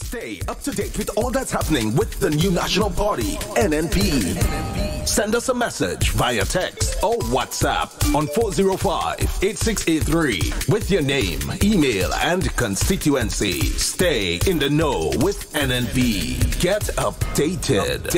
Stay up to date with all that's happening with the new national party, NNP. Send us a message via text or WhatsApp on 405-8683 with your name, email, and constituency. Stay in the know with NNP. Get updated.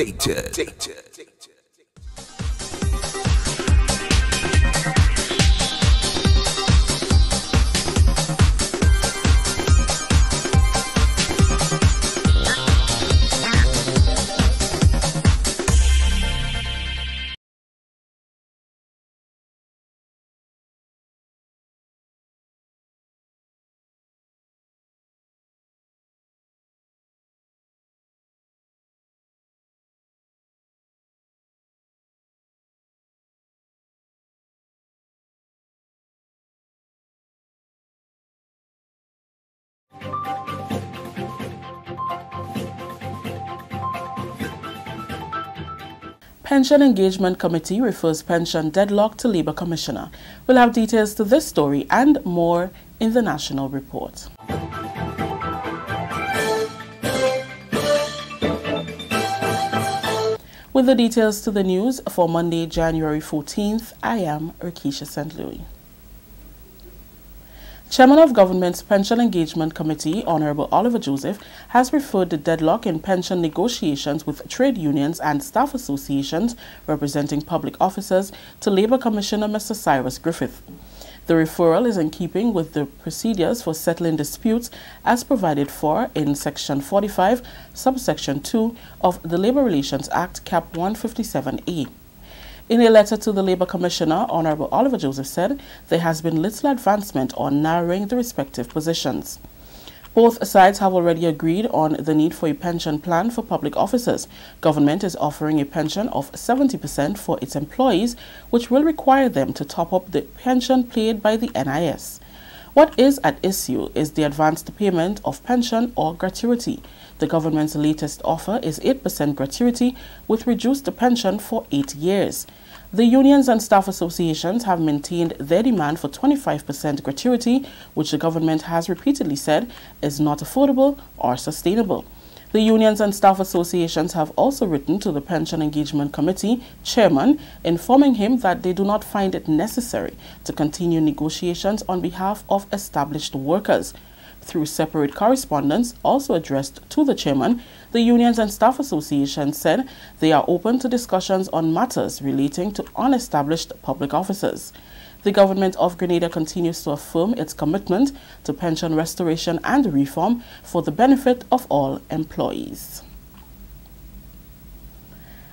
Pension Engagement Committee refers pension deadlock to Labour Commissioner. We'll have details to this story and more in the national report. With the details to the news for Monday, January 14th, I am Rikisha St. Louis. Chairman of Government's Pension Engagement Committee, Honorable Oliver Joseph, has referred the deadlock in pension negotiations with trade unions and staff associations representing public officers to Labour Commissioner Mr. Cyrus Griffith. The referral is in keeping with the procedures for settling disputes as provided for in Section 45, Subsection 2 of the Labour Relations Act, Cap 157A. In a letter to the Labour Commissioner, Honorable Oliver Joseph said there has been little advancement on narrowing the respective positions. Both sides have already agreed on the need for a pension plan for public officers. Government is offering a pension of 70% for its employees, which will require them to top up the pension paid by the NIS. What is at issue is the advanced payment of pension or gratuity. The government's latest offer is 8% gratuity with reduced pension for 8 years. The unions and staff associations have maintained their demand for 25% gratuity, which the government has repeatedly said is not affordable or sustainable. The unions and staff associations have also written to the Pension Engagement Committee chairman, informing him that they do not find it necessary to continue negotiations on behalf of established workers. Through separate correspondence also addressed to the chairman, the unions and staff associations said they are open to discussions on matters relating to unestablished public officers. The government of Grenada continues to affirm its commitment to pension restoration and reform for the benefit of all employees.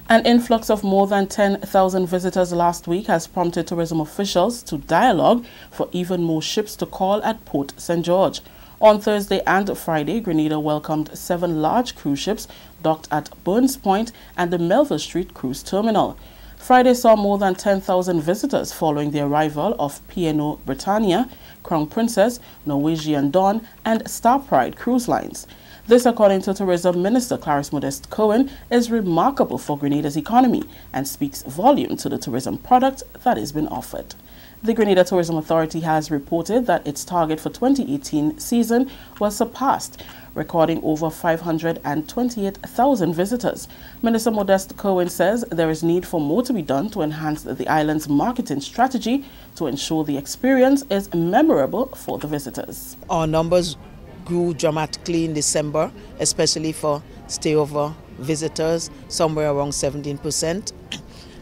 An influx of more than 10,000 visitors last week has prompted tourism officials to dialogue for even more ships to call at Port St. George. On Thursday and Friday, Grenada welcomed 7 large cruise ships docked at Burns Point and the Melville Street Cruise Terminal. Friday saw more than 10,000 visitors following the arrival of P&O Britannia, Crown Princess, Norwegian Dawn, and Star Pride cruise lines. This, according to Tourism Minister Clarice Modeste Cohen, is remarkable for Grenada's economy and speaks volume to the tourism product that is being offered. The Grenada Tourism Authority has reported that its target for 2018 season was surpassed, recording over 528,000 visitors. Minister Modeste Cohen says there is need for more to be done to enhance the island's marketing strategy to ensure the experience is memorable for the visitors. Our numbers grew dramatically in December, especially for stayover visitors, somewhere around 17%.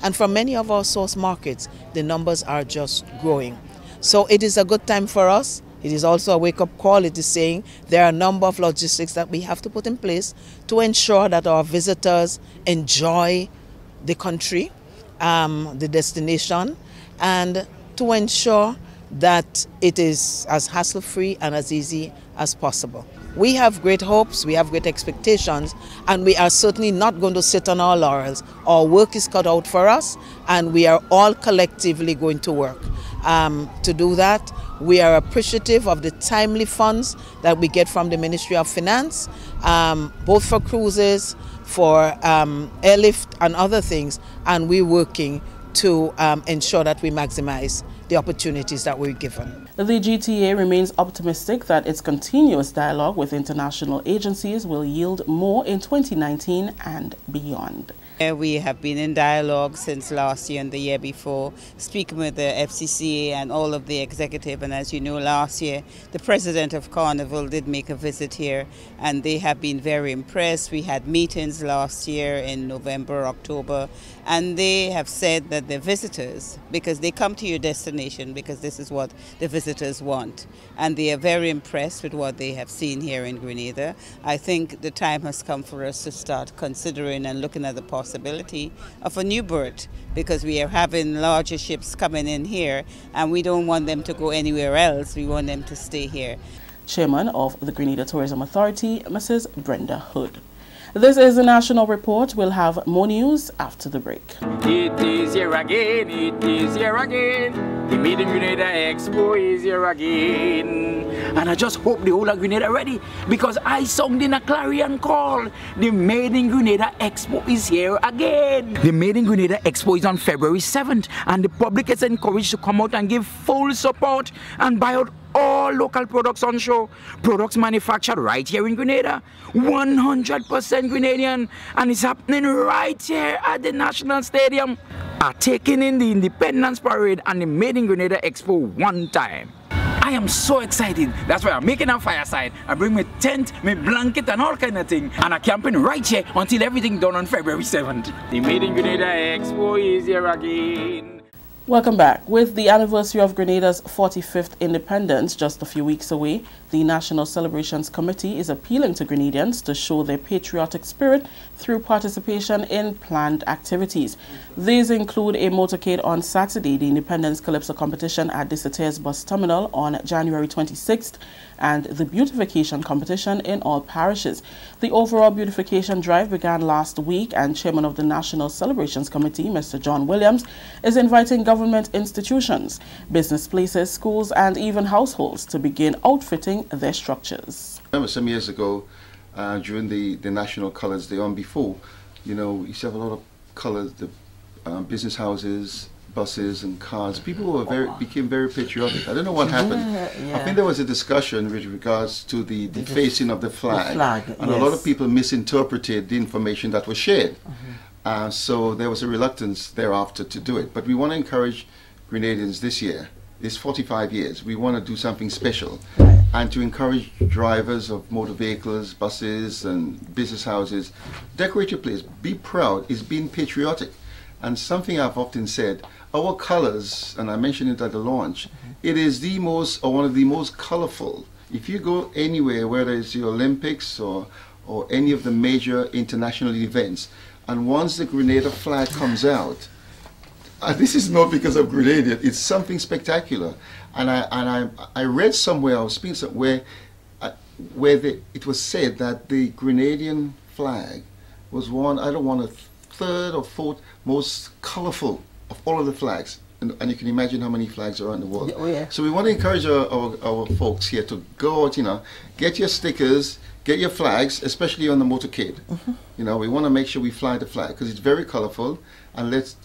And from many of our source markets, the numbers are just growing. So it is a good time for us. It is also a wake-up call. It is saying there are a number of logistics that we have to put in place to ensure that our visitors enjoy the country, the destination, and to ensure that it is as hassle-free and as easy as possible. We have great hopes, we have great expectations, and we are certainly not going to sit on our laurels. Our work is cut out for us, and we are all collectively going to work. To do that, we are appreciative of the timely funds that we get from the Ministry of Finance, both for cruises, for airlift and other things, and we're working to ensure that we maximize the opportunities that we're given. The GTA remains optimistic that its continuous dialogue with international agencies will yield more in 2019 and beyond. We have been in dialogue since last year and the year before, speaking with the FCCA and all of the executive. And as you know, last year, the president of Carnival did make a visit here, and they have been very impressed. We had meetings last year in November, October, and they have said that the visitors, because they come to your destination because this is what the visitors want, and they are very impressed with what they have seen here in Grenada. I think the time has come for us to start considering and looking at the possibility of a new berth, because we are having larger ships coming in here and we don't want them to go anywhere else. We want them to stay here. Chairman of the Grenada Tourism Authority, Mrs. Brenda Hood. This is the National Report. We'll have more news after the break. It is here again, it is here again. The Made in Grenada Expo is here again. And I just hope the whole of Grenada ready, because I sung in a clarion call. The Made in Grenada Expo is here again. The Made in Grenada Expo is on February 7th, and the public is encouraged to come out and give full support and buy out all local products on show. Products manufactured right here in Grenada, 100% Grenadian, and it's happening right here at the National Stadium. Are taking in the Independence Parade and the Made in Grenada Expo one time. I am so excited. That's why I'm making a fireside. I bring my tent, my blanket and all kind of thing, and I'm camping right here until everything done on February 7th. The Made in Grenada Expo is here again. Welcome back. With the anniversary of Grenada's 45th independence just a few weeks away, the National Celebrations Committee is appealing to Grenadians to show their patriotic spirit through participation in planned activities. These include a motorcade on Saturday, the Independence Calypso competition at the Satyrs Bus Terminal on January 26th, and the beautification competition in all parishes. The overall beautification drive began last week, and Chairman of the National Celebrations Committee, Mr. John Williams, is inviting government institutions, business places, schools, and even households to begin outfitting their structures. I remember some years ago, during the National Colours Day on before, you know, we used to have a lot of colours, the business houses, buses and cars. People were became very patriotic. I don't know what happened. I think there was a discussion with regards to the facing of the flag, and a lot of people misinterpreted the information that was shared. So there was a reluctance thereafter to do it. But we want to encourage Grenadians this year. It's 45 years. We want to do something special, and to encourage drivers of motor vehicles, buses and business houses, decorate your place. Be proud. It's being patriotic. And something I've often said, our colors, and I mentioned it at the launch, it is the most, or one of the most colorful. If you go anywhere, whether it's the Olympics or any of the major international events, and once the Grenada flag comes out, this is not because of Grenada, it's something spectacular. And I read somewhere, I was speaking somewhere, it was said that the Grenadian flag was one, I don't want to, third or fourth most colorful of all of the flags, and you can imagine how many flags are around the world. So we want to encourage our folks here to go out, you know, get your stickers, get your flags, especially on the motorcade. You know, we want to make sure we fly the flag because it's very colorful, and let's,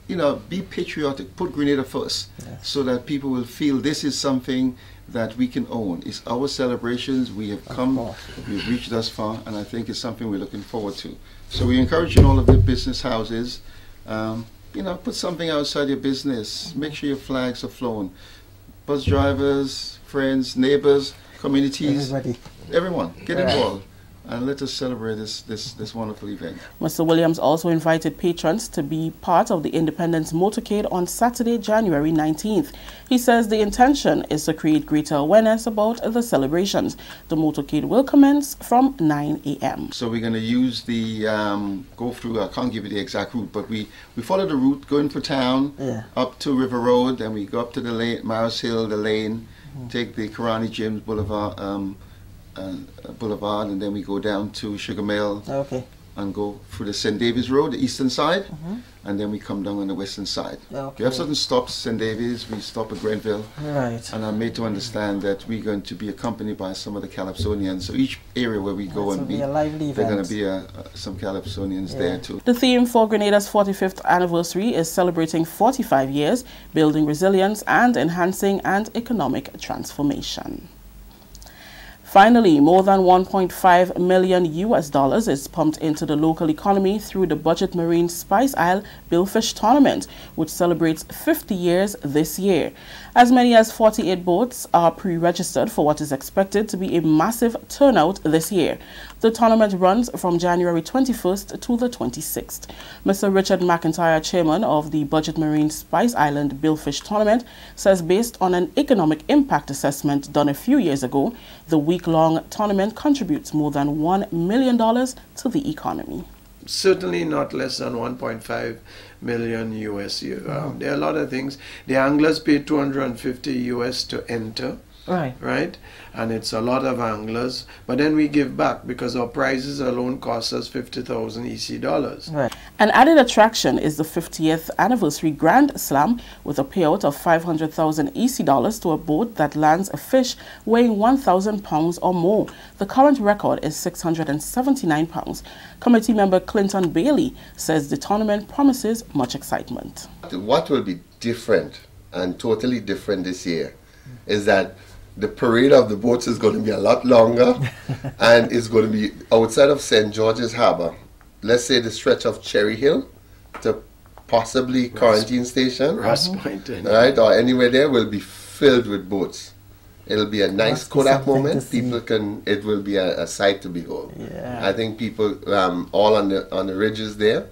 you know, be patriotic, put Grenada first, so that people will feel this is something that we can own. It's our celebrations, we have come, we've reached thus far, and I think it's something we're looking forward to. So we encourage all of the business houses, you know, put something outside your business, make sure your flags are flown. Bus drivers, friends, neighbors, communities, everyone, get involved. And let us celebrate this wonderful event. Mr. Williams also invited patrons to be part of the Independence Motorcade on Saturday, January 19th. He says the intention is to create greater awareness about the celebrations. The motorcade will commence from 9 a.m. So we're going to use the, go through, I can't give you the exact route, but we follow the route going for town, up to River Road, then we go up to the lane, Mars Hill, the lane, take the Karani James Boulevard, and then we go down to Sugar Mill, and go through the St. David's Road, the eastern side, and then we come down on the western side. Okay. We have certain stops, St. David's, we stop at Grenville, Right. and I'm made to understand that we're going to be accompanied by some of the Calypsonians. So each area where we go That will and be be, a lively there are going event. to be some Calypsonians there too. The theme for Grenada's 45th anniversary is celebrating 45 years, building resilience and enhancing and economic transformation. Finally, more than $1.5 million is pumped into the local economy through the Budget Marine Spice Isle Billfish Tournament, which celebrates 50 years this year. As many as 48 boats are pre-registered for what is expected to be a massive turnout this year. The tournament runs from January 21st to the 26th. Mr. Richard McIntyre, chairman of the Budget Marine Spice Island Billfish Tournament, says based on an economic impact assessment done a few years ago, the week-long tournament contributes more than $1 million to the economy. Certainly not less than 1.5 million US. There are a lot of things. The anglers pay 250 US to enter. Right? And it's a lot of anglers. But then we give back because our prizes alone cost us 50,000 EC dollars. Right. An added attraction is the 50th anniversary Grand Slam with a payout of 500,000 EC dollars to a boat that lands a fish weighing 1,000 pounds or more. The current record is 679 pounds. Committee member Clinton Bailey says the tournament promises much excitement. What will be different and totally different this year is that the parade of the boats is going to be a lot longer and it's going to be outside of St. George's Harbour. Let's say the stretch of Cherry Hill to possibly Quarantine Station, Ross Point, right, or anywhere there will be filled with boats. It'll be a nice Kodak moment. People can, it will be a sight to behold. Yeah. I think people all on the ridges there,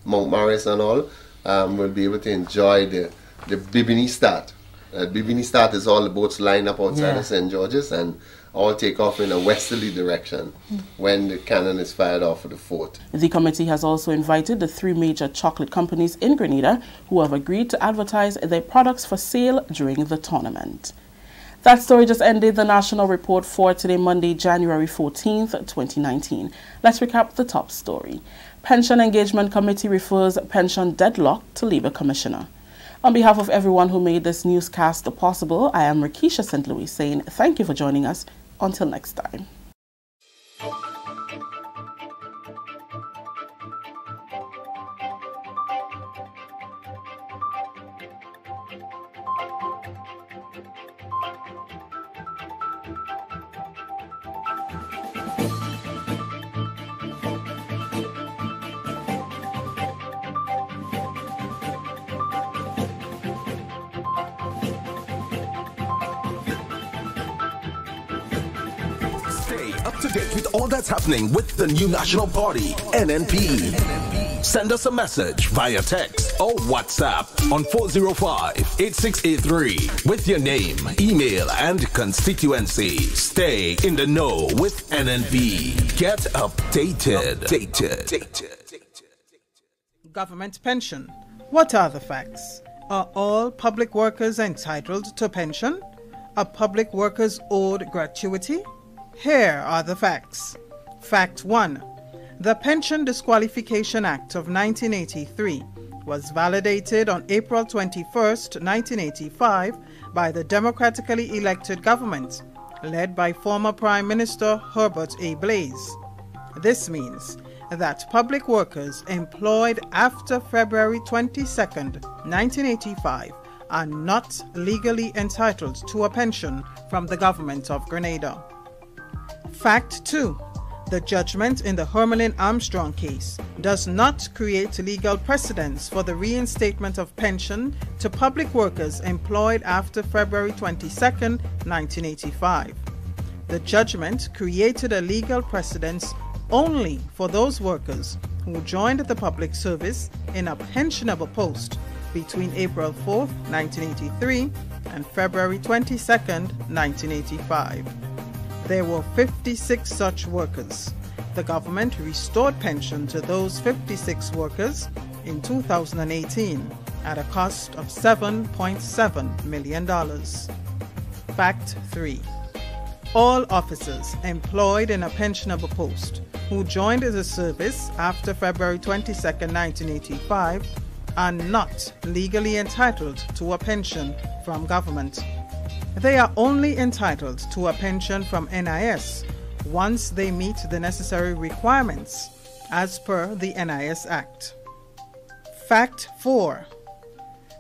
Mount Morris and all, will be able to enjoy the Bibini Start. Bibini Start is all the boats line up outside of St. George's and all take off in a westerly direction when the cannon is fired off of the fort. The committee has also invited the 3 major chocolate companies in Grenada who have agreed to advertise their products for sale during the tournament. That story just ended the national report for today, Monday, January 14th, 2019. Let's recap the top story. Pension Engagement Committee refers pension deadlock to Labour Commissioner. On behalf of everyone who made this newscast possible, I am Rikisha St. Louis saying thank you for joining us. Until next time. Stay up to date with all that's happening with the new National Party, NNP. Send us a message via text or WhatsApp on 405-8683 with your name, email, and constituency. Stay in the know with NNP. Get updated. Government pension. What are the facts? Are all public workers entitled to pension? Are public workers owed gratuity? Here are the facts. Fact 1. The Pension Disqualification Act of 1983 was validated on April 21, 1985 by the democratically elected government, led by former Prime Minister Herbert A. Blaise. This means that public workers employed after February 22, 1985 are not legally entitled to a pension from the government of Grenada. Fact 2. The judgment in the Hermelin Armstrong case does not create legal precedents for the reinstatement of pension to public workers employed after February 22, 1985. The judgment created a legal precedent only for those workers who joined the public service in a pensionable post between April 4, 1983 and February 22, 1985. There were 56 such workers. The government restored pension to those 56 workers in 2018 at a cost of $7.7 million. Fact 3. All officers employed in a pensionable post who joined the service after February 22, 1985, are not legally entitled to a pension from government. They are only entitled to a pension from NIS once they meet the necessary requirements as per the NIS Act. Fact 4.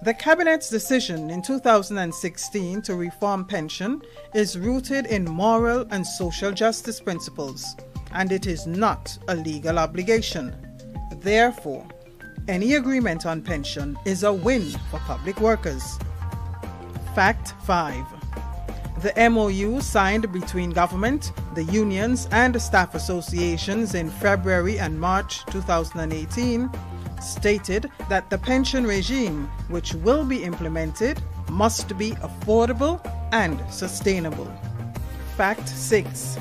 The Cabinet's decision in 2016 to reform pension is rooted in moral and social justice principles, and it is not a legal obligation. Therefore, any agreement on pension is a win for public workers. Fact 5. The MOU signed between government, the unions, and staff associations in February and March 2018 stated that the pension regime which will be implemented must be affordable and sustainable. Fact 6.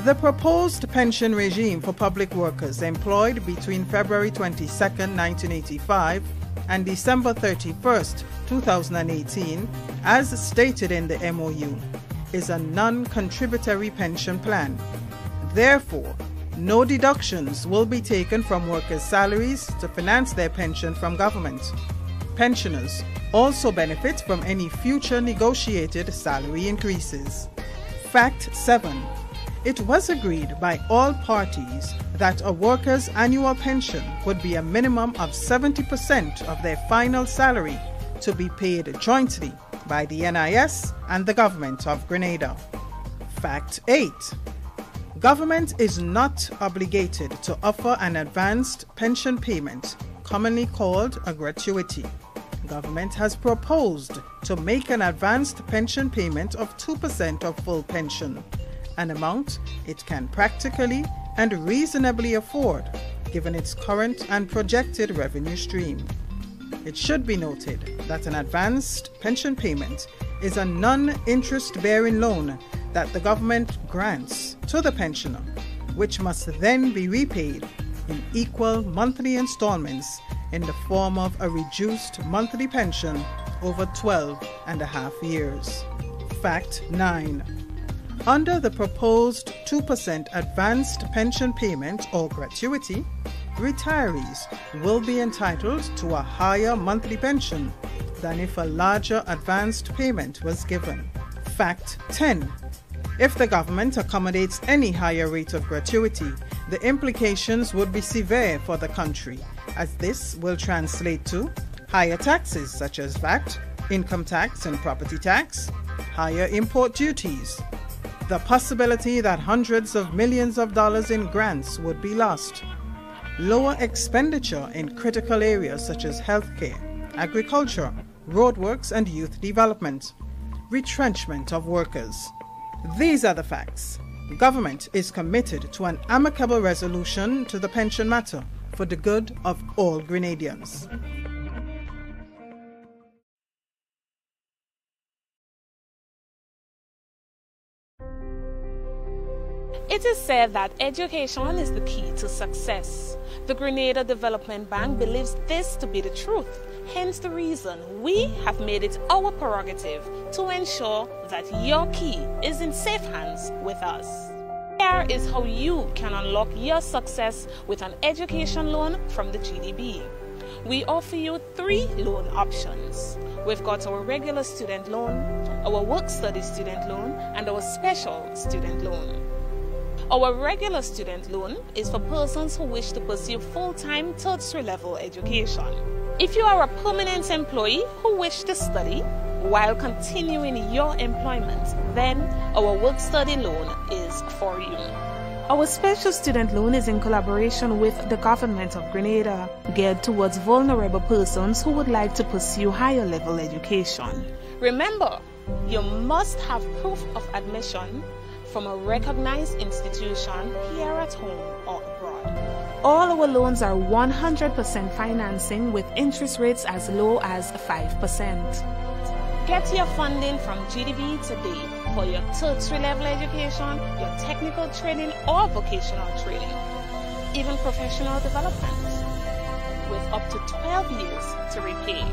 The proposed pension regime for public workers employed between February 22, 1985 and December 31, 2018, as stated in the MOU, is a non-contributory pension plan. Therefore, no deductions will be taken from workers' salaries to finance their pension from government. Pensioners also benefit from any future negotiated salary increases. Fact 7. It was agreed by all parties that a worker's annual pension would be a minimum of 70% of their final salary to be paid jointly by the NIS and the government of Grenada. Fact 8. Government is not obligated to offer an advanced pension payment, commonly called a gratuity. Government has proposed to make an advanced pension payment of 2% of full pension, an amount it can practically and reasonably afford given its current and projected revenue stream. It should be noted that an advanced pension payment is a non-interest-bearing loan that the government grants to the pensioner, which must then be repaid in equal monthly installments in the form of a reduced monthly pension over 12.5 years. Fact 9. Under the proposed 2% advanced pension payment or gratuity, retirees will be entitled to a higher monthly pension than if a larger advanced payment was given. Fact 10. If the government accommodates any higher rate of gratuity, the implications would be severe for the country, as this will translate to higher taxes such as VAT, income tax and property tax, higher import duties, the possibility that hundreds of millions of dollars in grants would be lost, lower expenditure in critical areas such as healthcare, agriculture, roadworks and youth development, retrenchment of workers. These are the facts. Government is committed to an amicable resolution to the pension matter for the good of all Grenadians. It is said that education is the key to success. The Grenada Development Bank believes this to be the truth. Hence the reason we have made it our prerogative to ensure that your key is in safe hands with us. Here is how you can unlock your success with an education loan from the GDB. We offer you 3 loan options. We've got our regular student loan, our work-study student loan, and our special student loan. Our regular student loan is for persons who wish to pursue full-time tertiary level education. If you are a permanent employee who wish to study while continuing your employment, then our work-study loan is for you. Our special student loan is in collaboration with the government of Grenada, geared towards vulnerable persons who would like to pursue higher level education. Remember, you must have proof of admission from a recognized institution here at home or abroad. All our loans are 100% financing with interest rates as low as 5%. Get your funding from GDB today for your tertiary level education, your technical training or vocational training, even professional development, with up to 12 years to repay.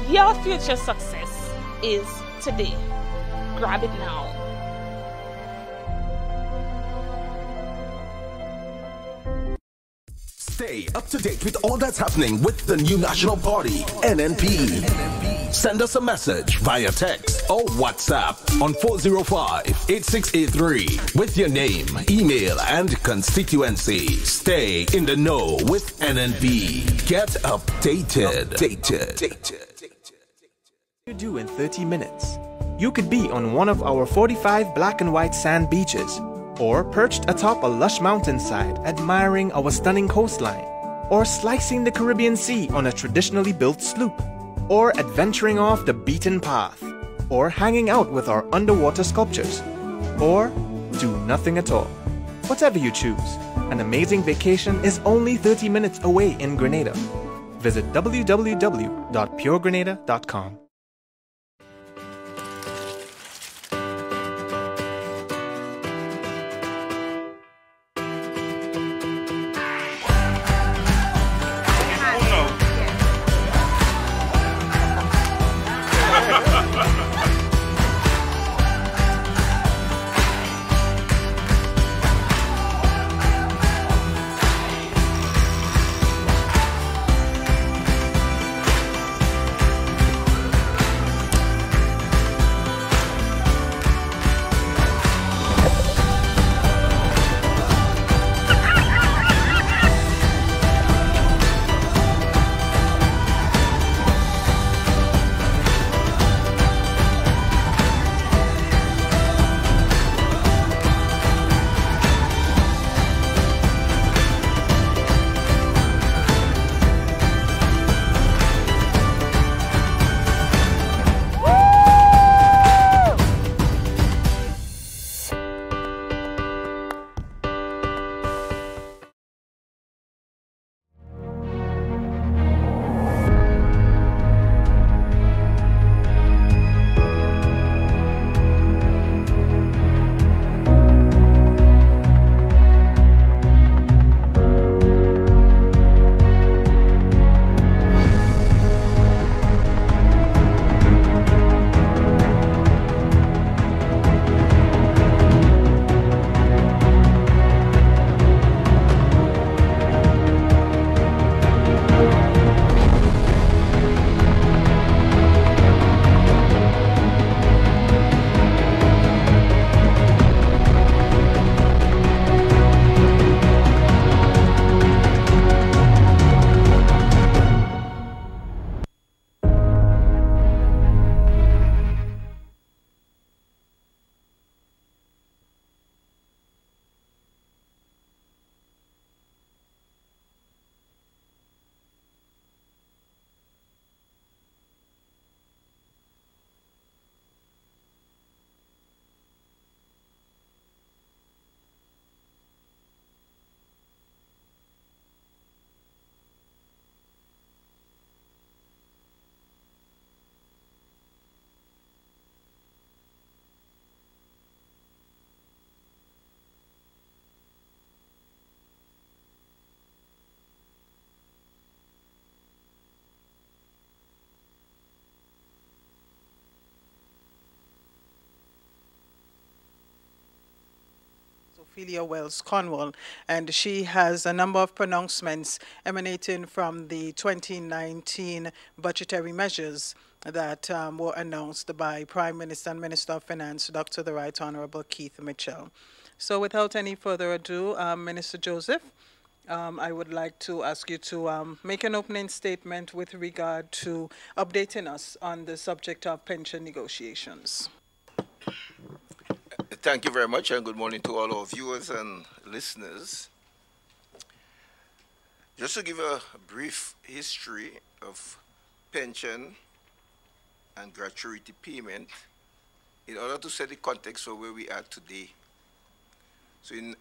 Your future success is today. Grab it now. Stay up to date with all that's happening with the new National Party, NNP. Send us a message via text or WhatsApp on 405-8683 with your name, email, and constituency. Stay in the know with NNP. Get updated. You do in 30 minutes. You could be on one of our 45 black and white sand beaches, or perched atop a lush mountainside admiring our stunning coastline, or slicing the Caribbean Sea on a traditionally built sloop, or adventuring off the beaten path, or hanging out with our underwater sculptures, or do nothing at all. Whatever you choose, an amazing vacation is only 30 minutes away in Grenada. Visit www.puregrenada.com. Ophelia Wells Cornwall, and she has a number of pronouncements emanating from the 2019 budgetary measures that were announced by Prime Minister and Minister of Finance, Dr. the Right Honorable Keith Mitchell. So without any further ado, Minister Joseph, I would like to ask you to make an opening statement with regard to updating us on the subject of pension negotiations. Thank you very much, and good morning to all our viewers and listeners. Just to give a brief history of pension and gratuity payment in order to set the context for where we are today. So in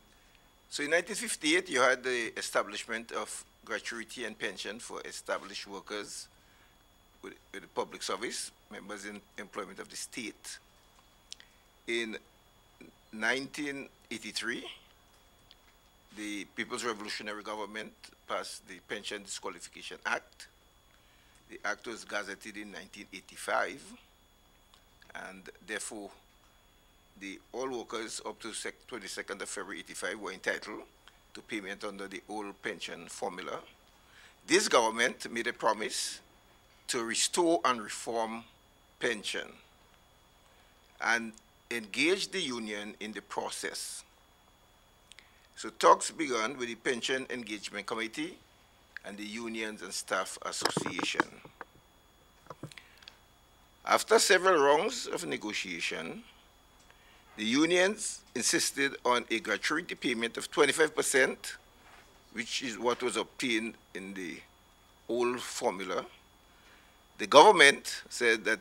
1958, you had the establishment of gratuity and pension for established workers with the public service, members in employment of the state. In 1983, the People's Revolutionary Government passed the Pension Disqualification Act. The act was gazetted in 1985, and therefore all workers up to 22nd of February 85 were entitled to payment under the old pension formula. This government made a promise to restore and reform pension and engage the union in the process. So talks began with the Pension Engagement Committee and the Unions and Staff Association. After several rounds of negotiation, the unions insisted on a gratuity payment of 25%, which is what was obtained in the old formula. The government said that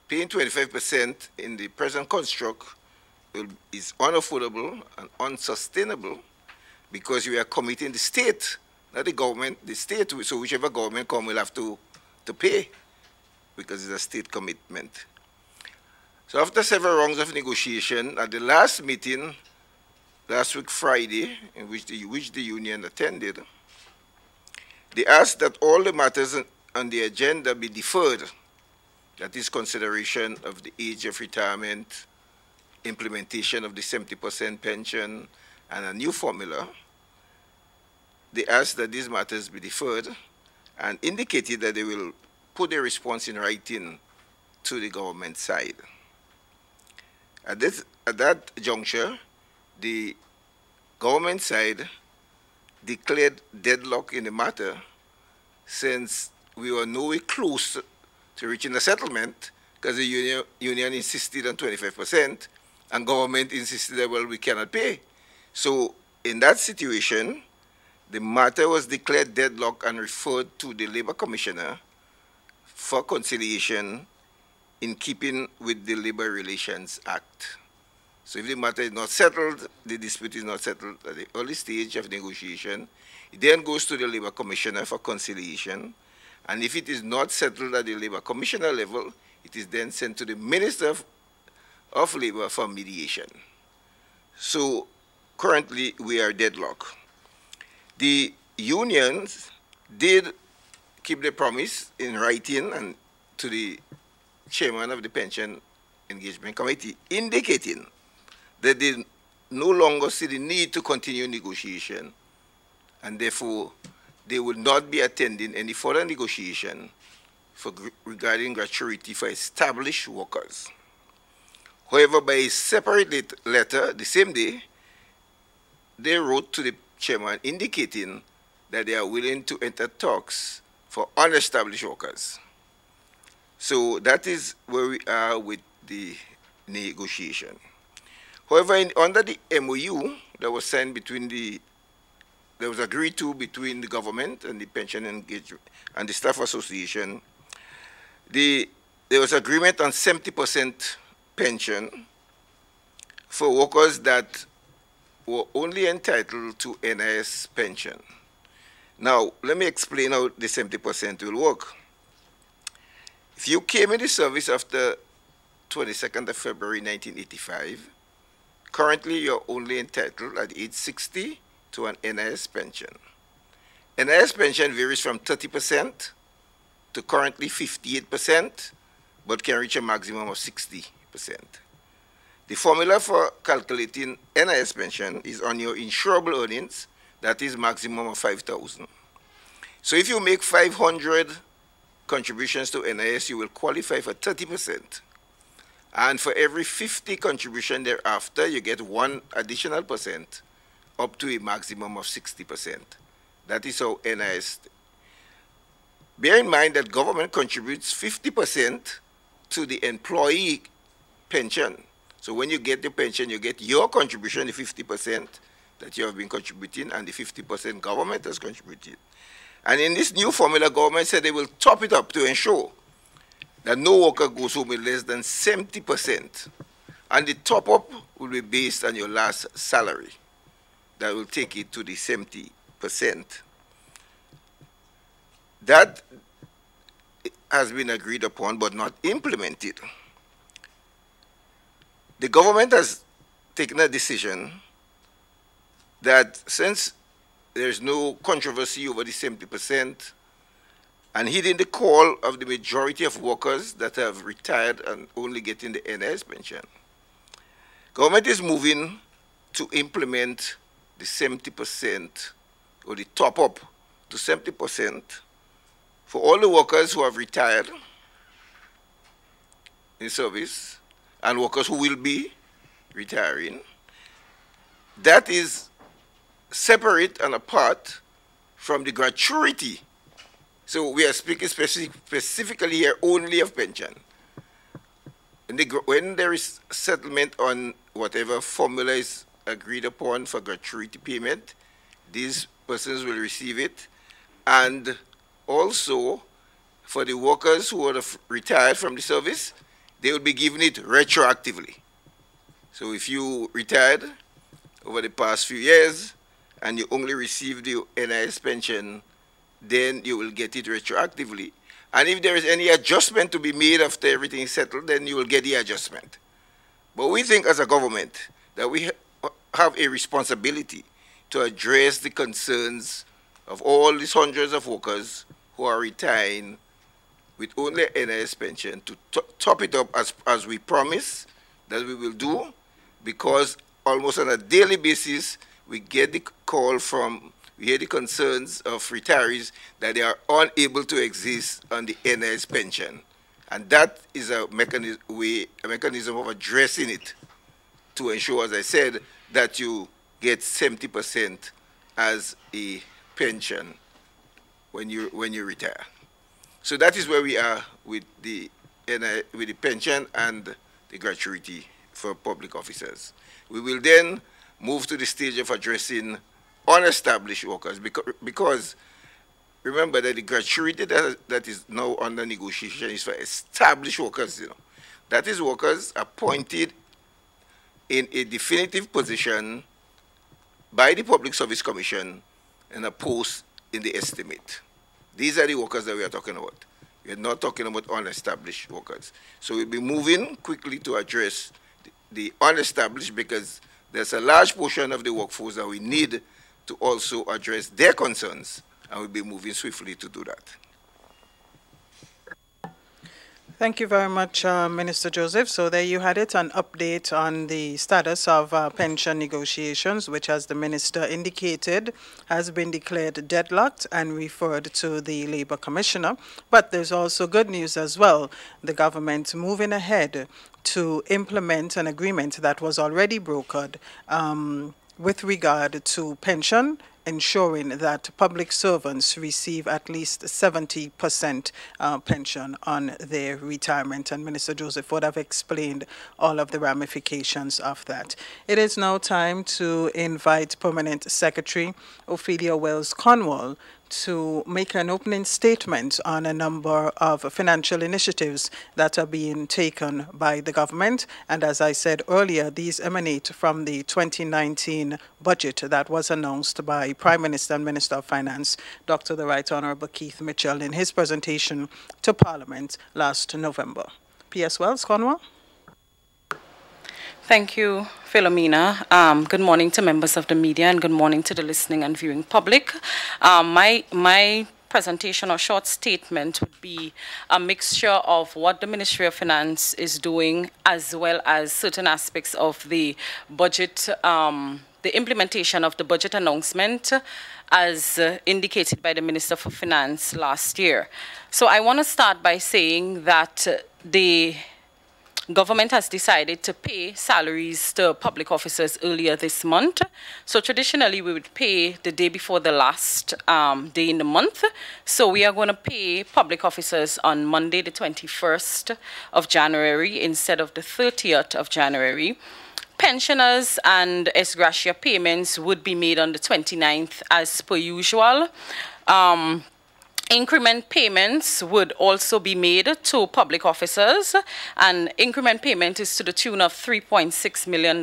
paying 25% in the present construct is unaffordable and unsustainable because we are committing the state, not the government, the state, so whichever government comes will have to pay because it's a state commitment. So after several rounds of negotiation, at the last meeting, last week Friday, in which the union attended, they asked that all the matters on the agenda be deferred. That is consideration of the age of retirement, implementation of the 70% pension, and a new formula. They asked that these matters be deferred and indicated that they will put a response in writing to the government side. At that juncture, the government side declared deadlock in the matter since we were nowhere close to reaching a settlement because the union insisted on 25% and government insisted that, well, we cannot pay. So in that situation, the matter was declared deadlock and referred to the Labor Commissioner for conciliation in keeping with the Labor Relations Act. So if the matter is not settled, the dispute is not settled at the early stage of negotiation, it then goes to the Labor Commissioner for conciliation. And if it is not settled at the Labor Commissioner level, it is then sent to the Minister of Labor for mediation. So currently we are deadlocked. The unions did keep the promise in writing and to the chairman of the Pension Engagement Committee, indicating that they no longer see the need to continue negotiation, and therefore they will not be attending any further negotiation regarding gratuity for established workers. However, by a separate letter the same day, they wrote to the chairman indicating that they are willing to enter talks for unestablished workers. So that is where we are with the negotiation. However, under the MOU that was signed that was agreed to between the government and the Pension Engagement and the Staff Association, there was agreement on 70% pension for workers that were only entitled to NIS pension. Now, let me explain how the 70% will work. If you came in the service after 22nd of February 1985, currently you're only entitled at age 60 to an NIS pension. NIS pension varies from 30% to currently 58%, but can reach a maximum of 60%. The formula for calculating NIS pension is on your insurable earnings, that is maximum of 5,000. So if you make 500 contributions to NIS, you will qualify for 30%. And for every 50 contribution thereafter, you get 1 additional percent up to a maximum of 60%. That is how NIS. Bear in mind that government contributes 50% to the employee pension. So when you get the pension, you get your contribution, the 50% that you have been contributing, and the 50% government has contributed. And in this new formula, government said they will top it up to ensure that no worker goes home with less than 70%. And the top up will be based on your last salary. That will take it to the 70%. That has been agreed upon but not implemented. The government has taken a decision that since there's no controversy over the 70%, and heeding the call of the majority of workers that have retired and only getting the NS pension, government is moving to implement the 70% or the top up to 70% for all the workers who have retired in service and workers who will be retiring. That is separate and apart from the gratuity. So we are speaking specifically here only of pension. When there is settlement on whatever formula is agreed upon for gratuity payment, these persons will receive it. And also, for the workers who would have retired from the service, they will be given it retroactively. So if you retired over the past few years and you only received the NIS pension, then you will get it retroactively. And if there is any adjustment to be made after everything is settled, then you will get the adjustment. But we think as a government that we have a responsibility to address the concerns of all these hundreds of workers who are retiring with only NIS pension, to top it up as we promise that we will do, because almost on a daily basis we get the call from, we hear the concerns of retirees that they are unable to exist on the NIS pension. And that is a mechanism of addressing it to ensure, as I said, that you get 70% as a pension when you retire. So that is where we are with the pension and the gratuity for public officers. We will then move to the stage of addressing unestablished workers, because remember that the gratuity that is now under negotiation is for established workers. That is workers appointed in a definitive position by the Public Service Commission and a post in the estimate. These are the workers that we are talking about. We are not talking about unestablished workers. So we'll be moving quickly to address the unestablished, because there's a large portion of the workforce that we need to also address their concerns, and we'll be moving swiftly to do that. Thank you very much, Minister Joseph. So there you had it, an update on the status of pension negotiations, which, as the Minister indicated, has been declared deadlocked and referred to the Labour Commissioner. But there's also good news as well. The government moving ahead to implement an agreement that was already brokered with regard to pension, ensuring that public servants receive at least 70% pension on their retirement. And Minister Joseph would have explained all of the ramifications of that. It is now time to invite Permanent Secretary Ophelia Wells-Cornwall to make an opening statement on a number of financial initiatives that are being taken by the government. And as I said earlier, these emanate from the 2019 budget that was announced by Prime Minister and Minister of Finance, Dr. the Right Honourable Keith Mitchell, in his presentation to Parliament last November. P.S. Wells-Cornwall. Thank you, Philomena. Good morning to members of the media, and good morning to the listening and viewing public. My presentation or short statement would be a mixture of what the Ministry of Finance is doing, as well as certain aspects of the budget, the implementation of the budget announcement as indicated by the Minister for Finance last year. So I want to start by saying that the government has decided to pay salaries to public officers earlier this month. So traditionally, we would pay the day before the last day in the month. So we are going to pay public officers on Monday, the 21st of January, instead of the 30th of January. Pensioners and ex gratia payments would be made on the 29th as per usual. Increment payments would also be made to public officers, and increment payment is to the tune of $3.6 million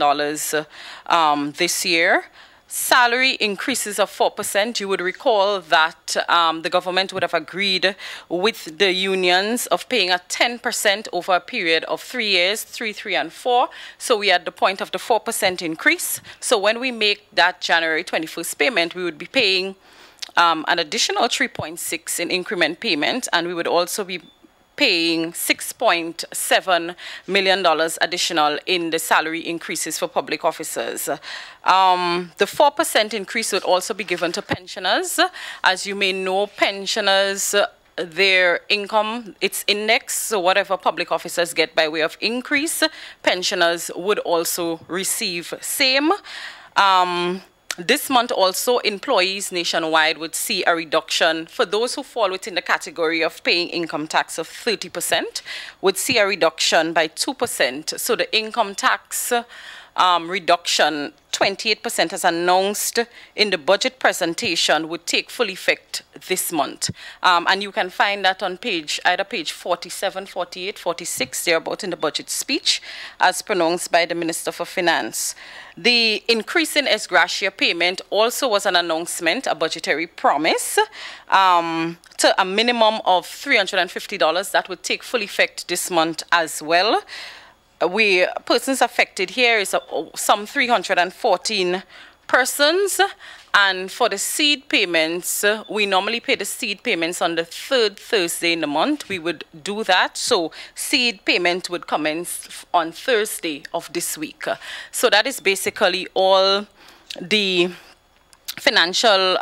this year. Salary increases of 4%. You would recall that the government would have agreed with the unions of paying a 10% over a period of 3 years, 3, 3, and 4. So we are at the point of the 4% increase. So when we make that January 21st payment, we would be paying an additional 3.6 in increment payment, and we would also be paying $6.7 million additional in the salary increases for public officers. The 4% increase would also be given to pensioners. As you may know, pensioners, their income, it's indexed, so whatever public officers get by way of increase, pensioners would also receive same. This month also, employees nationwide would see a reduction. For those who fall within the category of paying income tax of 30%, would see a reduction by 2%. So the income tax reduction, 28% as announced in the budget presentation, would take full effect this month. And you can find that on either page 47, 48, 46, thereabout in the budget speech, as pronounced by the Minister for Finance. The increase in ex gratia payment also was an announcement, a budgetary promise, to a minimum of $350. That would take full effect this month as well. Persons affected here is some 314 persons, and for the seed payments, we normally pay the seed payments on the 3rd Thursday in the month. We would do that, so seed payment would commence on Thursday of this week. So that is basically all the financial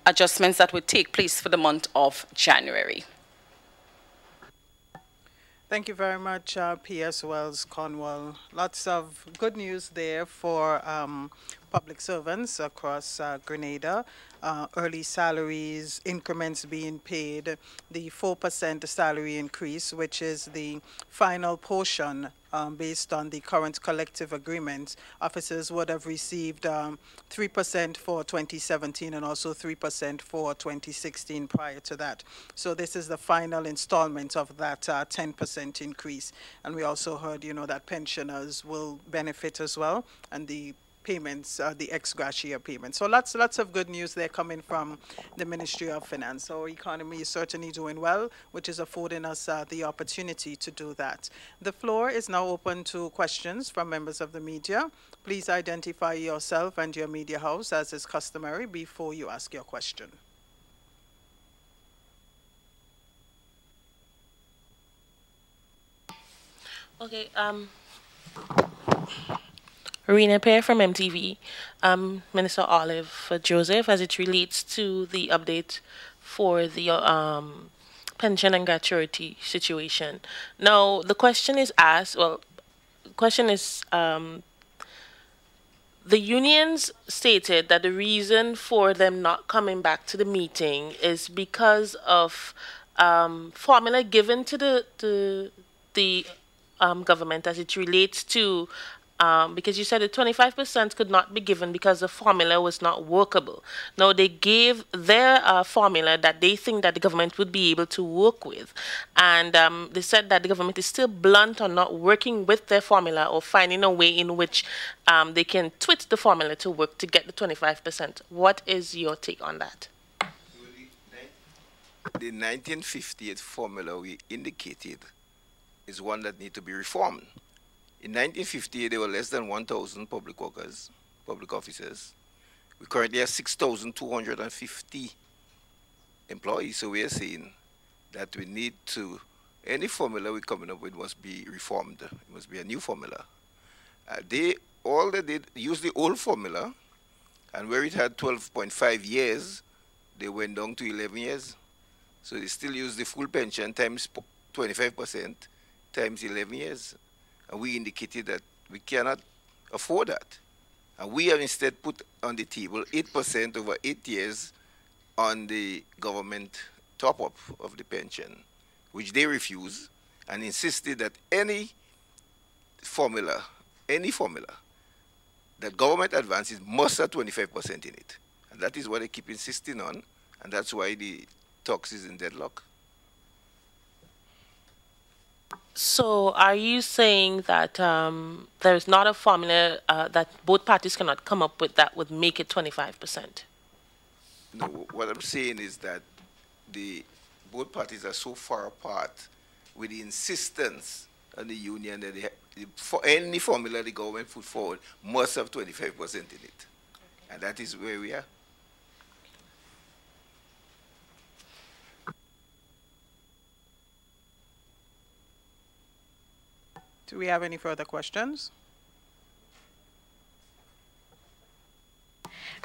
adjustments that would take place for the month of January. Thank you very much, P.S. Wells Cornwall. Lots of good news there for public servants across Grenada. Early salaries, increments being paid, the 4% salary increase, which is the final portion based on the current collective agreement. Officers would have received 3% for 2017 and also 3% for 2016 prior to that. So this is the final installment of that 10% increase. And we also heard, that pensioners will benefit as well, and the payments, the ex gratia payments. So lots of good news there coming from the Ministry of Finance. Our economy is certainly doing well, which is affording us the opportunity to do that. The floor is now open to questions from members of the media. Please identify yourself and your media house as is customary before you ask your question. Okay, Rena Pear from MTV. Minister Olive Joseph, as it relates to the update for the pension and gratuity situation. Now, the question is asked, the unions stated that the reason for them not coming back to the meeting is because of formula given to the government as it relates to because you said that 25% could not be given because the formula was not workable. Now, they gave their formula that they think that the government would be able to work with. And they said that the government is still blunt on not working with their formula or finding a way in which they can twist the formula to work to get the 25%. What is your take on that? The 1958 formula we indicated is one that needs to be reformed. In 1958, there were less than 1,000 public workers, public officers. We currently have 6,250 employees, so we are saying that we need to, any formula we're coming up with must be reformed. It must be a new formula. They did use the old formula, and where it had 12.5 years, they went down to 11 years. So they still use the full pension times 25% times 11 years. And we indicated that we cannot afford that. And we have instead put on the table 8% over 8 years on the government top-up of the pension, which they refused and insisted that any formula that government advances must have 25% in it. And that is what they keep insisting on, and that's why the talks is in deadlock. So are you saying that there's not a formula that both parties cannot come up with that would make it 25%? No, what I'm saying is that both parties are so far apart with the insistence on the union that for any formula the government put forward must have 25% in it. Okay. And that is where we are. Do we have any further questions?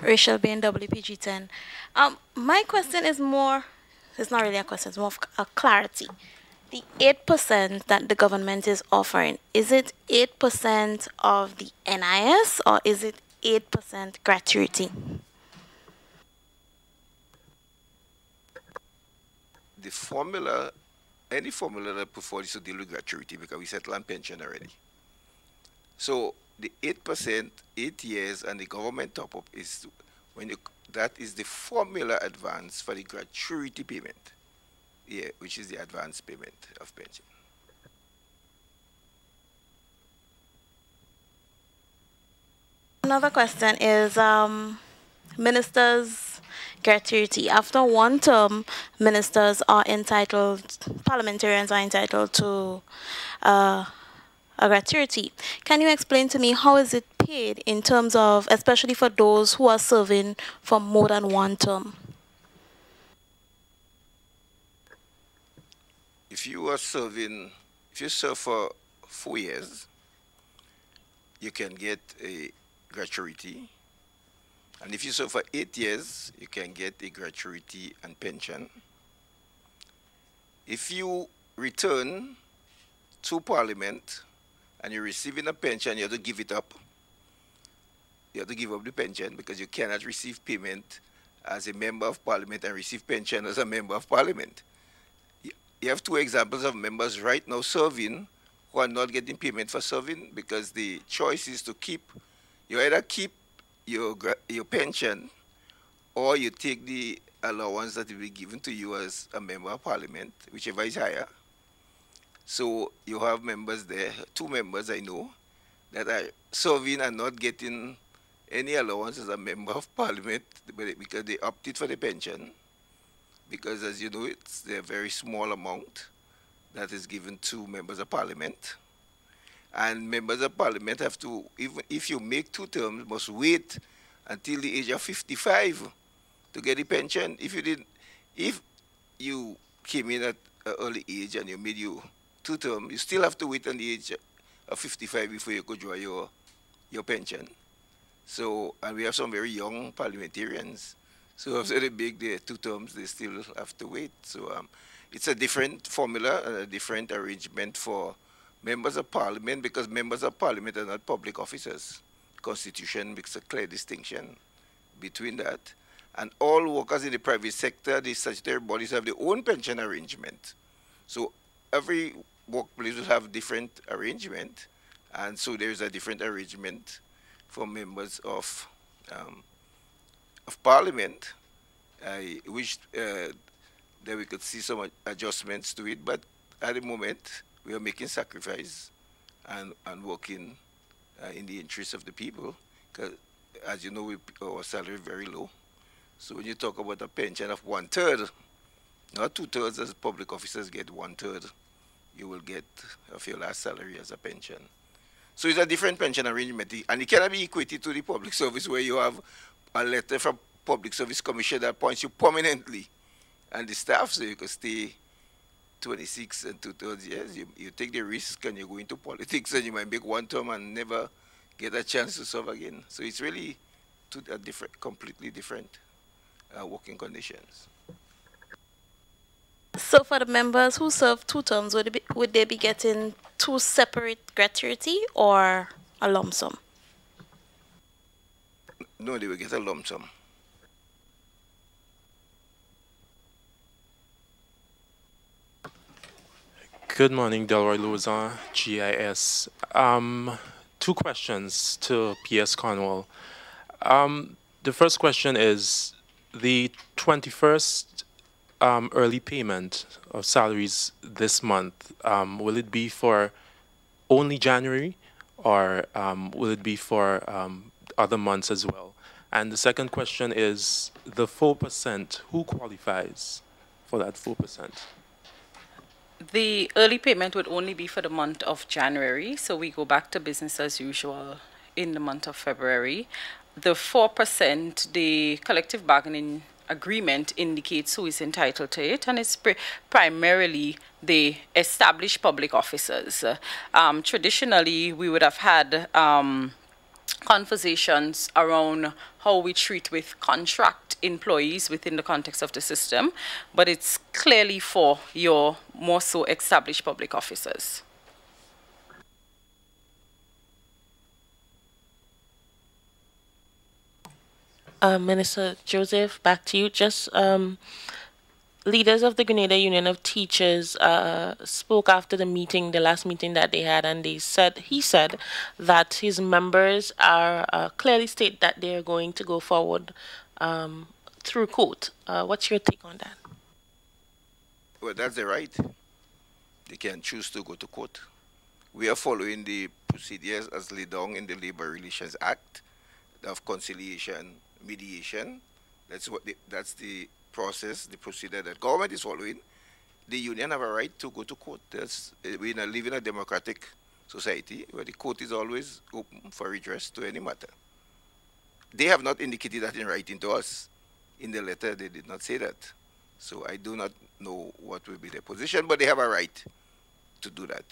Rachel Bain, WPG10. My question is more, it's not really a question, it's more of a clarity. The 8% that the government is offering, is it 8% of the NIS or is it 8% gratuity? The formula, any formula that put forward is to deal with gratuity because we settled on pension already. So the 8%, 8 years, and the government top-up is when you, that is the formula advance for the gratuity payment, yeah, which is the advance payment of pension. Another question is ministers' gratuity. After one term, ministers are entitled, parliamentarians are entitled to a gratuity. Can you explain to me how is it paid in terms of, especially for those who are serving for more than one term? If you are serving, if you serve for 4 years, you can get a gratuity. And if you serve for 8 years, you can get a gratuity and pension. If you return to Parliament and you're receiving a pension, you have to give it up. You have to give up the pension because you cannot receive payment as a member of Parliament and receive pension as a member of Parliament. You have 2 examples of members right now serving who are not getting payment for serving because the choice is to keep, you either keep your pension or you take the allowance that will be given to you as a member of Parliament, whichever is higher. So you have members there, 2 members I know, that are serving and not getting any allowance as a member of Parliament because they opted for the pension. Because as you know, it's a very small amount that is given to members of Parliament. And members of Parliament have to, even if you make 2 terms, must wait until the age of 55 to get the pension. If you came in at an early age and you made you 2 terms, you still have to wait until the age of 55 before you could draw your pension. So, and we have some very young parliamentarians. So after they make their 2 terms, they still have to wait. So it's a different formula and a different arrangement for members of Parliament because members of Parliament are not public officers. Constitution makes a clear distinction between that. And all workers in the private sector, the statutory bodies have their own pension arrangement. So every workplace will have different arrangement. And so there is a different arrangement for members of Parliament. I wish that we could see some adjustments to it, but at the moment we are making sacrifice and working in the interest of the people. Because as you know, our salary is very low. So when you talk about a pension of 1/3, not 2/3 as public officers get, 1/3 you will get of your last salary as a pension. So it's a different pension arrangement, and it cannot be equated to the public service where you have a letter from Public Service Commission that appoints you permanently and the staff, so you can stay 26 and 2/3 years. You take the risk and you go into politics and you might make 1 term and never get a chance to serve again. So it's really a completely different working conditions. So for the members who serve 2 terms, would they be getting 2 separate gratuity or a lump sum? No, they will get a lump sum. Good morning, Delroy Lozan, GIS. 2 questions to PS Cornwall. The first question is the 21st early payment of salaries this month. Will it be for only January or will it be for other months as well? And the second question is the 4%, who qualifies for that 4%? The early payment would only be for the month of January, so we go back to business as usual in the month of February. The 4%, the collective bargaining agreement indicates who is entitled to it, and it's primarily the established public officers. Traditionally, we would have had conversations around how we treat with contract employees within the context of the system, but it's clearly for your more so established public officers. Minister Joseph, back to you. Just leaders of the Grenada Union of Teachers spoke after the meeting, the last meeting that they had, and he said that his members are clearly state that they are going to go forward through court. What's your take on that? Well, that's the right. They can choose to go to court. We are following the procedures as laid down in the Labor Relations Act of conciliation, mediation. That's the process, the procedure that government is following. The union have a right to go to court. We live in a democratic society where the court is always open for redress to any matter. They have not indicated that in writing to us. In the letter, they did not say that. So I do not know what will be their position, but they have a right to do that.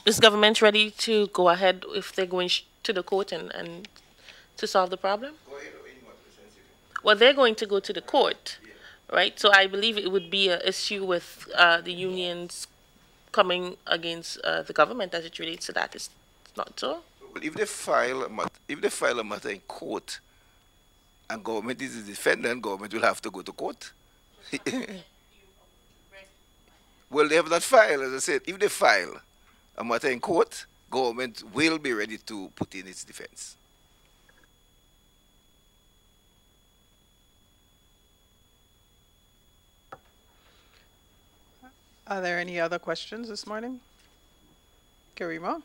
Is government ready to go ahead if they're going to the court and to solve the problem? Well, they're going to go to the court, right? So I believe it would be an issue with the unions coming against the government as it relates to that. It's not so? Well, if they file a matter in court and government is the defendant, government will have to go to court. Well, they have not filed, as I said. If they file a matter in court, government will be ready to put in its defense. Are there any other questions this morning? Karima?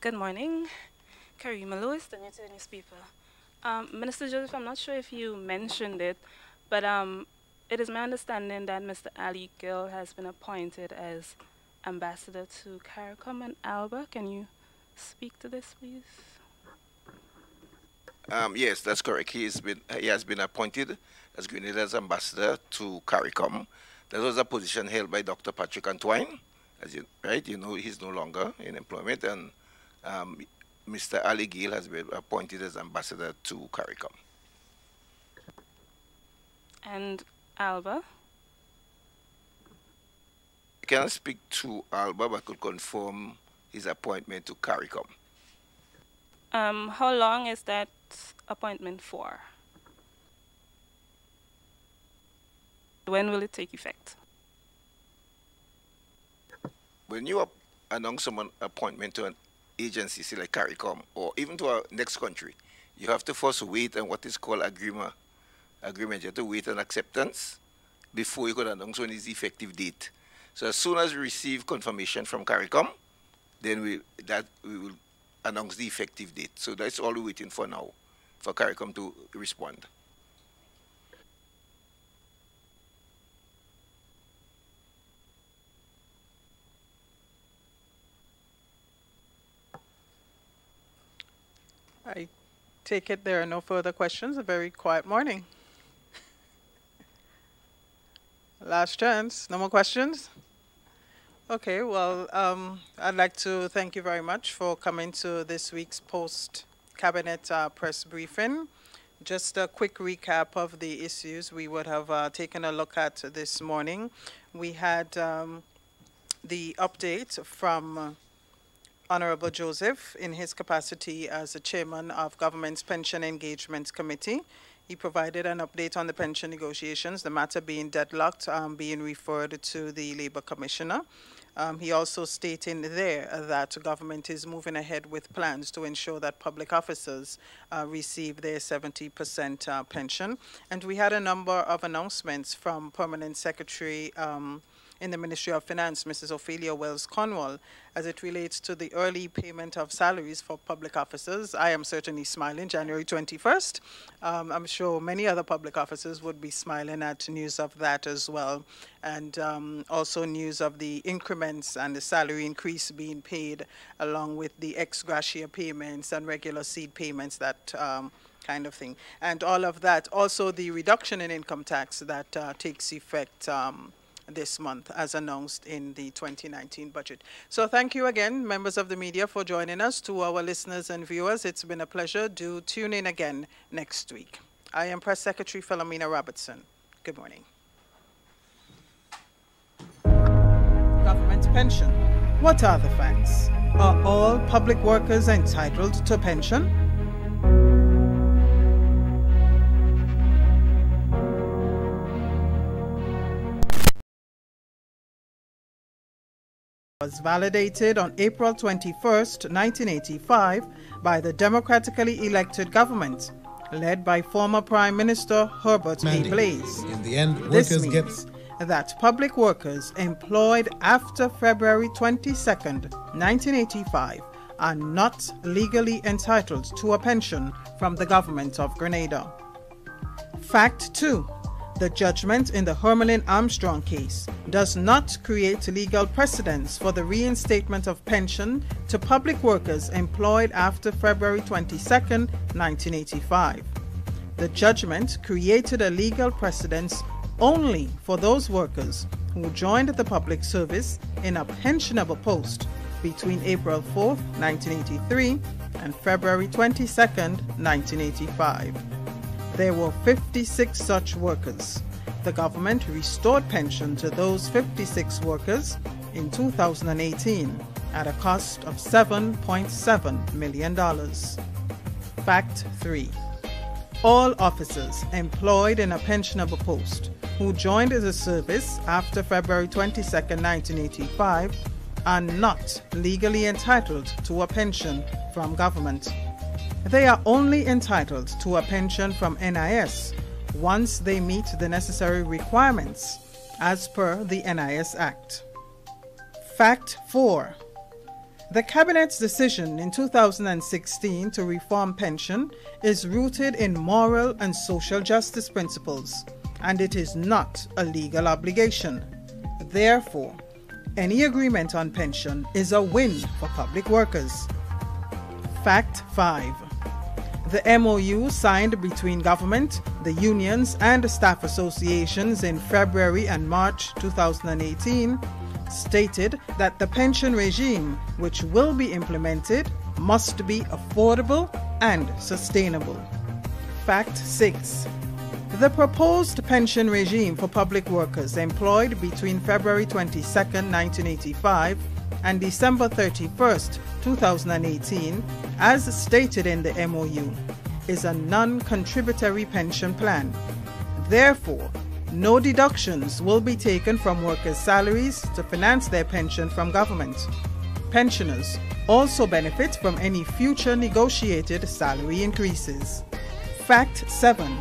Good morning. Karima Lewis, the New City newspaper. Minister Joseph, I'm not sure if you mentioned it, but it is my understanding that Mr. Ali Gill has been appointed as ambassador to Carriacou and Alba. Can you speak to this, please? Yes, that's correct. He has been appointed as Grenada's ambassador to CARICOM. That was a position held by Dr. Patrick Antoine. As you, right, you know, he's no longer in employment, and Mr. Ali Gill has been appointed as ambassador to CARICOM. And Alba? I cannot speak to Alba, but I could confirm his appointment to CARICOM. How long is that appointment for? When will it take effect? When you announce someone appointment to an agency, say like CARICOM, or even to our next country, you have to first wait on what is called agreement. You have to wait on acceptance before you could announce when is the effective date. So as soon as we receive confirmation from CARICOM, then we will announce the effective date. So that's all we're waiting for now, for CARICOM to respond. I take it there are no further questions. A very quiet morning. Last chance. No more questions? Okay, well, I'd like to thank you very much for coming to this week's post-cabinet press briefing. Just a quick recap of the issues we would have taken a look at this morning. We had the update from Honorable Joseph in his capacity as the chairman of Government's Pension Engagement Committee. He provided an update on the pension negotiations, the matter being deadlocked, being referred to the Labour Commissioner. He also stated there that government is moving ahead with plans to ensure that public officers receive their 70% pension. And we had a number of announcements from Permanent Secretary in the Ministry of Finance, Mrs. Ophelia Wells Cornwall, as it relates to the early payment of salaries for public officers. I am certainly smiling. January 21st. I'm sure many other public officers would be smiling at news of that as well. And also news of the increments and the salary increase being paid, along with the ex gratia payments and regular seed payments, that kind of thing. And all of that, also the reduction in income tax that takes effect this month, as announced in the 2019 budget. So thank you again, members of the media, for joining us. To our listeners and viewers, it's been a pleasure. Do tune in again next week. I am Press Secretary Philomena Robertson. Good morning. Government pension. What are the facts? Are all public workers entitled to pension? Was validated on April 21st, 1985 by the democratically elected government led by former Prime Minister Herbert A. Blaise. In the end, This workers get means that public workers employed after February 22nd, 1985 are not legally entitled to a pension from the government of Grenada. Fact 2. The judgment in the Hermelin Armstrong case does not create legal precedents for the reinstatement of pension to public workers employed after February 22, 1985. The judgment created a legal precedent only for those workers who joined the public service in a pensionable post between April 4, 1983 and February 22, 1985. There were 56 such workers. The government restored pension to those 56 workers in 2018 at a cost of $7.7 million. Fact 3. All officers employed in a pensionable post who joined the service after February 22, 1985 are not legally entitled to a pension from government. They are only entitled to a pension from NIS once they meet the necessary requirements as per the NIS Act. Fact 4. The Cabinet's decision in 2016 to reform pension is rooted in moral and social justice principles, and it is not a legal obligation. Therefore, any agreement on pension is a win for public workers. Fact 5. The MOU signed between government, the unions, and staff associations in February and March 2018 stated that the pension regime which will be implemented must be affordable and sustainable. Fact 6. The proposed pension regime for public workers employed between February 22, 1985 and December 31, 2018, as stated in the MOU, is a non-contributory pension plan. Therefore, no deductions will be taken from workers' salaries to finance their pension from government. Pensioners also benefit from any future negotiated salary increases. Fact 7.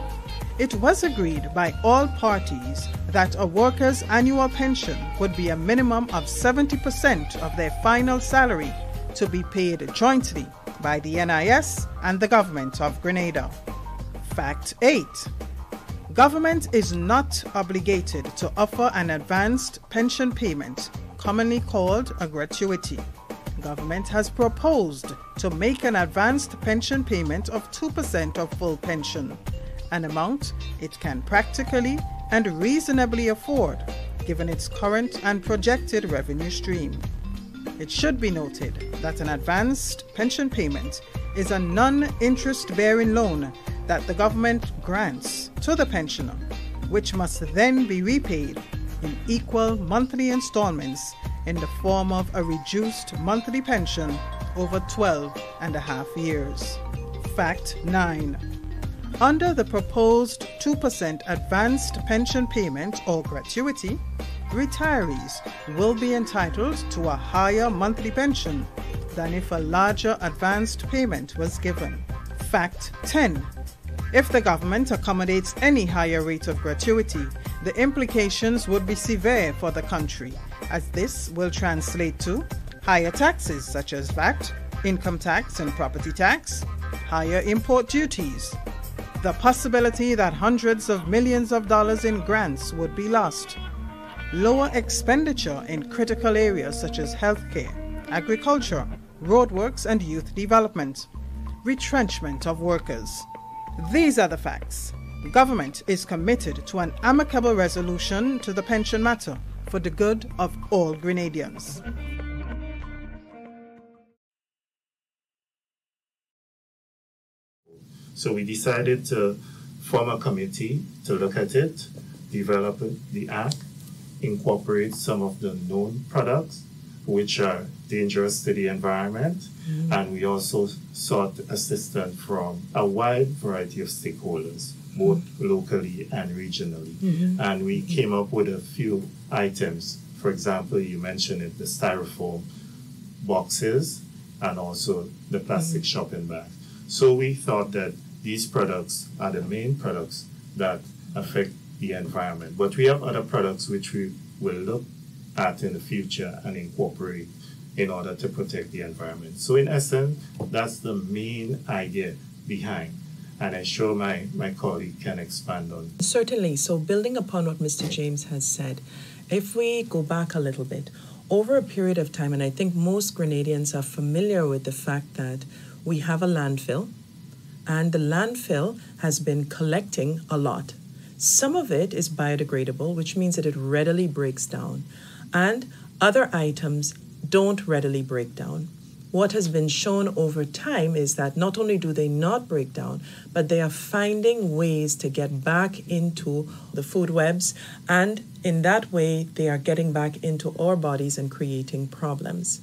It was agreed by all parties that a worker's annual pension would be a minimum of 70% of their final salary to be paid jointly by the NIS and the government of Grenada. Fact 8. Government is not obligated to offer an advanced pension payment, commonly called a gratuity. Government has proposed to make an advanced pension payment of 2% of full pension, an amount it can practically and reasonably afford given its current and projected revenue stream. It should be noted that an advanced pension payment is a non-interest-bearing loan that the government grants to the pensioner, which must then be repaid in equal monthly installments in the form of a reduced monthly pension over 12.5 years. Fact 9. Under the proposed 2% advanced pension payment or gratuity, retirees will be entitled to a higher monthly pension than if a larger advanced payment was given. Fact 10. If the government accommodates any higher rate of gratuity, The implications would be severe for the country, as this will translate to higher taxes such as VAT, income tax and property tax, higher import duties, the possibility that hundreds of millions of dollars in grants would be lost, lower expenditure in critical areas such as healthcare, agriculture, roadworks and youth development, retrenchment of workers. These are the facts. Government is committed to an amicable resolution to the pension matter for the good of all Grenadians. So we decided to form a committee to look at it, develop the act, incorporate some of the known products which are dangerous to the environment, and we also sought assistance from a wide variety of stakeholders, both locally and regionally. And we came up with a few items. For example, you mentioned it, the styrofoam boxes and also the plastic shopping bag. So we thought that these products are the main products that affect the environment. But we have other products which we will look at in the future and incorporate in order to protect the environment. So in essence, that's the main idea behind. And I'm sure my colleague can expand on it. Certainly. So building upon what Mr. James has said, if we go back a little bit, over a period of time, and I think most Grenadians are familiar with the fact that we have a landfill, and the landfill has been collecting a lot. Some of it is biodegradable, which means that it readily breaks down, and other items don't readily break down. What has been shown over time is that not only do they not break down, but they are finding ways to get back into the food webs, and in that way, they are getting back into our bodies and creating problems.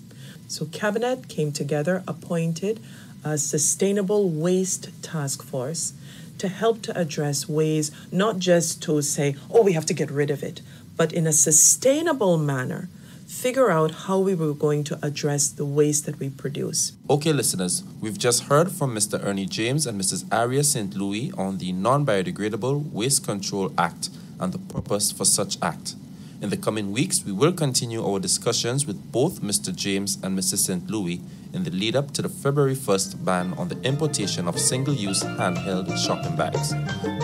So Cabinet came together, appointed a sustainable waste task force to help to address ways, not just to say, oh, we have to get rid of it, but in a sustainable manner, figure out how we were going to address the waste that we produce. Okay, listeners, we've just heard from Mr. Ernie James and Mrs. Aria St. Louis on the Non-Biodegradable Waste Control Act and the purpose for such act. In the coming weeks, we will continue our discussions with both Mr. James and Mrs. St. Louis in the lead-up to the February 1st ban on the importation of single-use handheld shopping bags.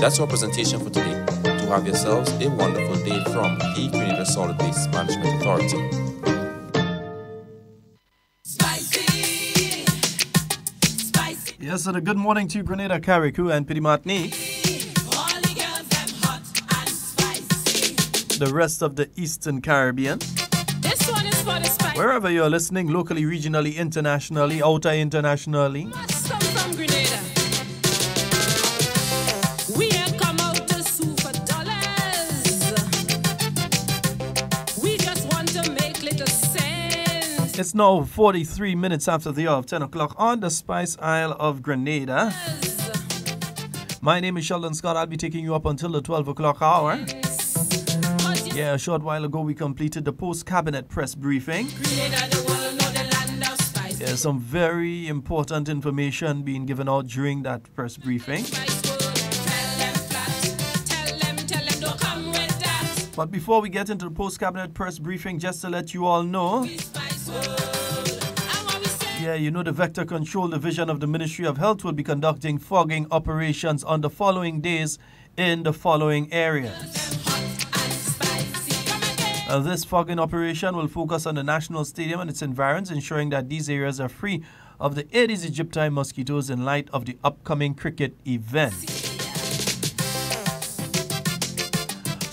That's our presentation for today. To have yourselves a wonderful day from the Grenada Solid Waste Management Authority. Yes, and a good morning to Grenada, Carriacou, and Petit Martinique. The rest of the Eastern Caribbean. This one is for the spice. Wherever you're listening, locally, regionally, internationally, outer internationally. Some from Grenada. We ain't come out to sue for dollars. We just want to make little sense. It's now 43 minutes after the hour of 10 o'clock on the Spice Isle of Grenada. My name is Sheldon Scott. I'll be taking you up until the 12 o'clock hour. Yeah, a short while ago we completed the post-cabinet press briefing. Yeah, some very important information being given out during that press briefing. But before we get into the post-cabinet press briefing, just to let you all know, yeah, you know the Vector Control Division of the Ministry of Health will be conducting fogging operations on the following days in the following areas. This fogging operation will focus on the National Stadium and its environs, ensuring that these areas are free of the Aedes aegypti mosquitoes in light of the upcoming cricket event.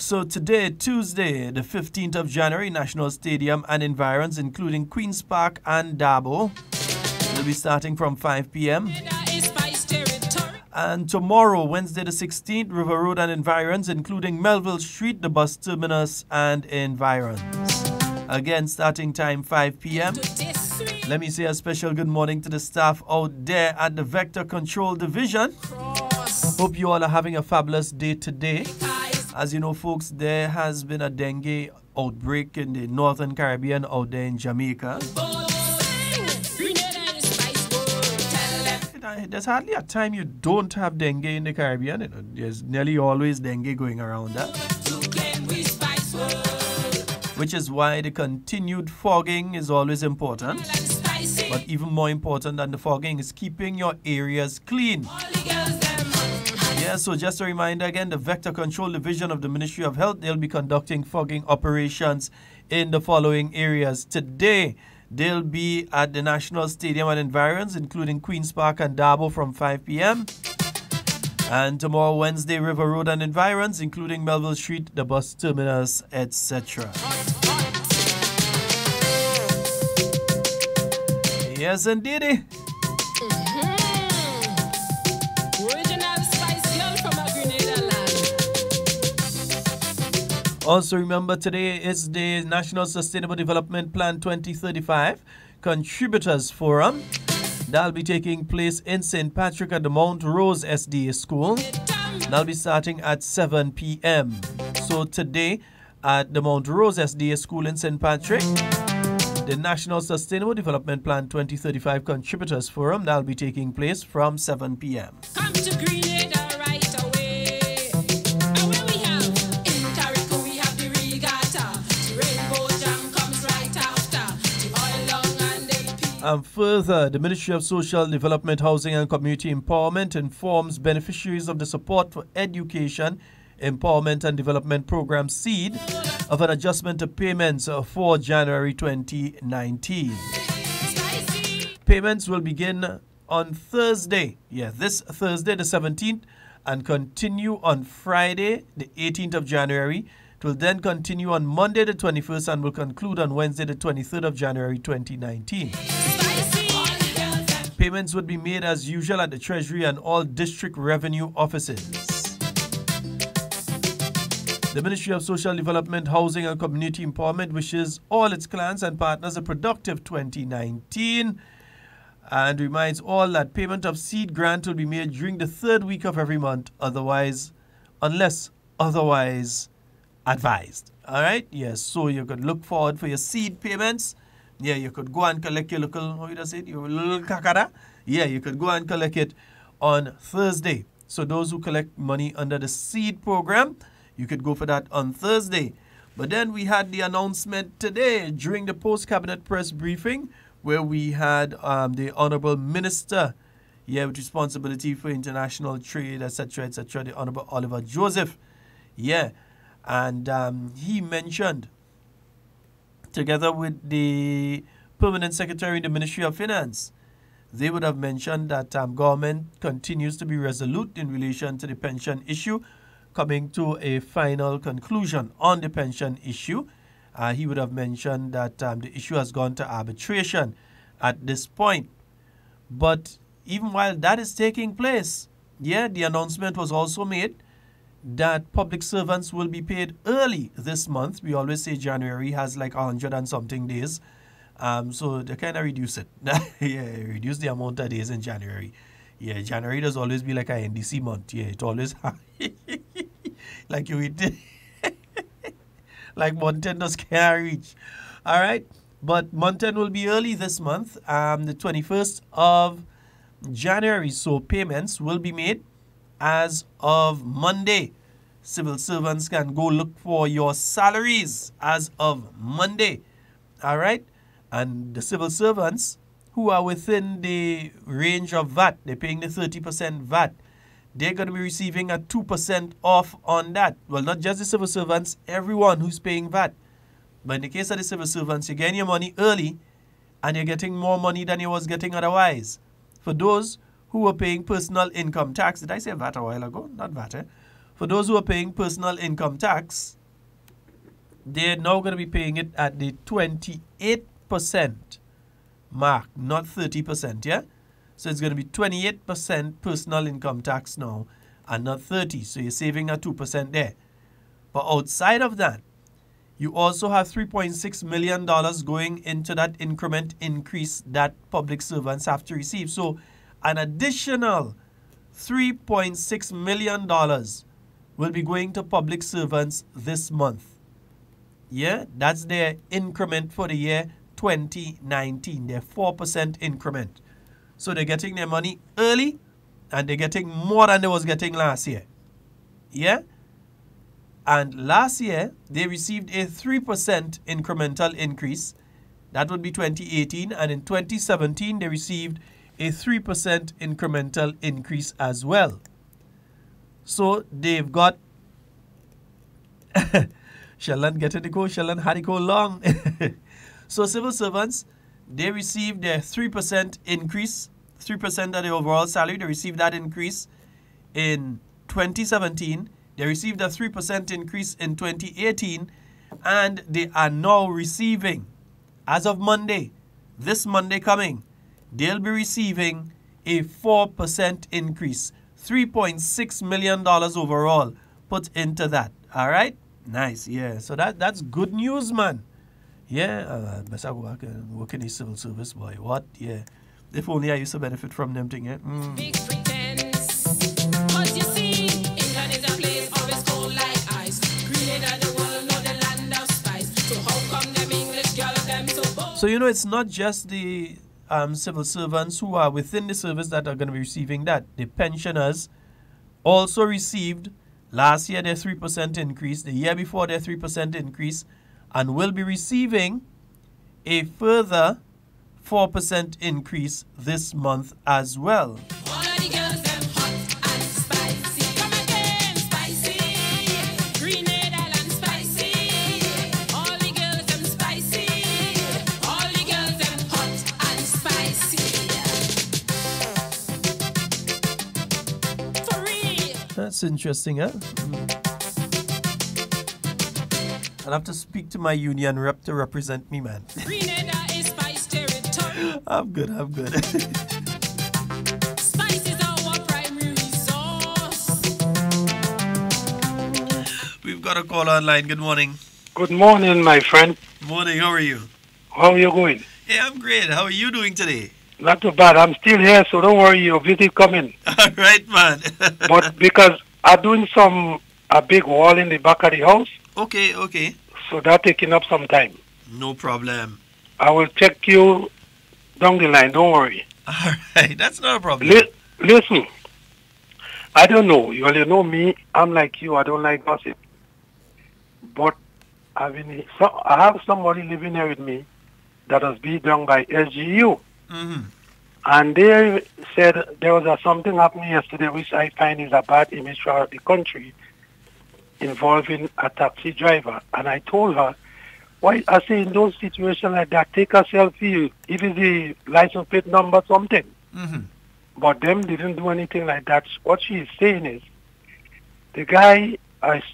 So today, Tuesday, the 15th of January, National Stadium and environs, including Queen's Park and Dabo, will be starting from 5 p.m. And tomorrow, Wednesday the 16th, River Road and environs, including Melville Street, the bus terminus and environs. Again, starting time 5 p.m. Let me say a special good morning to the staff out there at the Vector Control Division. Hope you all are having a fabulous day today. As you know, folks, there has been a dengue outbreak in the Northern Caribbean out there in Jamaica. There's hardly a time you don't have dengue in the Caribbean. There's nearly always dengue going around that. which is why the continued fogging is always important. But even more important than the fogging is keeping your areas clean. Yeah, so just a reminder again, the Vector Control Division of the Ministry of Health, they'll be conducting fogging operations in the following areas. Today, they'll be at the National Stadium and environs, including Queen's Park and Dabo from 5 p.m. And tomorrow, Wednesday, River Road and environs, including Melville Street, the bus terminus, etc. Yes, indeed. Also remember, today is the National Sustainable Development Plan 2035 Contributors Forum. That'll be taking place in St. Patrick at the Mount Rose SDA School. That'll be starting at 7 p.m. So today at the Mount Rose SDA School in St. Patrick, the National Sustainable Development Plan 2035 Contributors Forum, that'll be taking place from 7 p.m. Come to Grenada right away. And where we have in Carriacou, we have the regatta. The Rainbow Jam comes right after. The oil long and AP. And further, the Ministry of Social Development, Housing and Community Empowerment informs beneficiaries of the Support for Education, Empowerment and Development Program SEED of an adjustment of payments for January 2019. Payments will begin on Thursday, this Thursday the 17th, and continue on Friday the 18th of January. It will then continue on Monday the 21st and will conclude on Wednesday the 23rd of January 2019. Payments would be made as usual at the Treasury and all district revenue offices. The Ministry of Social Development, Housing and Community Empowerment wishes all its clients and partners a productive 2019 and reminds all that payment of seed grant will be made during the third week of every month, unless otherwise advised. All right? Yes, so you could look forward for your seed payments. Yeah, you could go and collect your local, your little kakara. Yeah, you could go and collect it on Thursday. So those who collect money under the seed program, you could go for that on Thursday. But then we had the announcement today during the post-cabinet press briefing where we had the Honorable Minister, with responsibility for international trade, etc., the Honorable Oliver Joseph. And he mentioned, together with the Permanent Secretary in the Ministry of Finance, they would have mentioned that government continues to be resolute in relation to the pension issue, coming to a final conclusion on the pension issue. He would have mentioned that the issue has gone to arbitration at this point. But even while that is taking place, the announcement was also made that public servants will be paid early this month. We always say January has like 100 and something days. So they kind of reduce it. Reduce the amount of days in January. January does always be like a NDC month. It always like you eat like month end just can't reach. All right, but month end will be early this month, the 21st of January. So payments will be made as of Monday. Civil servants can go look for your salaries as of Monday. All right, and the civil servants who are within the range of VAT, they're paying the 30% VAT, they're going to be receiving a 2% off on that. Well, not just the civil servants, everyone who's paying VAT. But in the case of the civil servants, you're getting your money early and you're getting more money than you was getting otherwise. For those who were paying personal income tax, did I say VAT a while ago? Not VAT, eh? For those who are paying personal income tax, they're now going to be paying it at the 28% mark, not 30%, So it's going to be 28% personal income tax now and not 30%. So you're saving a 2% there. But outside of that, you also have $3.6 million going into that increment increase that public servants have to receive. So an additional $3.6 million will be going to public servants this month. That's their increment for the year 2019, their 4% increment. So they're getting their money early and they're getting more than they was getting last year. And last year, they received a 3% incremental increase. That would be 2018. And in 2017, they received a 3% incremental increase as well. So they've got Sheldon getting to go. Sheldon had to go long. So civil servants, they received their 3% increase, 3% of the overall salary. They received that increase in 2017. They received a 3% increase in 2018. And they are now receiving, as of Monday, this Monday coming, they'll be receiving a 4% increase. $3.6 million overall put into that. All right? Nice, yeah. So that's good news, man. Yeah, best I go back and work in the civil service, boy. What? Yeah. If only I used to benefit from them thing, yeah. Big pretense. 'Cause you see, England is a place always cold like ice. Grenada the world know the land of spice. So how come them English girl them so bold? So, you know, it's not just the civil servants who are within the service that are going to be receiving that. The pensioners also received last year their 3% increase, the year before their 3% increase, and will be receiving a further 4% increase this month as well. All of the girls them hot and spicy. Come again, spicy. Grenada and spicy. All the girls them spicy. All the girls them hot and spicy. For real. That's interesting, huh? I'll have to speak to my union rep to represent me, man. Grenada is spice territory. I'm good. Spice is our primary resource. We've got a call online. Good morning. Good morning, my friend. Morning, how are you? How are you going? Hey, I'm great. How are you doing today? Not too bad. I'm still here, so don't worry, your visit coming. All right, man. But because I'm doing a big wall in the back of the house. Okay. So that's taking up some time. No problem. I will check you down the line, don't worry. All right, that's not a problem. Listen, I don't know. You only know me. I'm like you. I don't like gossip. But I have somebody living here with me that was beat down by SGU. Mm-hmm. And they said there was something happening yesterday which I find is a bad image for the country involving a taxi driver. And I told her, why, I say in those situations like that, take a selfie if it's the license plate number something. Mm-hmm. But them didn't do anything like that. What she is saying is, the guy,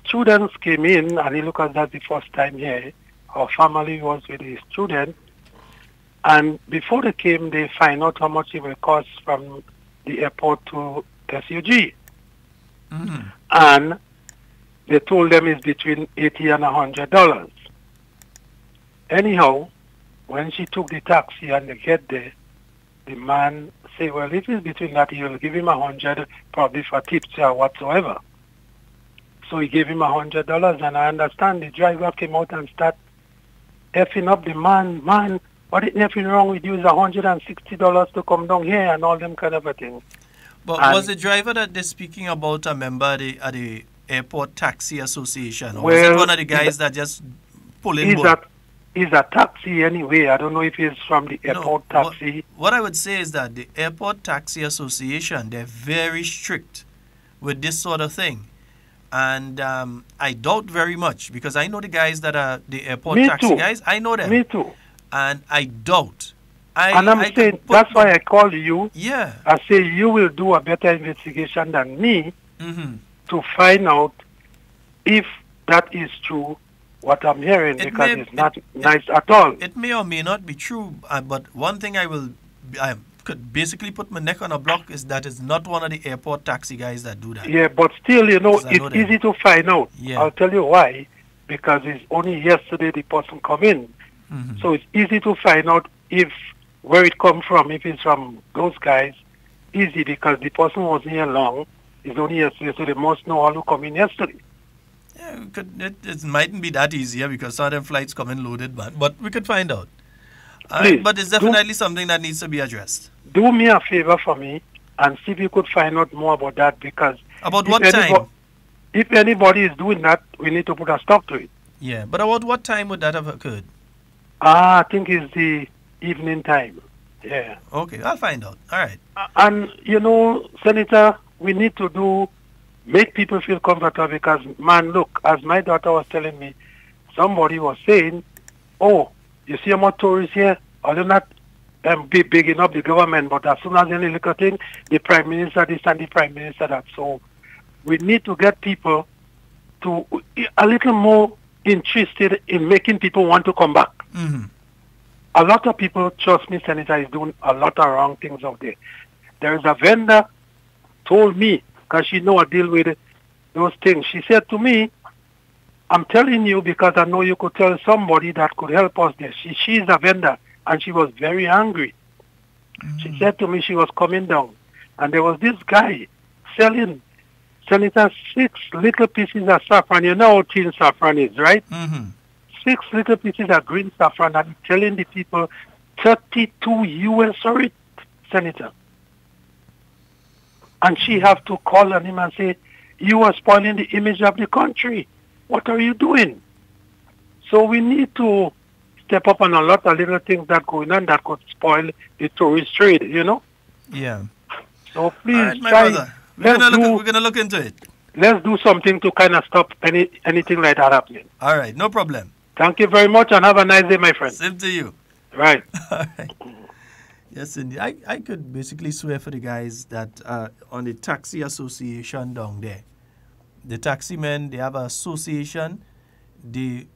students came in, and he looked at that the first time here. Our family was with the student. And before they came, they find out how much it will cost from the airport to SUG. Mm-hmm. And they told them it's between $80 and $100. Anyhow, when she took the taxi and they get there, the man say, well, if it's between that, he will give him $100, probably for tips or whatsoever. So he gave him $100, and I understand the driver came out and start effing up the man. Man, what is nothing wrong with you? It's $160 to come down here and all them kind of a thing. But and was the driver that they're speaking about a member of the Airport Taxi Association? Or well, was it one of the guys that just pull in? He's a taxi anyway. I don't know if he's from the airport taxi. What I would say is that the Airport Taxi Association, they're very strict with this sort of thing. And I doubt very much, because I know the guys that are the airport taxi guys. I know them. Me too. And I doubt. I'm saying, that's why I called you. Yeah. I say you will do a better investigation than me Mm-hmm. to find out if that is true, what I'm hearing, because it's not nice at all. It may or may not be true, but one thing I could basically put my neck on a block is that it's not one of the airport taxi guys that do that. Yeah, but still, it's easy to find out. Yeah. I'll tell you why. Because it's only yesterday the person come in. Mm-hmm. So it's easy to find out where it come from. If it's from those guys, easy, because the person wasn't here long. It's only yesterday, so they must know all who come in yesterday. Yeah, it mightn't be that easier because some of them flights come in loaded, but we could find out. Please, but it's definitely something that needs to be addressed. Do me a favor for me and see if you could find out more about that, because... About what time? if anybody is doing that, we need to put a stop to it. Yeah, but about what time would that have occurred? I think it's the evening time. Yeah. Okay, I'll find out. All right. And, you know, Senator, we need to make people feel comfortable because, man, look, as my daughter was telling me, somebody was saying, oh, you see more tourists here? Or they're not be bigging up the government, but as soon as any little thing, the Prime Minister this and the Prime Minister that. So we need to get people to a little more interested in making people want to come back. Mm-hmm. A lot of people, trust me, Senator, is doing a lot of wrong things out there. There is a vendor told me, because she know I deal with those things. She said to me, I'm telling you because I know you could tell somebody that could help us there. She's a vendor, and she was very angry. Mm-hmm. She said to me she was coming down, and there was this guy selling, Senator, 6 little pieces of saffron. You know how thin saffron is, right? Mm-hmm. 6 little pieces of green saffron and telling the people 32 US for it, Senator. And she have to call on him and say, you are spoiling the image of the country. What are you doing? So we need to step up on a lot of little things that going on that could spoil the tourist trade, you know? Yeah. So please all right, my try. brother. We're gonna look into it. Let's do something to kind of stop anything like that happening. All right, no problem. Thank you very much and have a nice day, my friend. Same to you. Right. All right. Yes, indeed. I could basically swear for the guys that on the taxi association down there. The taxi men, they have an association.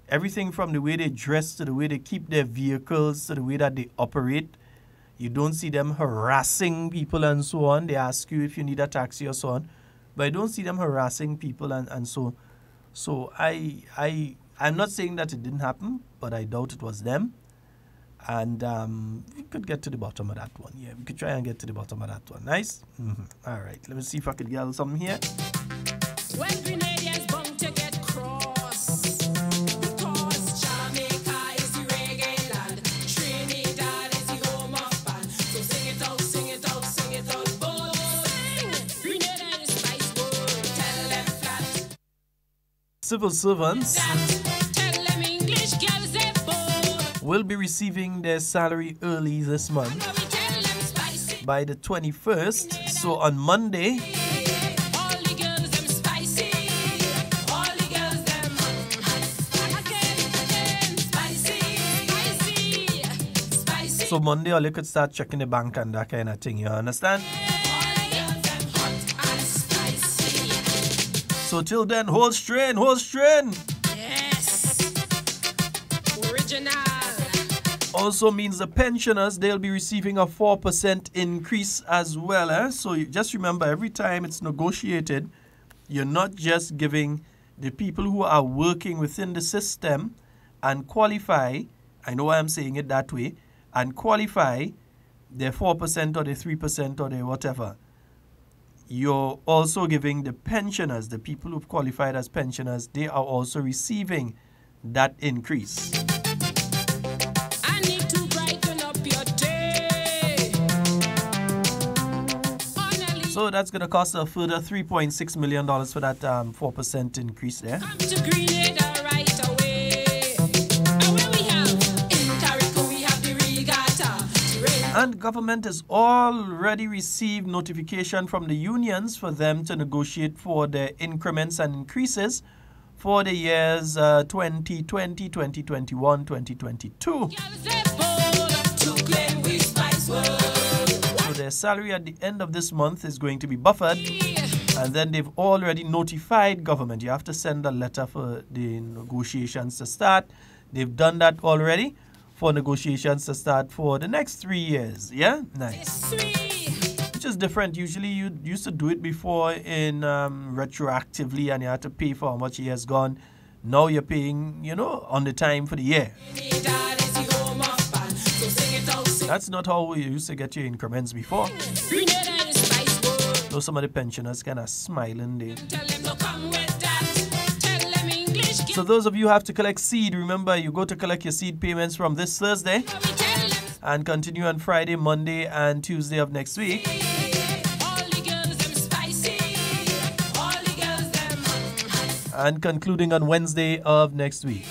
Everything from the way they dress to the way they keep their vehicles to the way that they operate. You don't see them harassing people and so on. They ask you if you need a taxi or so on. But I don't see them harassing people and so. So I'm not saying that it didn't happen, but I doubt it was them. And we could get to the bottom of that one. Yeah, we could try and get to the bottom of that one. Nice? Mm-hmm. All right, let me see if I could get something here. When Grenadians bound to get cross, because Jamaica is the reggae land, Trinidad is the home of band. So sing it out, sing it out, sing it out, boy. Sing! Grenada is spice, boy. Tell them flat. Civil servants Tell them English girls, they boy. will be receiving their salary early this month by the 21st. So on Monday, so Monday, all you could start checking the bank and that kind of thing, you understand? So till then, hold strain, hold strain. Yes. Original. Also means the pensioners, they'll be receiving a 4% increase as well. So you just remember, every time it's negotiated, you're not just giving the people who are working within the system and qualify, I know why I'm saying it that way, and qualify their 4% or their 3% or their whatever. You're also giving the pensioners, the people who've qualified as pensioners, they are also receiving that increase. I need to brighten up your day. So that's going to cost a further $3.6 million for that 4% increase there. Come to Grenada right away. And where we have in Carriacou, we have the regatta. And government has already received notification from the unions for them to negotiate for their increments and increases for the years 2020, 2021, 2022. So their salary at the end of this month is going to be buffered. And then they've already notified government. You have to send a letter for the negotiations to start. They've done that already for negotiations to start for the next 3 years. Yeah? Nice. Which is different. Usually you used to do it before in retroactively and you had to pay for how much he has gone. Now you're paying, on the time for the year. That's not how we used to get your increments before. Though some of the pensioners kind of smiling there. So those of you who have to collect seed, remember you go to collect your seed payments from this Thursday and continue on Friday, Monday, and Tuesday of next week. and concluding on Wednesday of next week.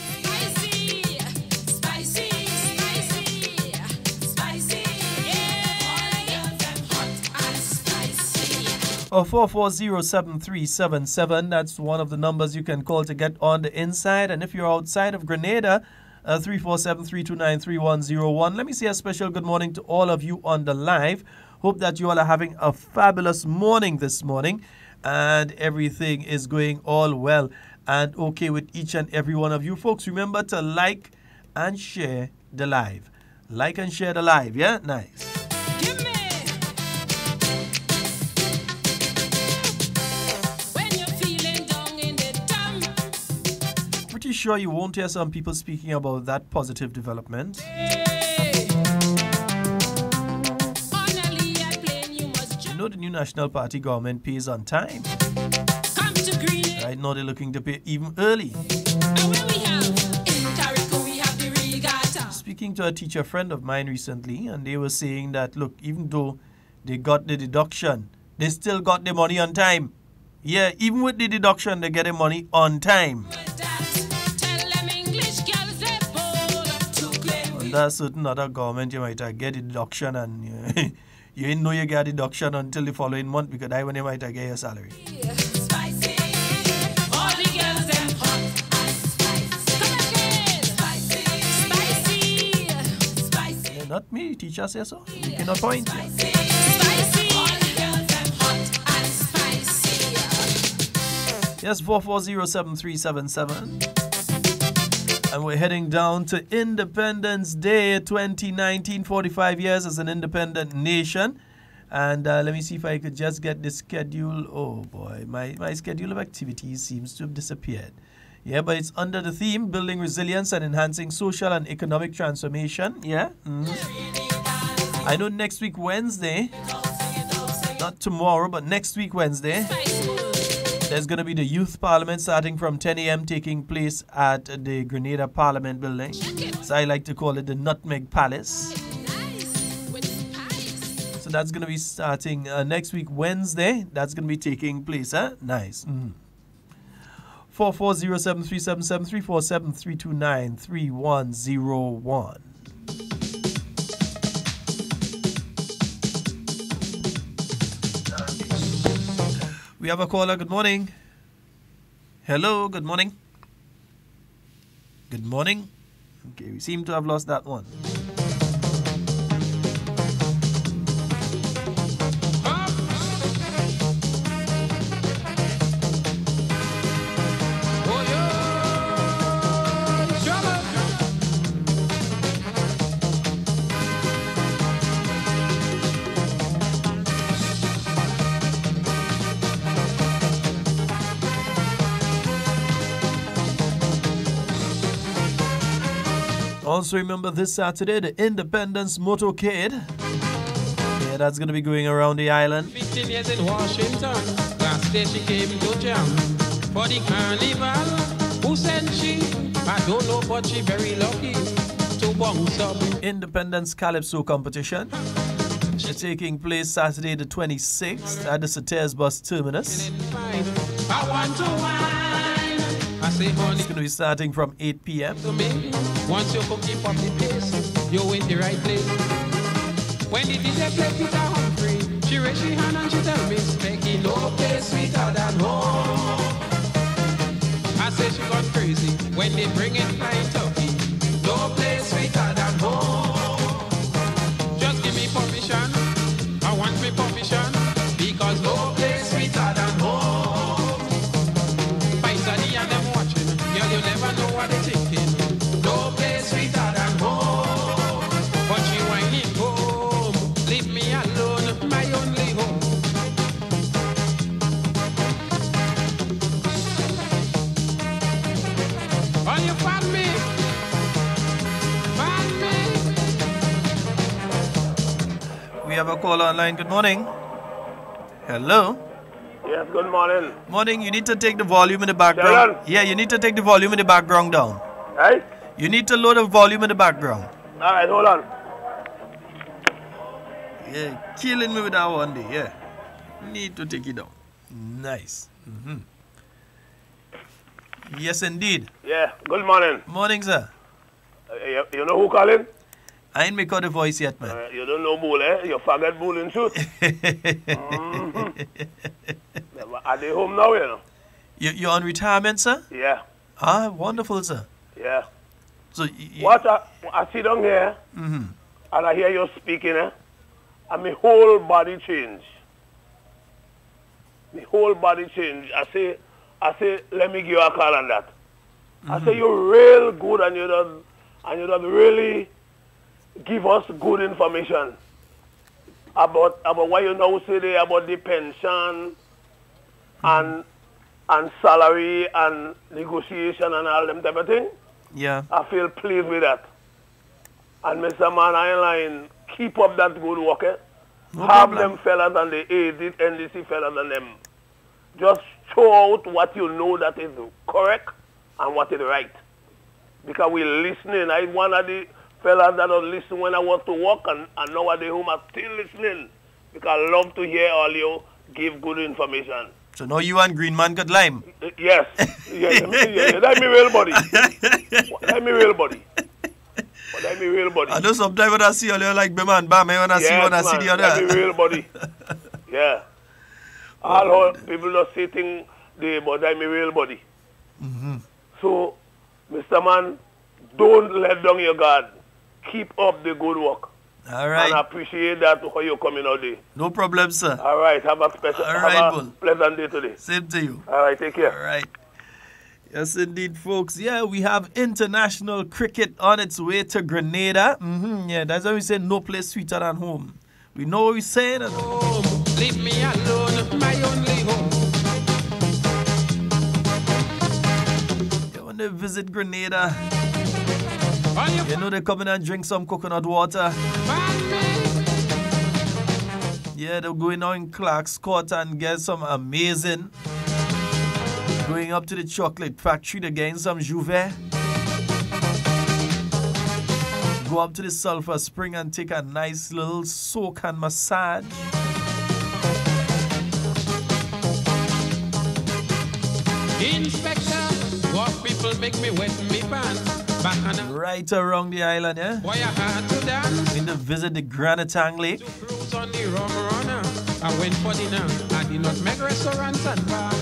Oh, 440-7377. That's one of the numbers you can call to get on the inside. And if you're outside of Grenada, 347-329-3101. Let me say a special good morning to all of you on the live. Hope that you all are having a fabulous morning this morning and everything is going all well and okay with each and every one of you folks. Remember to like and share the live. Like and share the live, yeah? Nice. Pretty sure you won't hear some people speaking about that positive development. You know the new National Party government pays on time. Right now they're looking to pay even early. Speaking to a teacher friend of mine recently, and they were saying that, look, even though they got the deduction, they still got the money on time. Yeah, even with the deduction, they get the money on time. Under certain other government, you might get a deduction and you didn't know you get a deduction until the following month because that's when you might get your salary. Yeah, not me, teacher says so. Making a point. Yeah. Yes, 440-7377. And we're heading down to Independence Day 2019, 45 years as an independent nation. And let me see if I could just get the schedule. Oh boy, my schedule of activities seems to have disappeared. Yeah, but it's under the theme, building resilience and enhancing social and economic transformation. Yeah. I know next week, Wednesday, not tomorrow, but next week, Wednesday, there's going to be the Youth Parliament starting from 10 a.m. taking place at the Grenada Parliament building. So I like to call it the Nutmeg Palace. So that's going to be starting next week, Wednesday. That's going to be taking place. Nice. 440-7377, 347-329-3101. We have a caller. Good morning. Hello. Good morning. Good morning. Okay, we seem to have lost that one. Also remember this Saturday, the Independence Motorcade. Yeah, that's going to be going around the island. 15 years in Washington, last day she came to jam for the carnival. Who sent she? I don't know, but she very lucky to bounce up. Independence Calypso competition. It's taking place Saturday the 26th at the Sauters bus terminus. I want to wine. I say, honey, it's going to be starting from 8 p.m. Once you come keep up the pace, you're in the right place. When the DJ play Peter Humphrey, she raise her hand and she tell me, Specky, no place sweeter than home. I say she gone crazy when they bring in flying turkey. No place sweeter than home. Just give me permission, I want me permission, because no place sweeter than home. Paisani and them watching, girl, you never know what they're thinking. No place sweeter than home. But she whining home. Leave me alone, my only home. Oh, you found me. Found me. We have a caller online. Good morning. Hello. Yes, good morning. Morning. You need to take the volume in the background. Sheldon. Yeah, you need to take the volume in the background down. Hey? You need to lower the volume in the background. All right, hold on. Yeah, killing me with that one day. Yeah. Need to take it down. Nice. Yes, indeed. Yeah, good morning. Morning, sir. You know who calling? I ain't make out the voice yet, man. You don't know Bull, eh? You forget Bull in truth. Are they home now, you know? You're on retirement, sir? Yeah. Ah, wonderful, sir. Yeah. So What I sit down here, and I hear you speaking, and my whole body change. My whole body change. I say, let me give you a call on that. I say you're real good, and you don't really give us good information about what you now say there about the pension and salary and negotiation and all them type of thing. Yeah. I feel pleased with that. And Mr. Man, I keep up that good work. No Have problem. them fellas and the AZ, NDC fellas and them just show out what you know that is correct and what is right. Because we're listening. I one of the fellas that don't listen when I was to work, and now at the home I'm still listening. Because I love to hear all you give good information. So now you and Green Man got lime. Yes. That's me real body. That's me real body. That's me real body. I know sometimes when I see all you like Bam, when I see one, I see the other. That's me real body. Yeah. All people just say things, but that's me real body. So, Mr. Man, don't let down your guard. Keep up the good work. All right. And I appreciate that how you're coming out there. No problem, sir. All right. Have a pleasant day today. Same to you. All right. Take care. All right. Yes, indeed, folks. Yeah, we have international cricket on its way to Grenada. Yeah, that's why we say no place sweeter than home. We know what we're saying. Home, leave me alone, my only home. Yeah, when they visit Grenada, you know they come in and drink some coconut water. Yeah, they're going out in Clark's Court and get some amazing. Going up to the chocolate factory to get some Jouvet. Go up to the sulfur spring and take a nice little soak and massage. Inspector, what people make me wet me pants. Right around the island, yeah? Boy, I had to dance. Going to visit the Granatang Lake. Cruise on the rum runner. I went for dinner at the Nutmeg restaurant and bar.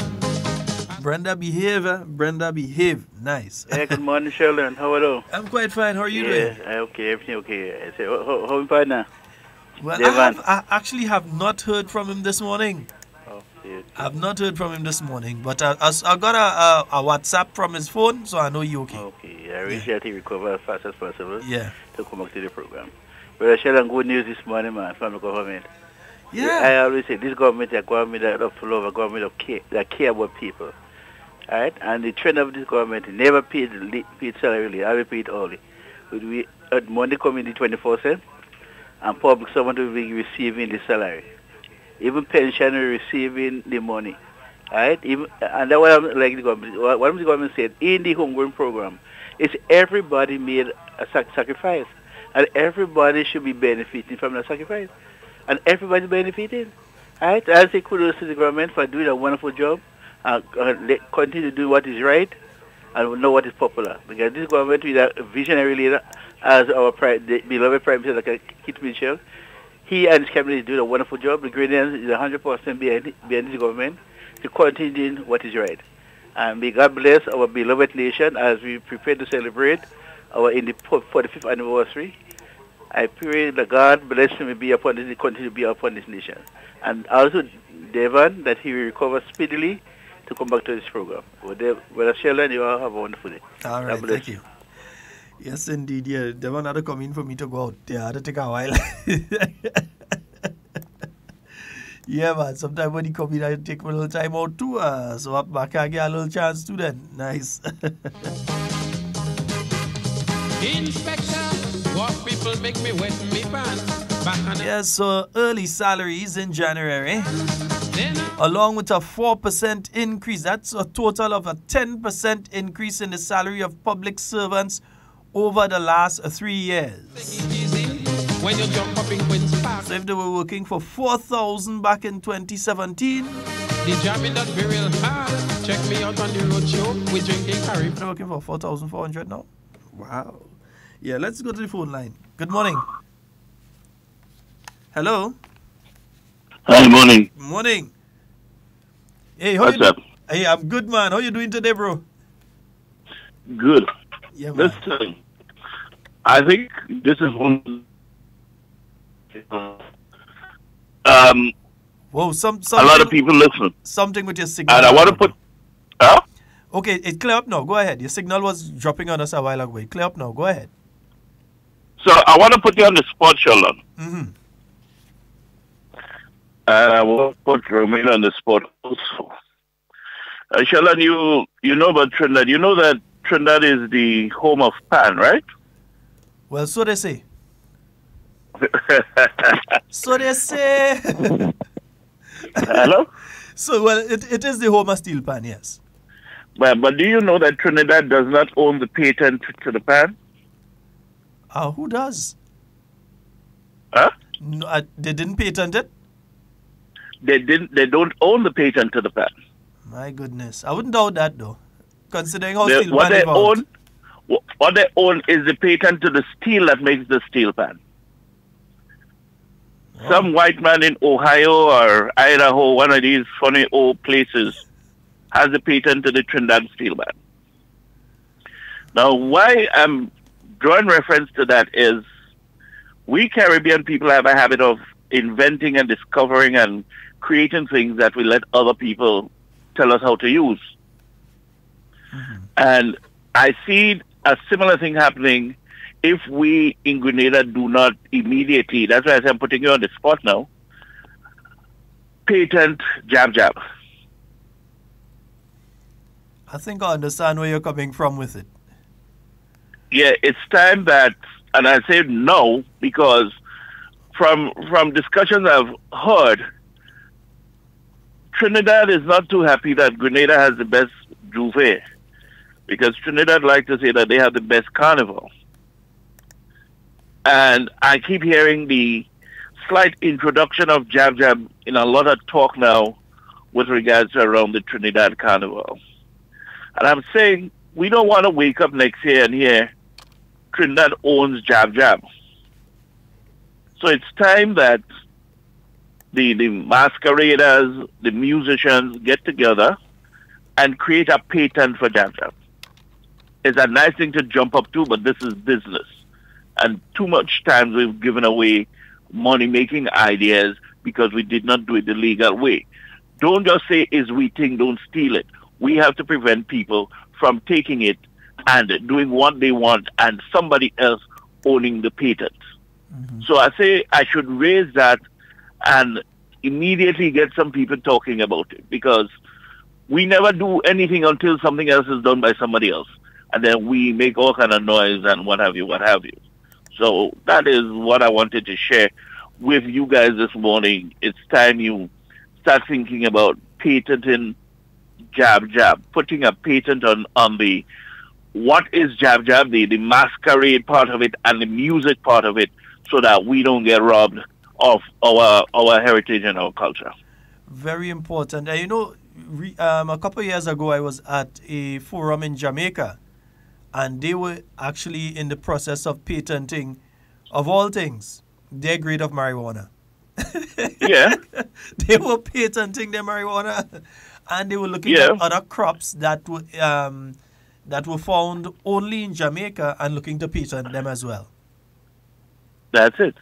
Brenda behave, Brenda behave. Nice. Hey, good morning, Sheldon. How are you? I'm quite fine. How are you doing? Okay, everything okay. I say, how you find now? Well, Devon. I actually have not heard from him this morning. Okay. I've not heard from him this morning, but I got a WhatsApp from his phone, so I know you're okay. Okay, I wish that he recover as fast as possible. Yeah. To come back to the program. But Sheldon, good news this morning, man, from the government. Yeah. I always say this government is a government of love, a government of care, that care about people. All right, and the trend of this government never paid salary, I paid only. We money coming in the 24 cents, and public someone will be receiving the salary. Even pensioners receiving the money. All right, and that's what I'm like the government. What the government said in the homegrown program is everybody made a sacrifice, and everybody should be benefiting from the sacrifice, and everybody benefiting. All right, I say kudos to the government for doing a wonderful job. Continue to do what is right and know what is popular. Because this government with a visionary leader as our beloved Prime Minister Kit Mitchell, he and his cabinet is doing a wonderful job. The Grenadians is 100% behind this government to continue doing what is right. And may God bless our beloved nation as we prepare to celebrate our 45th anniversary. I pray that God bless him and continue to be upon this nation. And also Devon, that he will recover speedily to come back to this program. Well, Sheldon, you all have a wonderful day. All right, thank you. Yes, indeed. Yeah, Devon had to come in for me to go out. Yeah, I had to take a while. Yeah, man. Sometimes when he come in, I take a little time out too. So I can get a little chance too then. Nice. Inspector, what people make me wet me pants. Yes, so early salaries in January, along with a 4% increase. That's a total of a 10% increase in the salary of public servants over the last 3 years. When you jump up in Queen's Park. So if they were working for $4,000 back in 2017, the job in that be real hard. Check me out on the road show with we drinking Carriacou. They're working for 4,400 now. Wow. Yeah, let's go to the phone line. Good morning. Hello. Hi, morning. Morning. Hey, how What's you up? Hey, I'm good, man. How you doing today, bro? Good. Yeah, man. Listen, I think this is one. Whoa, a lot of people listen. Something with your signal. And I want to put. Huh? Okay, it clear up now. Go ahead. Your signal was dropping on us a while ago. Clear up now. Go ahead. So I want to put you on the spot, Sheldon. Mm-hmm. And I want to put Romain on the spot also. Sheldon, you know about Trinidad. You know that Trinidad is the home of pan, right? Well, so they say. So they say. Hello? So, well, it is the home of steel pan, yes. But do you know that Trinidad does not own the patent to the pan? Who does? Huh? No, they didn't patent it? They don't own the patent to the pan. My goodness. I wouldn't doubt that, though. Considering how steel What pan evolved. what they own is the patent to the steel that makes the steel pan. Oh. Some white man in Ohio or Idaho, one of these funny old places, has the patent to the Trinidad steel pan. Now, why I'm drawing reference to that is we Caribbean people have a habit of inventing and discovering and creating things that we let other people tell us how to use. Mm-hmm. And I see a similar thing happening if we in Grenada do not immediately, that's why I say I'm putting you on the spot now, patent jab jab. I think I understand where you're coming from with it. Yeah, it's time that, and I say no because from discussions I've heard, Trinidad is not too happy that Grenada has the best juve, because Trinidad like to say that they have the best carnival. And I keep hearing the slight introduction of jab jab in a lot of talk now with regards to around the Trinidad carnival. And I'm saying we don't want to wake up next year and hear Trinidad owns jab jab. So it's time that the masqueraders, the musicians get together and create a patent for jab jab. It's a nice thing to jump up to, but this is business. And too much times we've given away money-making ideas because we did not do it the legal way. Don't just say, is we thing, don't steal it. We have to prevent people from taking it and doing what they want and somebody else owning the patent. Mm-hmm. So I say I should raise that and immediately get some people talking about it, because we never do anything until something else is done by somebody else. And then we make all kind of noise and what have you, what have you. So that is what I wanted to share with you guys this morning. It's time you start thinking about patenting jab jab, putting a patent on the what is jab jab, the masquerade part of it and the music part of it, so that we don't get robbed of our heritage and our culture. Very important. And you know, a couple of years ago I was at a forum in Jamaica, and they were actually in the process of patenting, of all things, their grade of marijuana. Yeah. They were patenting their marijuana, and they were looking at other crops that were found only in Jamaica and looking to patent them as well. That's it.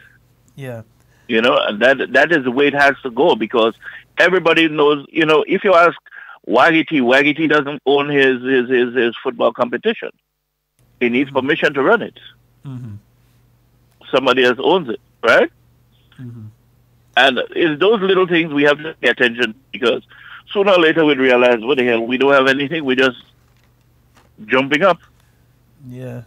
Yeah. You know, and that is the way it has to go, because everybody knows, you know, if you ask Waggity doesn't own his football competition. He needs permission to run it. Mm-hmm. Somebody else owns it, right? Mm-hmm. And it's those little things we have to pay attention, because sooner or later we'd realize, what the hell, we don't have anything, we're just jumping up. Yeah.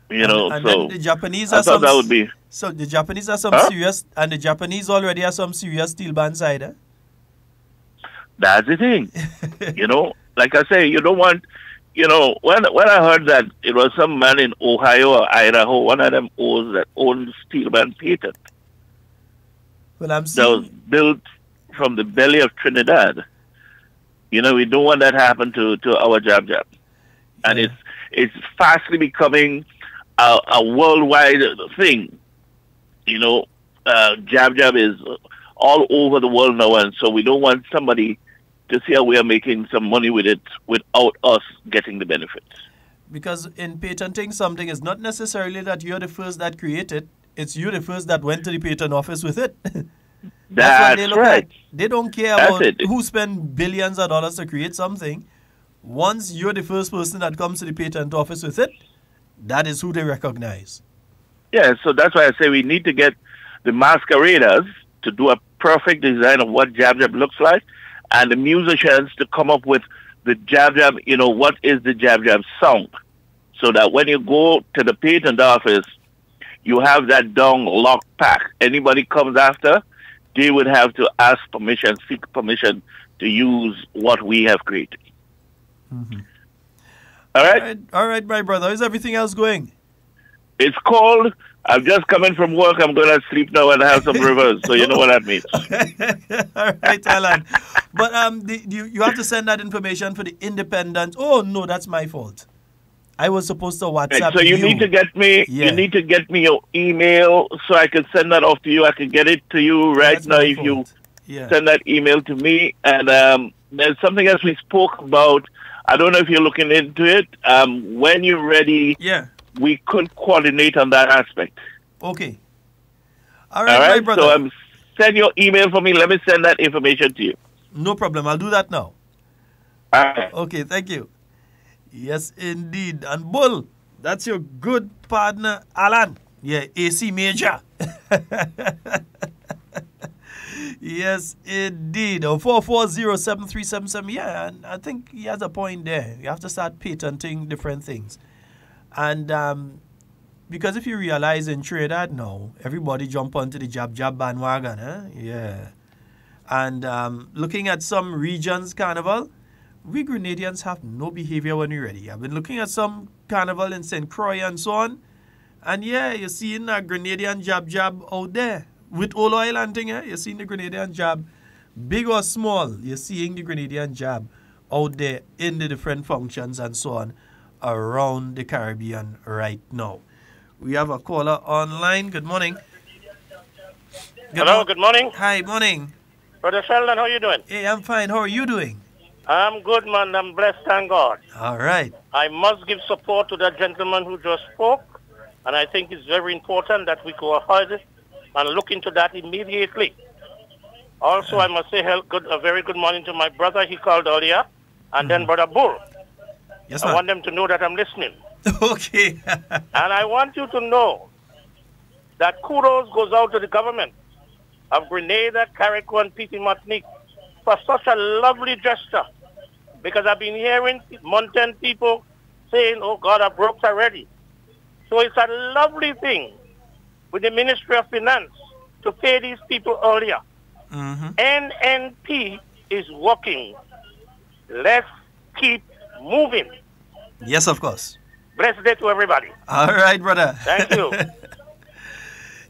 You know, and so then the Japanese I thought that would be... So the Japanese are some Huh? serious, and the Japanese already have some serious steel band side, eh? That's the thing. You know, like I say, you don't want... You know, when I heard that it was some man in Ohio or Idaho, one of them owned steel band patent. Well, I'm that was built from the belly of Trinidad. You know, we don't want that happen to our jab. And it's fastly becoming a worldwide thing. You know, jab is all over the world now, and so we don't want somebody to see how we are making some money with it without us getting the benefits. Because in patenting something, it's not necessarily that you're the first that created. It's you the first that went to the patent office with it. That's what they look right. at. They don't care about who spent billions of dollars to create something. Once you're the first person that comes to the patent office with it, that is who they recognize. Yeah, so that's why I say we need to get the masqueraders to do a perfect design of what jab looks like, and the musicians to come up with the jab, you know, what is the jab song, so that when you go to the patent office, you have that down lock pack. Anybody comes after, they would have to ask permission, seek permission to use what we have created. Mm-hmm. All right? All right, my brother. How's everything else going? It's cold. I'm just coming from work. I'm going to sleep now and have some rivers. So you know what that means. All right, Alan. But you have to send that information for the independent. Oh, no, that's my fault. I was supposed to WhatsApp right, so you need to get me. You need to get me your email so I can send that off to you. I can get it to you right now if you send that email to me. And there's something else we spoke about. I don't know if you're looking into it. When you're ready, we could coordinate on that aspect. Okay. All right, my brother. So send your email for me. Let me send that information to you. No problem. I'll do that now. All right. Okay, thank you. Yes, indeed. And Bull, that's your good partner, Alan. Yeah, AC Major. Yes, indeed. 4407377. Yeah, and I think he has a point there. You have to start patenting different things. And because if you realize in Trinidad now, everybody jump onto the jab bandwagon. Yeah. And looking at some regions' carnival, we Grenadians have no behavior when we're ready. I've been looking at some carnival in St. Croix and so on. And yeah, you're seeing a Grenadian jab out there. With oil and thing, you're seeing the Grenadian jab. Big or small, you're seeing the Grenadian jab out there in the different functions and so on around the Caribbean right now. We have a caller online. Good morning. Good morning. Hi, morning. Brother Sheldon, how are you doing? Hey, I'm fine. How are you doing? I'm good, man. I'm blessed, thank God. All right. I must give support to that gentleman who just spoke, and I think it's very important that we go ahead and look into that immediately. Also, I must say a very good morning to my brother. He called earlier, and then Brother Bull. Yes, I want them to know that I'm listening. Okay. And I want you to know that kudos goes out to the government of Grenada, Carriacou, and Petit Martinique for such a lovely gesture. Because I've been hearing Mountain people saying, oh God, I broke already. So it's a lovely thing with the Ministry of Finance to pay these people earlier. NNP is working. Let's keep moving. Yes, of course. Blessed day to everybody. All right, brother. Thank you.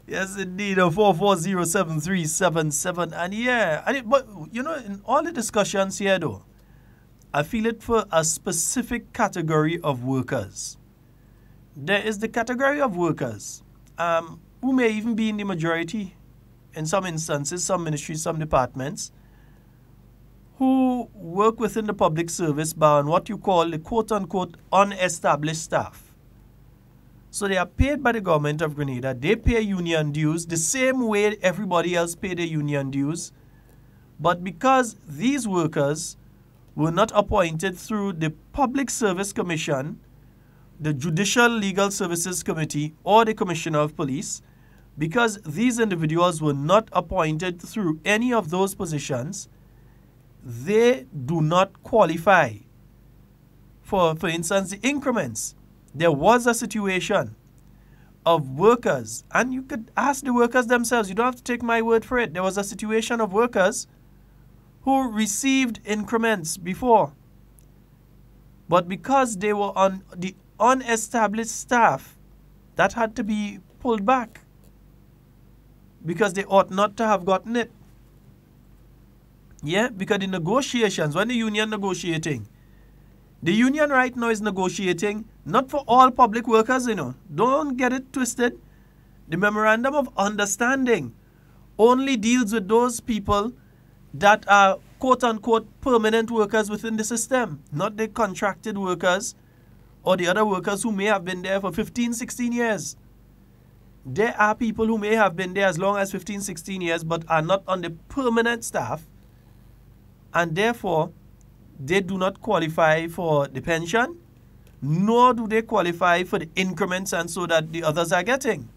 Yes, indeed. 4407377. And yeah, but you know, in all the discussions here, though, I feel it for a specific category of workers. There is the category of workers who may even be in the majority in some instances, some ministries, some departments, who work within the public service by what you call the quote-unquote unestablished staff. So they are paid by the government of Grenada. They pay union dues the same way everybody else pay their union dues. But because these workers were not appointed through the Public Service Commission, the Judicial Legal Services Committee, or the Commissioner of Police, because these individuals were not appointed through any of those positions, they do not qualify for instance, the increments. There was a situation of workers, and you could ask the workers themselves, you don't have to take my word for it. There was a situation of workers who received increments before, but because they were on the unestablished staff, that had to be pulled back because they ought not to have gotten it. Yeah, because the negotiations, when the union negotiating, the union right now is negotiating not for all public workers, Don't get it twisted. The memorandum of understanding only deals with those people that are quote-unquote permanent workers within the system, not the contracted workers or the other workers who may have been there for 15, 16 years. There are people who may have been there as long as 15, 16 years but are not on the permanent staff, and therefore they do not qualify for the pension, nor do they qualify for the increments and so that the others are getting.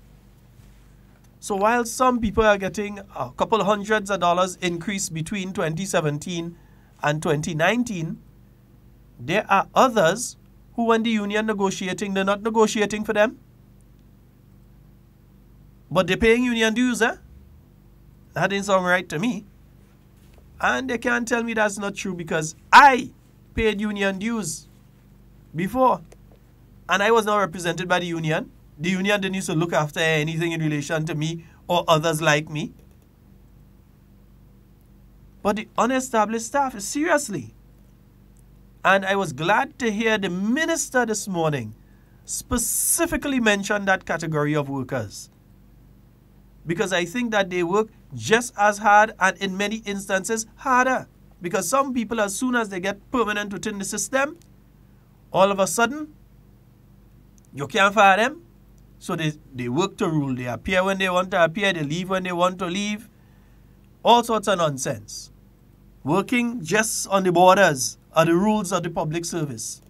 So while some people are getting a couple hundreds of dollars increase between 2017 and 2019, there are others who, when the union negotiating, they're not negotiating for them, but they're paying union dues, That didn't sound right to me. And they can't tell me that's not true because I paid union dues before. And I was not represented by the union. The union didn't used to look after anything in relation to me or others like me. But the unestablished staff is seriously. And I was glad to hear the minister this morning specifically mention that category of workers. Because I think that they work just as hard and in many instances harder. Because some people, as soon as they get permanent within the system, all of a sudden, you can't fire them. So they work to rule. They appear when they want to appear. They leave when they want to leave. All sorts of nonsense. Working just on the borders of the rules of the public service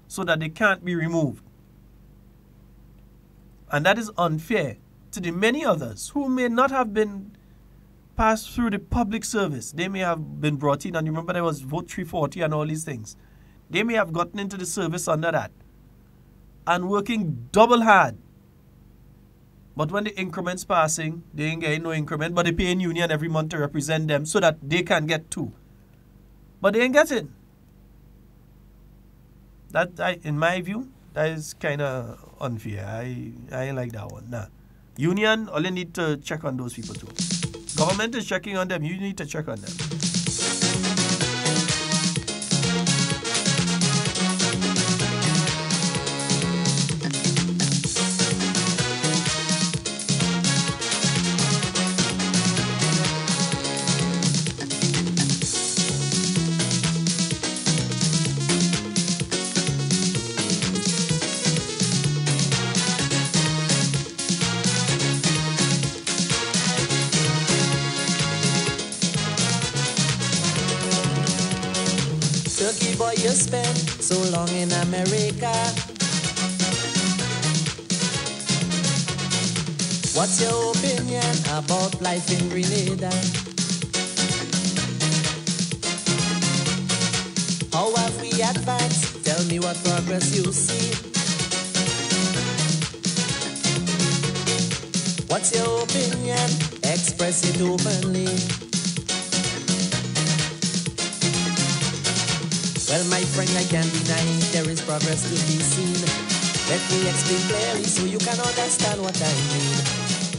so that they can't be removed. And that is unfair to the many others who may not have been passed through the public service. They may have been brought in, and remember there was Vote 340 and all these things. They may have gotten into the service under that and working double hard. But when the increment's passing, they ain't getting no increment, but they pay in union every month to represent them so that they can get two. But they ain't getting. That, in my view, that is kind of unfair. I ain't like that one. Nah. Union only need to check on those people too. Government is checking on them. You need to check on them. You spent so long in America. What's your opinion about life in Grenada? How have we advanced? Tell me what progress you see. What's your opinion? Express it openly. Well, my friend, I can't deny there is progress to be seen. Let me explain clearly so you can understand what I mean.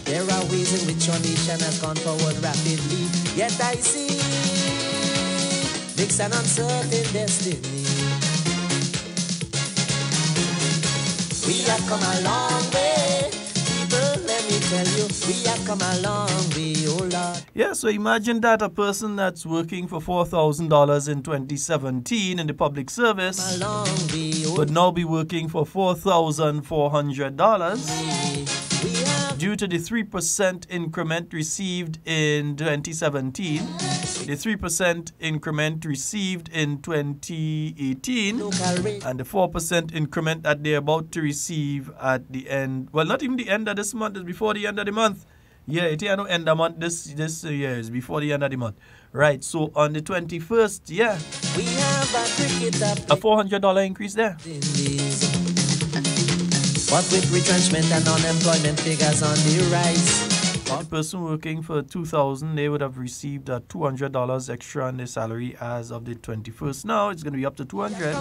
There are ways in which your nation has gone forward rapidly, yet I see mixed and uncertain destiny. We have come a long way. People, let me tell you, we have come a long way, oh Lord. Yeah, so imagine that a person that's working for $4,000 in 2017 in the public service would now be working for $4,400 due to the 3% increment received in 2017, the 3% increment received in 2018, and the 4% increment that they're about to receive at the end. Well, not even the end of this month, it's before the end of the month. Yeah, it ain't no end of month this year, is before the end of the month. Right, so on the 21st, yeah, we have a $400 increase there. What with retrenchment and unemployment figures on the rise. The person working for $2,000, they would have received $200 extra on their salary as of the 21st. Now it's going to be up to $200.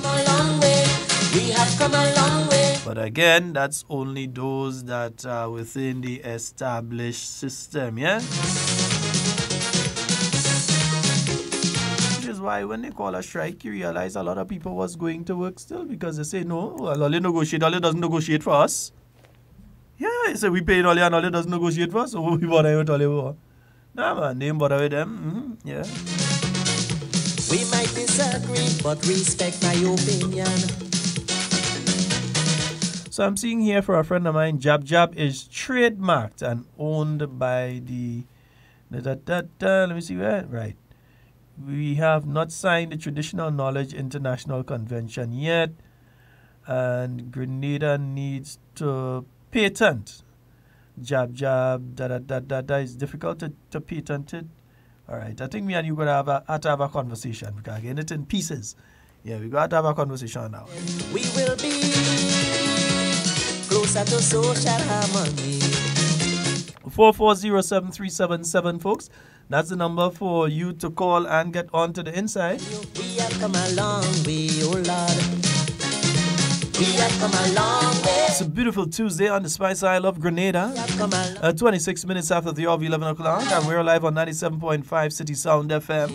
We have come a long way. But again, that's only those that are within the established system, yeah? is why when they call a strike, you realize a lot of people was going to work still because they say, no, well, Ollie doesn't negotiate for us. Yeah, he said we paid Ollie and Ollie doesn't negotiate for us, so we bother with Ollie for. Nah, man, they ain't bother with them. Yeah. We might disagree, but respect my opinion. So I'm seeing here for a friend of mine, Jab Jab is trademarked and owned by the... let me see where. Right. We have not signed the Traditional Knowledge International Convention yet. And Grenada needs to patent. Jab Jab, It's difficult to patent it. All right. I think me and you going to have to have a conversation because I get it in pieces. Yeah, we got to have a conversation now. We will be closer to social harmony. 4407377, folks. That's the number for you to call and get on to the inside. We have come a long way, oh Lord. We have come a long way. It's a beautiful Tuesday on the Spice Isle of Grenada. 26 minutes after the hour of 11 o'clock. And we're live on 97.5 City Sound FM.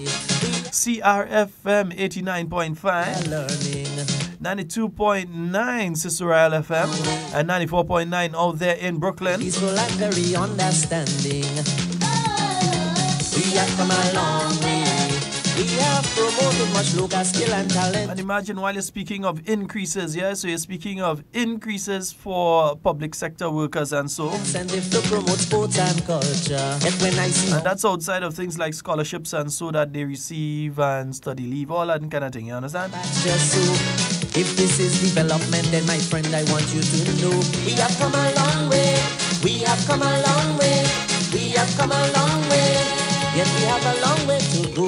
CRFM 89.5. 92.9 Sister Isle FM. And 94.9 out there in Brooklyn. Peaceful and very understanding. We have come a long way. We have promoted much local skill and talent. And imagine while you're speaking of increases, yeah? So you're speaking of increases for public sector workers and so. And if to promote sports and culture. And that's outside of things like scholarships and so that they receive and study leave, all that kind of thing, you understand? That's just so. If this is development, then my friend, I want you to know. We have come a long way. We have come a long way. We have come a long way. Yet we have a long way to go.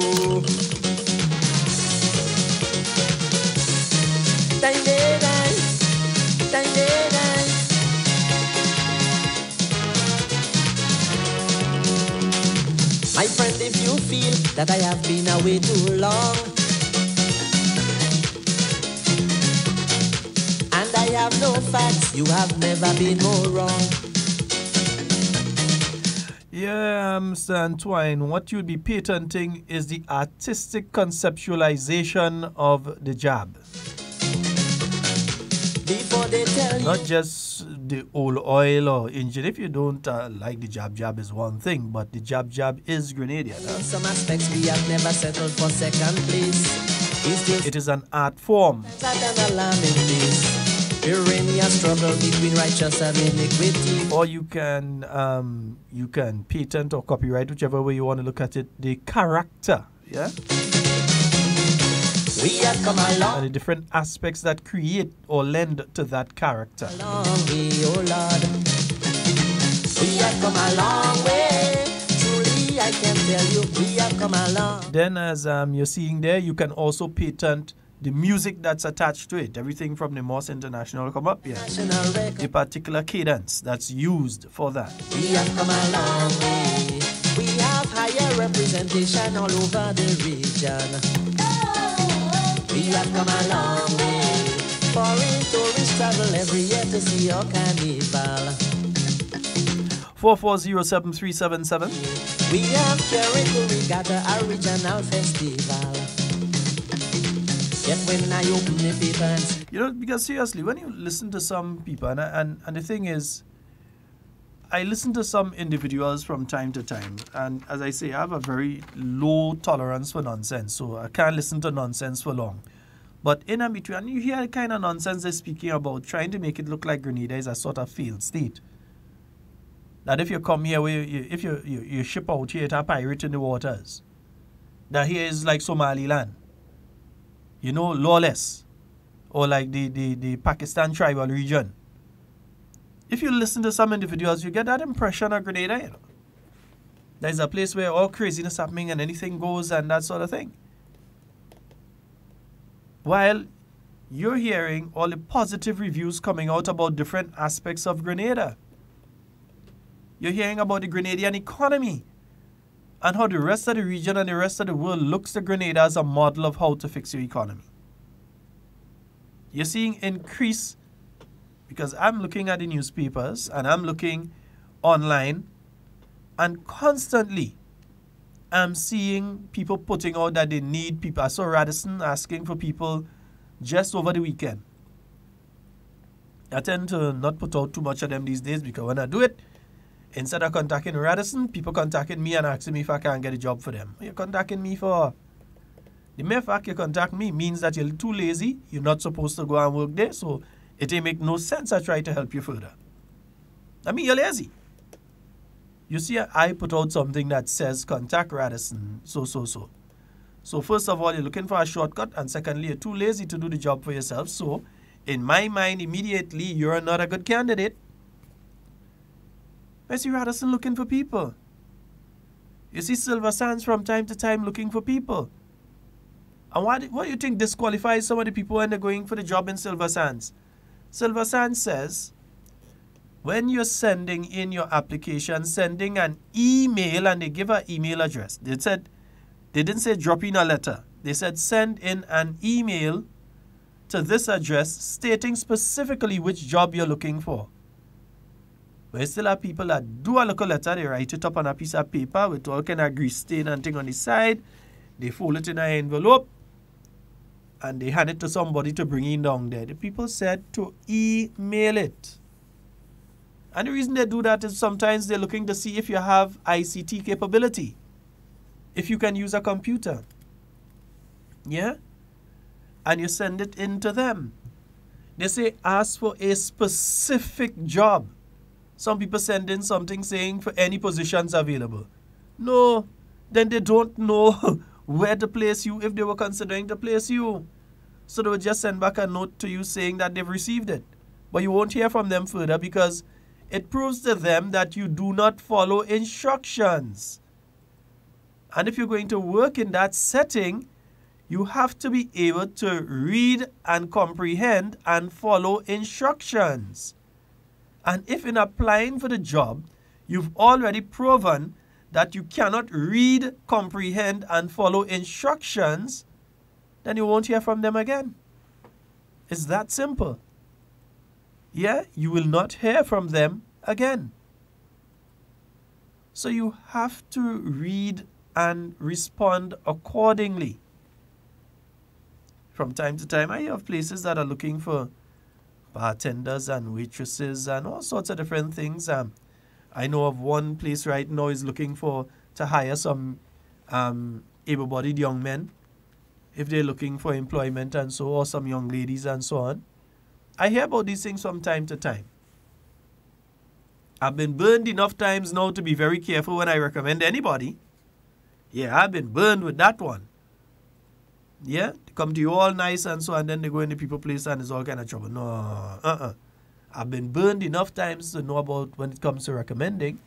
My friend, if you feel that I have been away too long, and I have no facts, you have never been more wrong. Yeah, Mr. Antoine, what you'll be patenting is the artistic conceptualization of the jab. Before they tell Not just the old oil or engine. If you don't like the jab is one thing, but the jab is Grenadian. In some aspects we have never settled for second place. It is an art form. Perennial struggle between righteous and iniquity. Or you can patent or copyright, whichever way you want to look at it, the character, yeah? We have come a long and the different aspects that create or lend to that character. long way, oh Lord. We have come a long way. Truly, I can tell you, we have come a long. Then, as you're seeing there, you can also patent the music that's attached to it. Everything from the Moss International come up here. The particular cadence that's used for that. We have come a long way. We have higher representation all over the region. We have come a long way. Foreign tourists travel every year to see our carnival. 4407377. We have Carriacou Regatta, a regional festival. Yet when I open the papers, you know, because seriously, when you listen to some people, and the thing is, I listen to some individuals from time to time, and as I say, I have a very low tolerance for nonsense, so I can't listen to nonsense for long. But in and between, you hear the kind of nonsense they're speaking about, trying to make it look like Grenada is a sort of failed state. That if you come here, if you ship out here, it's a pirate in the waters. That here is like Somaliland. You know, lawless. Or like the Pakistan tribal region. If you listen to some individuals, you get that impression of Grenada, you know. There's a place where all craziness happening and anything goes and that sort of thing. While you're hearing all the positive reviews coming out about different aspects of Grenada. You're hearing about the Grenadian economy and how the rest of the region and the rest of the world looks to Grenada as a model of how to fix your economy. You're seeing increase, because I'm looking at the newspapers and I'm looking online, and constantly I'm seeing people putting out that they need people. I saw Radisson asking for people just over the weekend. I tend to not put out too much of them these days because when I do it, instead of contacting Radisson, people contacting me and asking me if I can't get a job for them. What are you contacting me for? The mere fact you contact me means that you're too lazy, you're not supposed to go and work there, so it ain't make no sense I try to help you further. I mean, you're lazy. You see, I put out something that says contact Radisson, so. So first of all, you're looking for a shortcut, and secondly, you're too lazy to do the job for yourself. So in my mind, immediately, you're not a good candidate. I see Radisson looking for people. You see Silver Sands from time to time looking for people. And what do you think disqualifies some of the people when they're going for the job in Silver Sands? Silver Sands says, when you're sending in your application, sending an email, and they give an email address. They didn't say drop in a letter. They said send in an email to this address stating specifically which job you're looking for. But you still have people that do a local letter, they write it up on a piece of paper with all kind of grease stain and thing on the side. They fold it in an envelope and they hand it to somebody to bring in down there. The people said to email it. And the reason they do that is sometimes they're looking to see if you have ICT capability. If you can use a computer. Yeah? And you send it in to them. They say ask for a specific job. Some people send in something saying for any positions available. No, then they don't know where to place you if they were considering to place you. So they would just send back a note to you saying that they've received it. But you won't hear from them further because it proves to them that you do not follow instructions. And if you're going to work in that setting, you have to be able to read and comprehend and follow instructions. And if in applying for the job, you've already proven that you cannot read, comprehend, and follow instructions, then you won't hear from them again. It's that simple. Yeah, you will not hear from them again. So you have to read and respond accordingly. From time to time, I have places that are looking for bartenders and waitresses and all sorts of different things. I know of one place right now is looking to hire some able-bodied young men if they're looking for employment and so, or some young ladies and so on. I hear about these things from time to time. I've been burned enough times now to be very careful when I recommend anybody. Yeah, I've been burned with that one. Yeah, they come to you all nice and so, and then they go in the people place and it's all kind of trouble. No, I've been burned enough times to know about when it comes to recommending.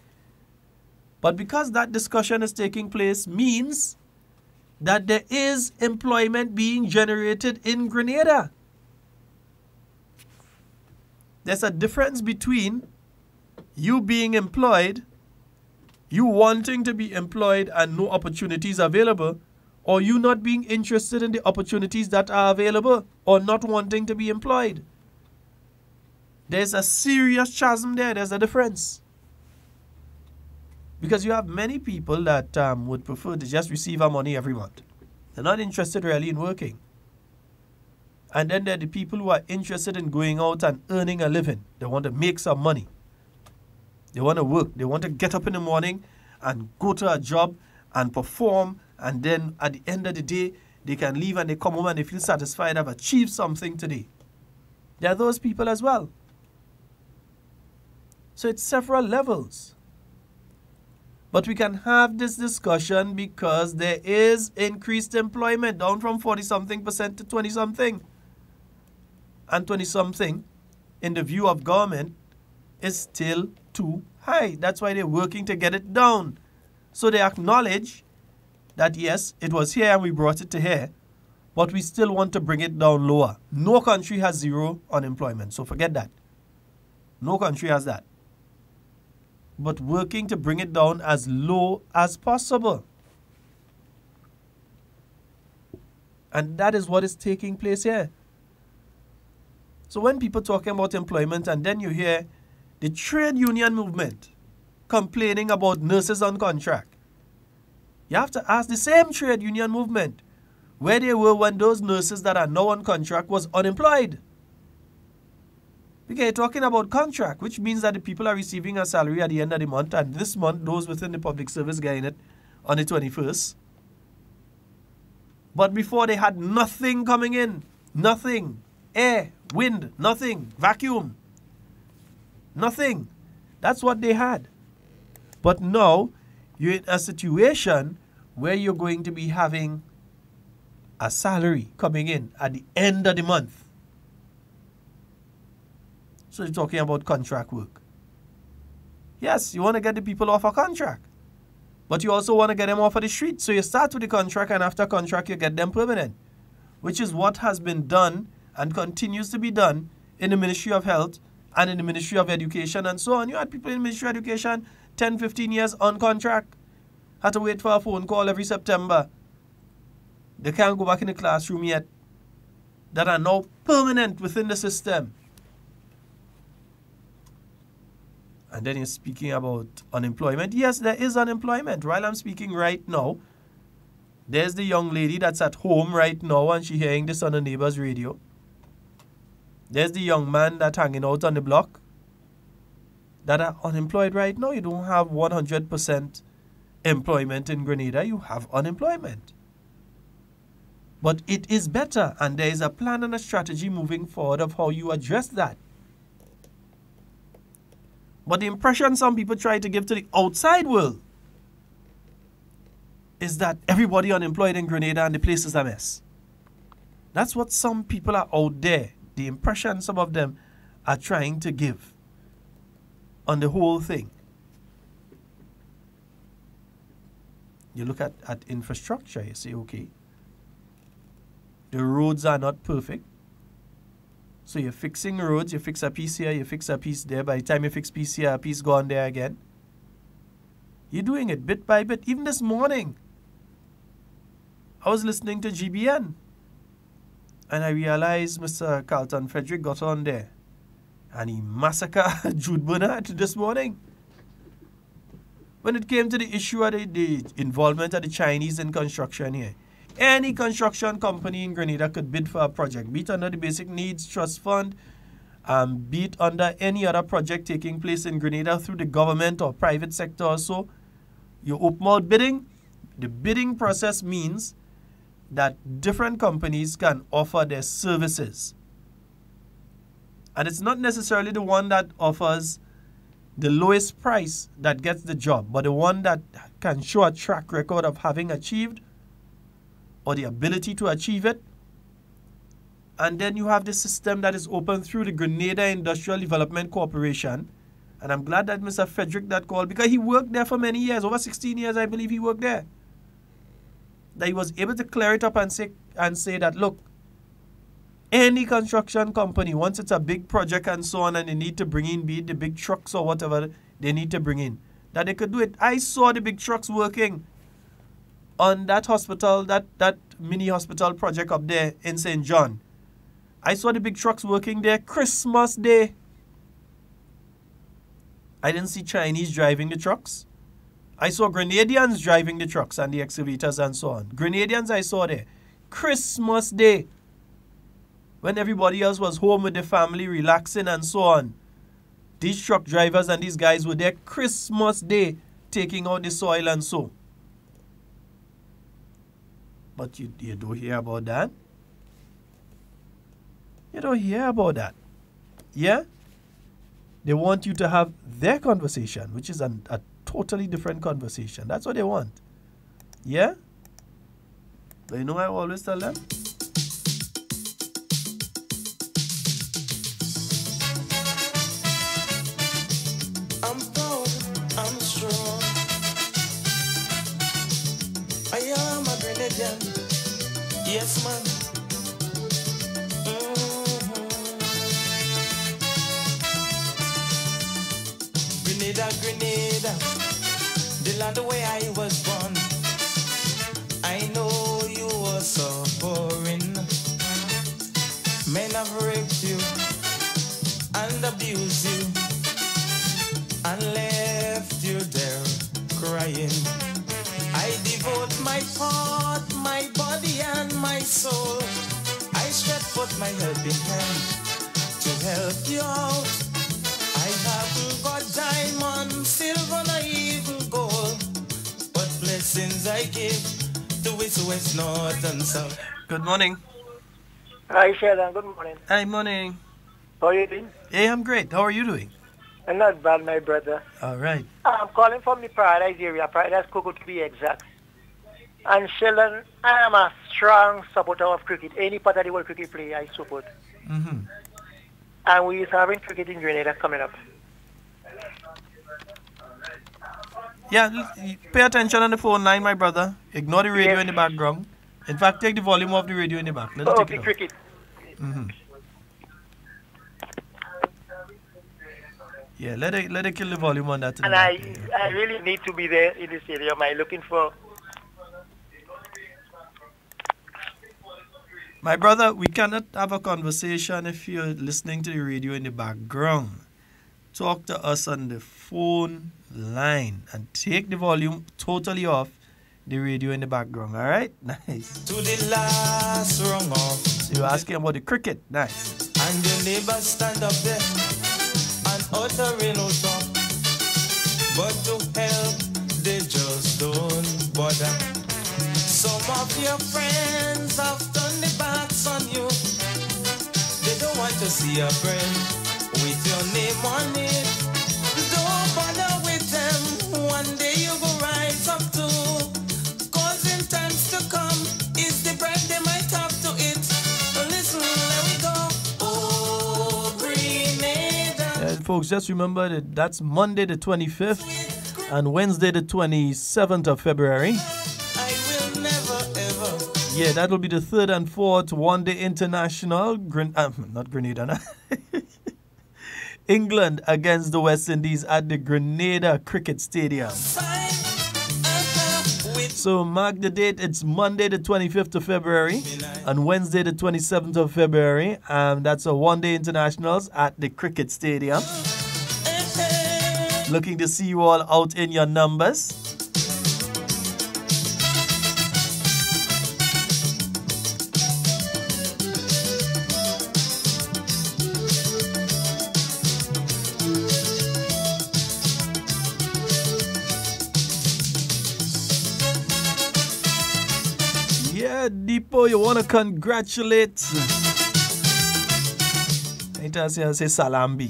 But because that discussion is taking place means that there is employment being generated in Grenada. There's a difference between you being employed, you wanting to be employed and no opportunities available, or you not being interested in the opportunities that are available or not wanting to be employed. There's a serious chasm there. There's a difference. Because you have many people that would prefer to just receive our money every month. They're not interested really in working. And then there are the people who are interested in going out and earning a living. They want to make some money. They want to work. They want to get up in the morning and go to a job and perform. And then at the end of the day, they can leave and they come home and they feel satisfied, have achieved something today. There are those people as well. So it's several levels. But we can have this discussion because there is increased employment, down from 40-something% to 20-something. And 20-something, in the view of government, is still too high. That's why they're working to get it down. So they acknowledge that yes, it was here and we brought it to here, but we still want to bring it down lower. No country has zero unemployment, so forget that. No country has that. But working to bring it down as low as possible. And that is what is taking place here. So when people talking about employment and then you hear the trade union movement complaining about nurses on contract. You have to ask the same trade union movement where they were when those nurses that are now on contract was unemployed. Okay, you're talking about contract, which means that the people are receiving a salary at the end of the month, and this month, those within the public service getting it on the 21st. But before, they had nothing coming in. Nothing. Air, wind, nothing. Vacuum. Nothing. That's what they had. But now, you're in a situation where you're going to be having a salary coming in at the end of the month. So you're talking about contract work. Yes, you want to get the people off a contract. But you also want to get them off of the street. So you start with the contract, and after contract, you get them permanent. Which is what has been done and continues to be done in the Ministry of Health and in the Ministry of Education and so on. You had people in the Ministry of Education 10, 15 years on contract. Had to wait for a phone call every September. They can't go back in the classroom yet. That are now permanent within the system. And then you're speaking about unemployment. Yes, there is unemployment. While I'm speaking right now, there's the young lady that's at home right now and she's hearing this on the neighbor's radio. There's the young man that's hanging out on the block that are unemployed right now. You don't have 100% employment in Grenada. You have unemployment. But it is better, and there is a plan and a strategy moving forward of how you address that. But the impression some people try to give to the outside world is that everybody unemployed in Grenada and the place is a mess. That's what some people are out there. The impression some of them are trying to give on the whole thing. You look at infrastructure, you say, okay, the roads are not perfect. So you're fixing roads, you fix a piece here, you fix a piece there. By the time you fix a piece here, a piece gone there again. You're doing it bit by bit. Even this morning, I was listening to GBN. And I realized Mr. Carlton Frederick got on there. And he massacred Jude Bernard this morning. When it came to the issue of the involvement of the Chinese in construction here. Any construction company in Grenada could bid for a project, be it under the Basic Needs Trust Fund, be it under any other project taking place in Grenada through the government or private sector or so. You open out bidding. The bidding process means that different companies can offer their services. And it's not necessarily the one that offers the lowest price that gets the job, but the one that can show a track record of having achieved or the ability to achieve it. And then you have the system that is open through the Grenada Industrial Development Corporation. And I'm glad that Mr. Frederick that called, because he worked there for many years, over 16 years I believe he worked there. That he was able to clear it up and say that, look, any construction company, once it's a big project and so on, and they need to bring in, be it the big trucks or whatever they need to bring in, that they could do it. I saw the big trucks working on that hospital, that mini hospital project up there in St. John. I saw the big trucks working there Christmas Day. I didn't see Chinese driving the trucks. I saw Grenadians driving the trucks and the excavators and so on. Grenadians I saw there. Christmas Day. When everybody else was home with the family, relaxing and so on. These truck drivers and these guys were there Christmas Day taking out the soil and so. But you don't hear about that. You don't hear about that. Yeah? They want you to have their conversation, which is a totally different conversation. That's what they want. Yeah? But you know I always tell them? I'm proud, I'm strong. I am a Grenadian. Yes, man. Grenada, the land where I was born. I know you were so boring. Men have raped you and abused you and left you there crying. I devote my part, my body and my soul. I stretch forth my helping hand to help you out. I haven't got diamond, silver, nor even gold, but blessings I give to west, north, and south. Good morning. Hi, Sheldon. Good morning. Hi, morning. How are you doing? Hey, I'm great. How are you doing? I'm not bad, my brother. All right. I'm calling from the Paradise area, Paradise Cocoa to be exact. And Sheldon, I am a strong supporter of cricket. Any part of the world cricket play, I support. Mm-hmm. And we are having cricket in Grenada coming up. Yeah, pay attention on the phone line, my brother. Ignore the radio in the background. In fact, take the volume off the radio in the back. Let it take it off. Cricket. Mm-hmm. Yeah, let it kill the volume on that. And I really need to be there in this area. I'm looking for... My brother, we cannot have a conversation if you're listening to the radio in the background. Talk to us on the phone line and take the volume totally off the radio in the background. All right? Nice. To the last rung off. So you're asking about the cricket. Nice. And your neighbors stand up there and uttering no talk. But to help, they just don't bother. Some of your friends have turned their backs on you. They don't want to see a friend with your name on it. Don't bother with them. One day you go rise up too. Cause in times to come, is the bread they might have to eat. Listen, let we go. Oh, Grenada. And folks, just remember that that's Monday the 25th and Wednesday the 27th of February. Yeah, that'll be the 3rd and 4th one-day international. Not Grenada. England against the West Indies at the Grenada Cricket Stadium. So mark the date. It's Monday the 25th of February and Wednesday the 27th of February. That's a one-day internationals at the Cricket Stadium. Looking to see you all out in your numbers. Deepo, you want to congratulate? I say Salambi.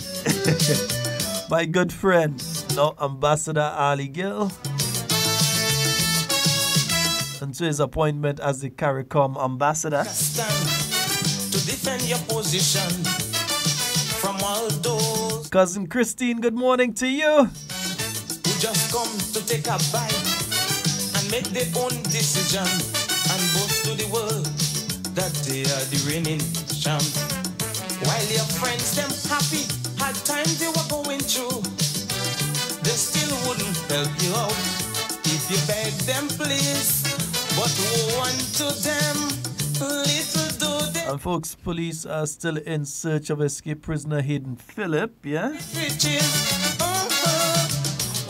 My good friend, now Ambassador Ali Gill. And to his appointment as the CARICOM ambassador. To defend your position from all those. Cousin Christine, good morning to you. Who just come to take a bite and make their own decision. And boast to the world that they are the reigning champ. While your friends them happy, had times they were going through, they still wouldn't help you out if you beg them please. But woe unto them, little do they. And folks, police are still in search of escaped prisoner Hayden Phillip, yeah?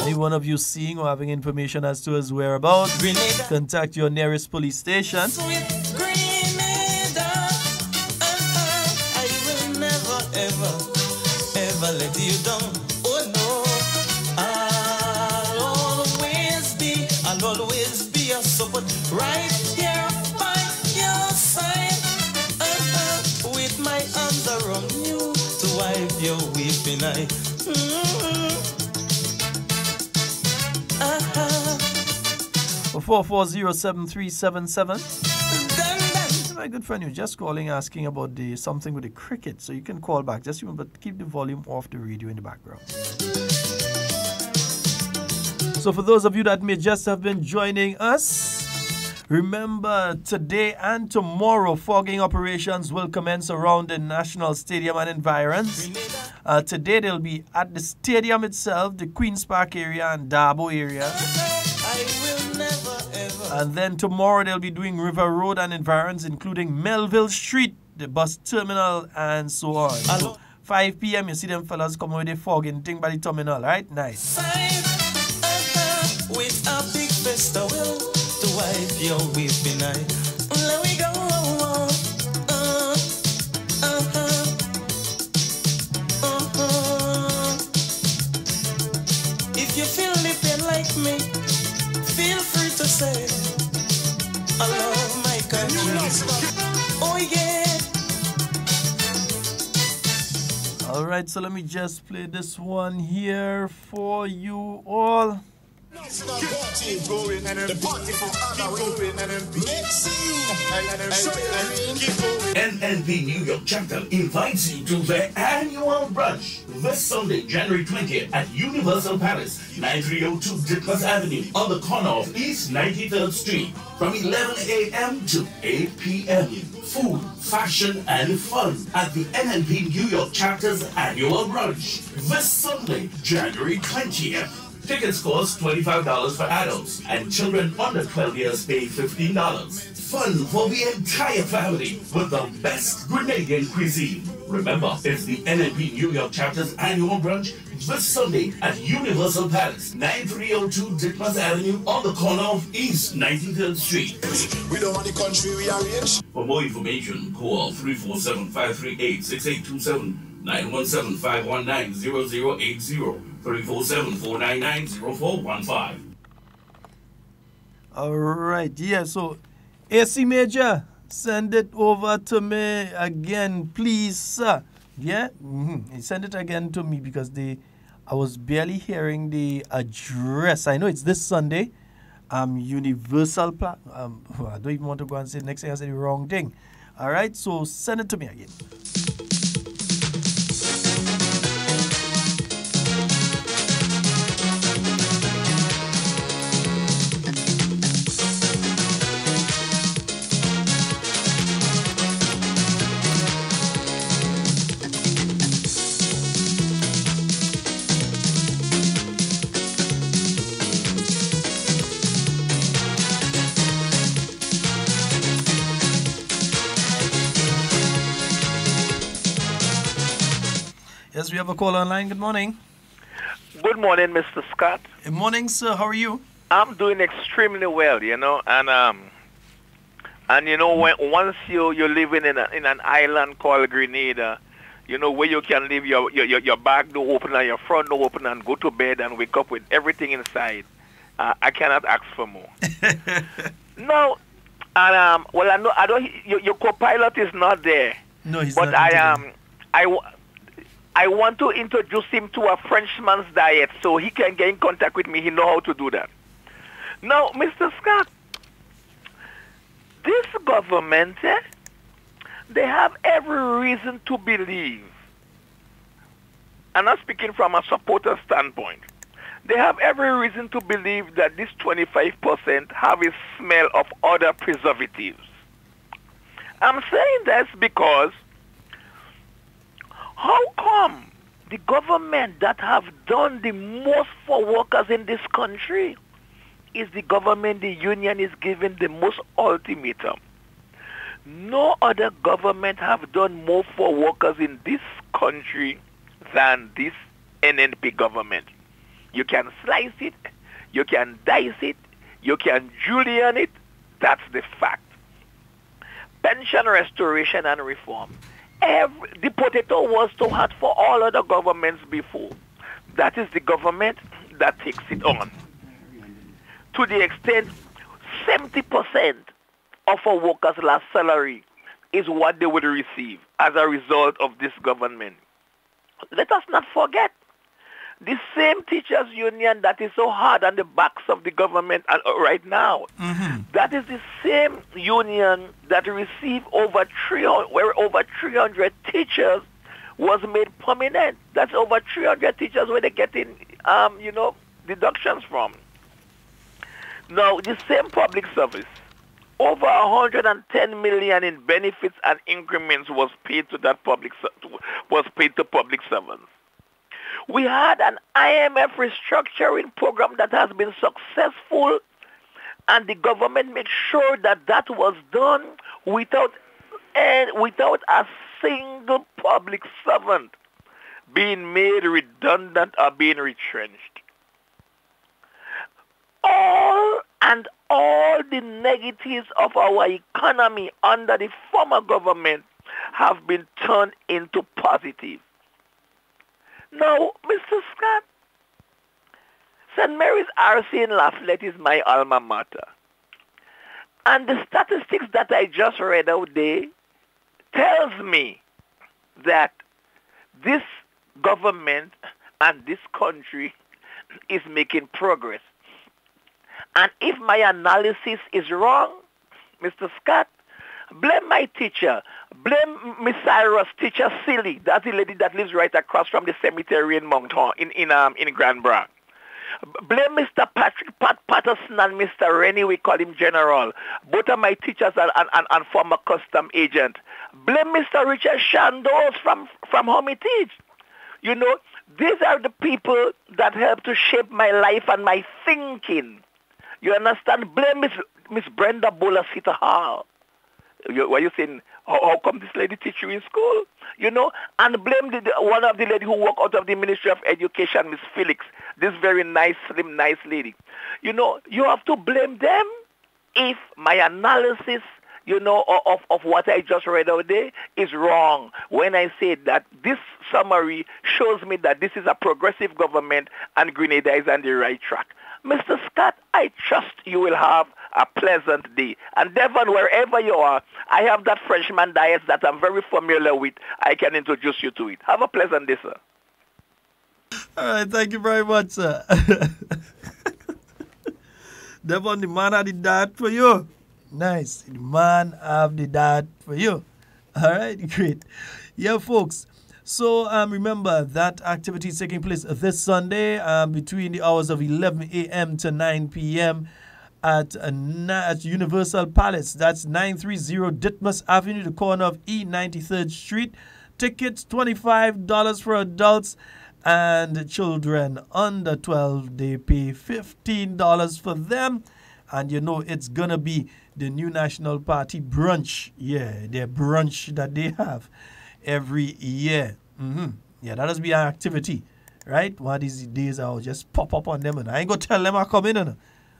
Any one of you seeing or having information as to his whereabouts, contact your nearest police station. I will never, ever let you down. Oh no, I'll always be your support. Right here by your side, with my arms around you to wipe your weeping eye. 440-7377. My good friend, you're just calling asking about something with the cricket, so you can call back. Just remember, keep the volume off the radio in the background. So for those of you that may just have been joining us, remember today and tomorrow fogging operations will commence around the National Stadium and environs. Today they'll be at the stadium itself, the Queen's Park area and Dabo area. And then tomorrow they'll be doing River Road and environs, including Melville Street, the bus terminal, and so on. So 5 p.m. you see them fellas come with the fogging thing by the terminal, right? Nice. With a big festival to wipe your weeping eye. Let we go. If you feel the pain like me, feel free to say, I love my country. Oh yeah. All right, so let me just play this one here for you all. Keep going, and the party for keep going, and let's see, keep going. NNP New York chapter invites you to their annual brunch this Sunday, January 20th at Universal Palace, 9302 Ditmas Avenue, on the corner of East 93rd Street, from 11 a.m. to 8 p.m. Food, fashion, and fun at the NNP New York chapter's annual brunch this Sunday, January 20th. Tickets cost $25 for adults, and children under 12 years pay $15. Fun for the entire family with the best Grenadian cuisine. Remember, it's the NNP New York chapter's annual brunch this Sunday at Universal Palace, 9302 Ditmas Avenue, on the corner of East 93rd Street. We don't want the country we arrange. For more information, call 347-538-6827, 917-519-0080. 347-499-0415. All right, yeah, so AC Major, send it over to me again, please, sir. Yeah, send it again to me because I was barely hearing the address. I know it's this Sunday. Universal I don't even want to go and say next thing I said the wrong thing. All right, so send it to me again. Yes, we have a call online. Good morning. Good morning, Mr. Scott. Good morning, sir. How are you? I'm doing extremely well, and once you're living in an island called Grenada, where you can leave your back door open and your front door open and go to bed and wake up with everything inside. I cannot ask for more. No, and I know I don't. Your co-pilot is not there. No, he's but not. I want to introduce him to a Frenchman's diet so he can get in contact with me. He knows how to do that. Now, Mr. Scott, this government, they have every reason to believe, and I'm speaking from a supporter standpoint, they have every reason to believe that this 25% have a smell of other preservatives. I'm saying this because how come the government that have done the most for workers in this country is the government the union is giving the most ultimatum? No other government have done more for workers in this country than this NNP government. You can slice it, you can dice it, you can julienne it. That's the fact. Pension restoration and reform. The potato was too hard for all other governments before. That is the government that takes it on. To the extent 70% of our workers' last salary is what they would receive as a result of this government. Let us not forget, the same teachers union that is so hard on the backs of the government right now, that is the same union that received over 300 teachers was made permanent. That's over 300 teachers where they're getting, deductions from. Now, the same public service, over 110 million in benefits and increments was paid to public servants. We had an IMF restructuring program that has been successful, and the government made sure that was done without a single public servant being made redundant or being retrenched. All And all the negatives of our economy under the former government have been turned into positive. Now, Mr. Scott, St. Mary's RC in Lafayette is my alma mater. And the statistics that I just read out there tells me that this government and this country is making progress. And if my analysis is wrong, Mr. Scott, blame my teacher. Blame Miss Cyrus, teacher Silly. That's the lady that lives right across from the cemetery in Mount Horn, in Grand Branch. Blame Mr. Patrick Patterson and Mr. Rennie, we call him General. Both are my teachers and former custom agent. Blame Mr. Richard Shandos from Hermitage. You know, these are the people that help to shape my life and my thinking. You understand? Blame Miss Brenda Bola Sita Hall. What you saying? How come this lady teach you in school? You know? And blame one of the lady who work out of the Ministry of Education, Miss Felix. This very nice, slim, nice lady. You know, you have to blame them if my analysis, you know, of what I just read out there is wrong. When I say that this summary shows me that this is a progressive government and Grenada is on the right track. Mr. Scott, I trust you will have a pleasant day. And Devon, wherever you are, I have that Frenchman diet that I'm very familiar with. I can introduce you to it. Have a pleasant day, sir. All right, thank you very much, sir. Devon, the man have the diet for you. Nice. The man have the diet for you. All right, great. Yeah, folks. So remember that activity is taking place this Sunday between the hours of 11 a.m. to 9 p.m. at Universal Palace. That's 930 Ditmas Avenue, the corner of E93rd Street. Tickets $25 for adults, and children under 12, they pay $15 for them. And you know it's going to be the New National Party brunch. Yeah, their brunch that they have every year. Yeah, that has been an activity, right? One of these days I'll just pop up on them, and I ain't gonna tell them I come in.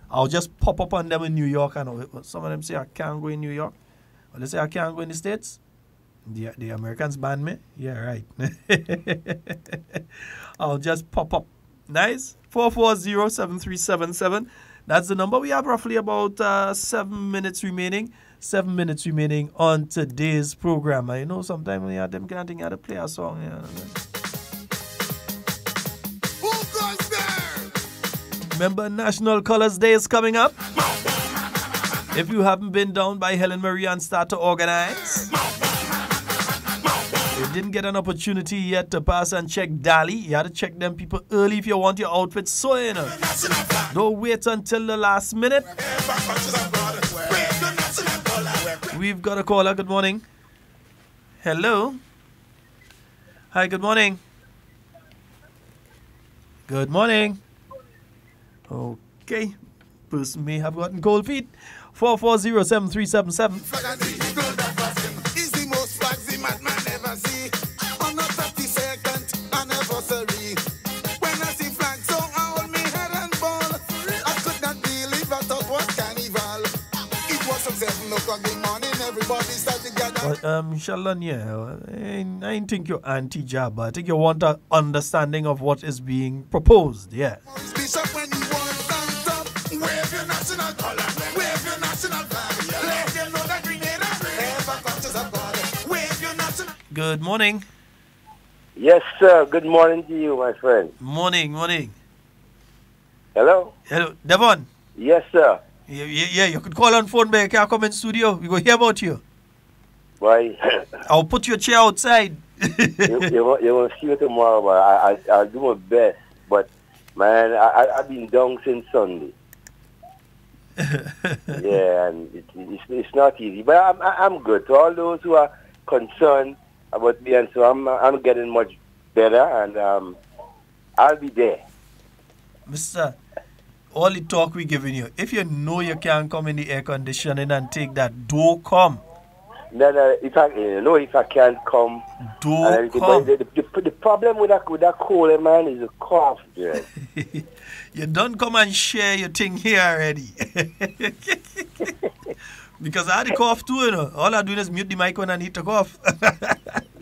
I'll just pop up on them in New York, and some of them say I can't go in New York, or they say I can't go in the States. The Americans ban me. Yeah, right. I'll just pop up. Nice. 440-7377. That's the number. We have roughly about 7 minutes remaining. 7 minutes remaining on today's program. I know sometimes when you have them kind of thing, you have to play a song. You know. Who goes there? Remember, National Colors Day is coming up. If you haven't been down by Helen Marie and start to organize, you didn't get an opportunity yet to pass and check Dali. You had to check them people early if you want your outfit sewing. Don't wait until the last minute. We've got a caller. Good morning. Hello. Hi, good morning. Good morning. Okay. Person may have gotten cold feet. 440-7377. Is the most flagsy madman ever see. On the 32nd anniversary. When I see flags, so I hold me head and ball. I could not believe I thought was carnival. It was from 7 o'clock in the morning. Everybody started gathering. Sheldon, yeah, I think you're anti-jab, but I think you want an understanding of what is being proposed, yeah. Bishop, when you want stand up, wave your national color, wave your national flag, let them know that Grenada never touches a God. Wave your national. Good morning. Yes, sir. Good morning to you, my friend. Morning. Hello? Hello, Devon. Yes, sir. Yeah, you could call on phone, but you can't come in studio. We go hear about you. Why? I'll put your chair outside. you will see you tomorrow, but I'll do my best. But, man, I've been down since Sunday. Yeah, and it's not easy. But I'm good. To all those who are concerned about me, and so I'm getting much better, and I'll be there. Mister, all the talk we giving you, if you know you can't come in the air conditioning and take that, don't come. No, if I can't come. Don't come. The problem with that cold, man, is a cough, yeah. You don't come and share your thing here already. Because I had a cough too, you know. All I do is mute the mic when I need to cough.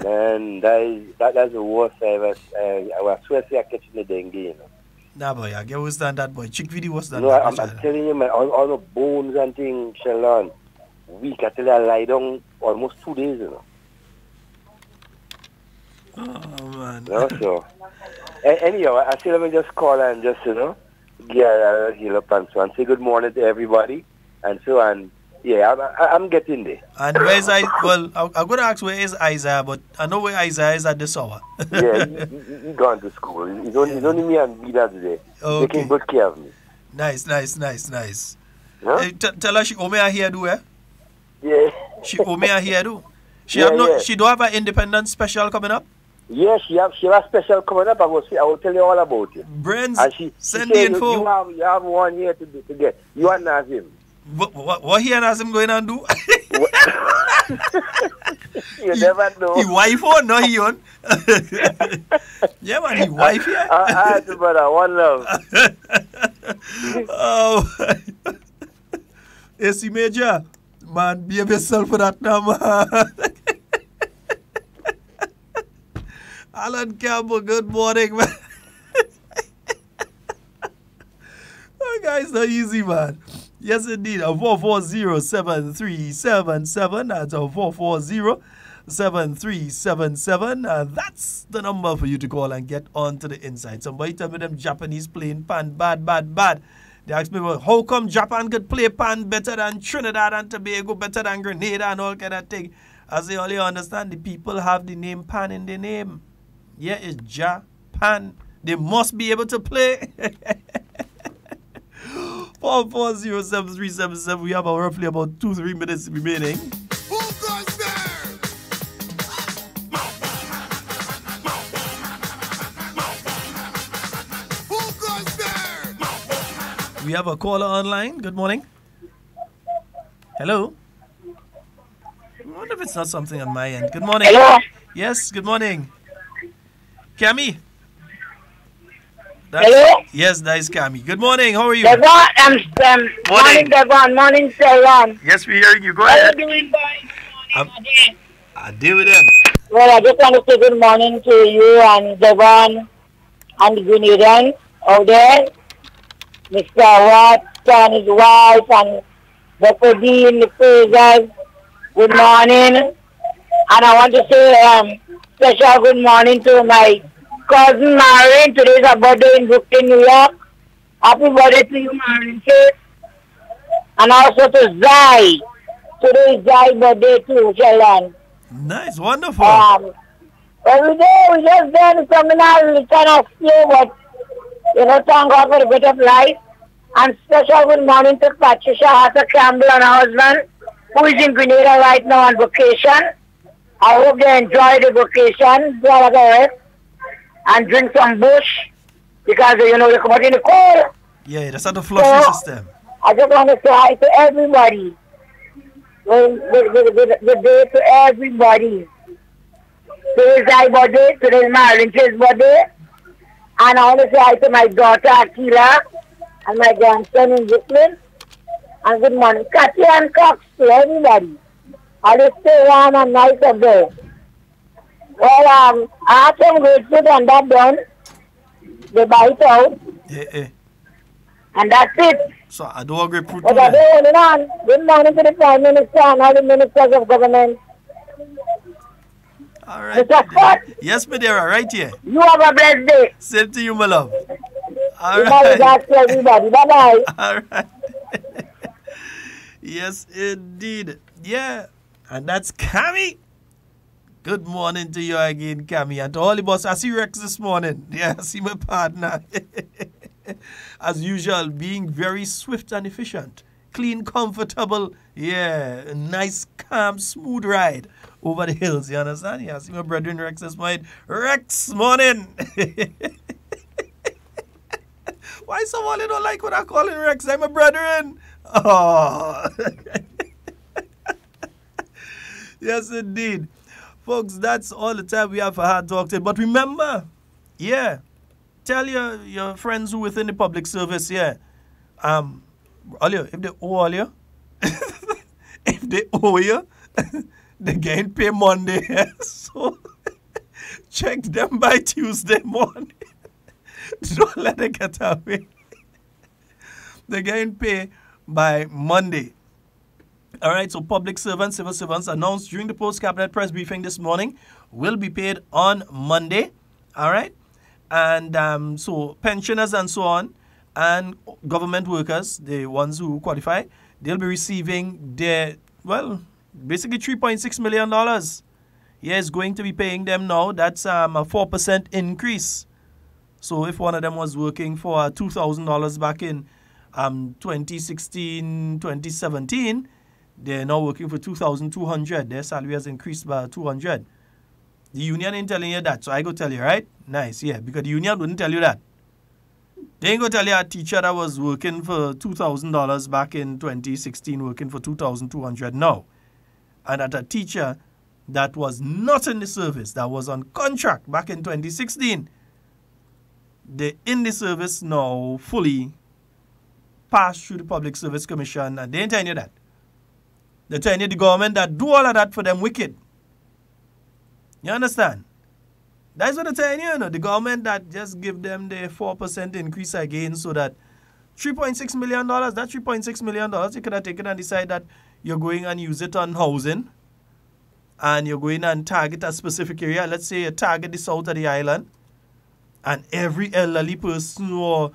Man, that's the worst I ever. I was swear to catching the dengue, you know. Nah, boy, I get worse than that, boy. Chick video worse than No, that. I'm telling you, man, all the bones and things, Sheldon. Week until I lie down almost 2 days, you know. Oh, man. No, so. Anyhow, I still let me just call and just, you know, heal up and so and say good morning to everybody and so on. Yeah, I'm getting there. And where's Isaiah? Well, I'm going to ask where is Isaiah, but I know where Isaiah is at this hour. Yeah, he gone to school. It's only me and Vida today. Okay. Taking good care of me. Nice. Huh? Hey, tell her she owe me a hairdo, eh? Yeah. She owe me a hairdo. She don't have an independent special coming up? Yeah, she have a special coming up. I will tell you all about it. Brains, and she send the info. You have 1 year to get. You and Nazim. What he and Nazim going on do? You never know. He wife on, no he on. Yeah, man, he wife here. Alright, brother. One love. Oh, AC Major, man, behave yourself for that now, man. Alan Campbell, good morning, man. Oh, guys, not easy, man. Yes, indeed. A 440-7377. That's a 440-7377. That's the number for you to call and get on to the inside. Somebody tell me them Japanese playing pan bad. They ask me, well, how come Japan could play pan better than Trinidad and Tobago, better than Grenada and all kind of thing? As they only understand, the people have the name pan in their name. Yeah, it's Japan. They must be able to play. 440-7377. We have roughly about 2-3 minutes remaining. Who goes there? Who goes there? We have a caller online. Good morning. Hello. I wonder if it's not something on my end. Good morning. Hello. Yes, good morning. Cami. Hello? Yes, that is Cami. Good morning. How are you? Devon, morning, Devon. Morning, Sheldon. Yes, we're hearing you. Go How ahead. you doing, boys? I deal with them. Well, I just want to say good morning to you and Devon and the Grenadians out there. Mr. Watson, his wife, and Dr. Dean, the Frasers. Good morning. And I want to say special good morning to my cousin Maureen. Today's her birthday in Brooklyn, New York. Happy birthday to you, Maureen. And also to Zai. Today is Zai's birthday too, Sheldon. Nice, wonderful. Every day we just there in the terminal, we kind of slow, but you know, thank God for the bit of life. And special good morning to Patricia Arthur Campbell and her husband, who is in Grenada right now on vacation. I hope they enjoy the vacation, do all of the rest, and drink some bush, because you know, they come out in the cold. Yeah, that's not the flushing system. I just want to say hi to everybody. Good day to everybody. Today is my birthday, today is Marilyn's birthday. And I want to say hi to my daughter Akila and my grandson in Brooklyn. And good morning, Kathy and Cox, to everybody. I'll stay warm and nice up there. Well, I have some great food and that done. They buy it out. Yeah. And that's it. So I do agree. But I don't on. Good morning to the Prime Minister and all the ministers of government. All right. Mr. Scott. Yes, Madeira, right here. You have a blessed day. Same to you, my love. All Good right. morning to everybody. Bye-bye. All right. Yes, indeed. Yeah. And that's Cami. Good morning to you again, Cami. And to all the boss, I see Rex this morning. Yeah, I see my partner. As usual, being very swift and efficient. Clean, comfortable. Yeah, a nice, calm, smooth ride over the hills. You understand? Yeah, I see my brethren Rex this morning. Rex, morning. Why someone don't like when I call him Rex? I'm a brethren. Oh. Yes, indeed. Folks, that's all the time we have for Hard Talk today. But remember, tell your friends who within the public service, all you, if they owe all you, if they owe you, they getting pay Monday. So check them by Tuesday morning. Don't let them get away. They're getting paid by Monday. All right, so public servants, civil servants announced during the post-cabinet press briefing this morning will be paid on Monday. All right, and so pensioners and so on, and government workers, the ones who qualify, they'll be receiving their, basically $3.6 million. It's going to be paying them now. That's a 4% increase. So if one of them was working for $2,000 back in 2016, 2017, they're now working for $2,200. Their salary has increased by $200. The union ain't telling you that, so I go tell you, right? Nice, because the union wouldn't tell you that. They ain't go tell you a teacher that was working for $2,000 back in 2016 working for $2,200 now. And that a teacher that was not in the service, that was on contract back in 2016, they're in the service now fully passed through the Public Service Commission, and they ain't telling you that. They're telling you the government that do all of that for them wicked. You understand? That's what they're telling you, the government that just give them the 4% increase again so that $3.6 million, that $3.6 million, you could have taken and decide that you're going and use it on housing and you're going and target a specific area. Let's say you target the south of the island and every elderly person or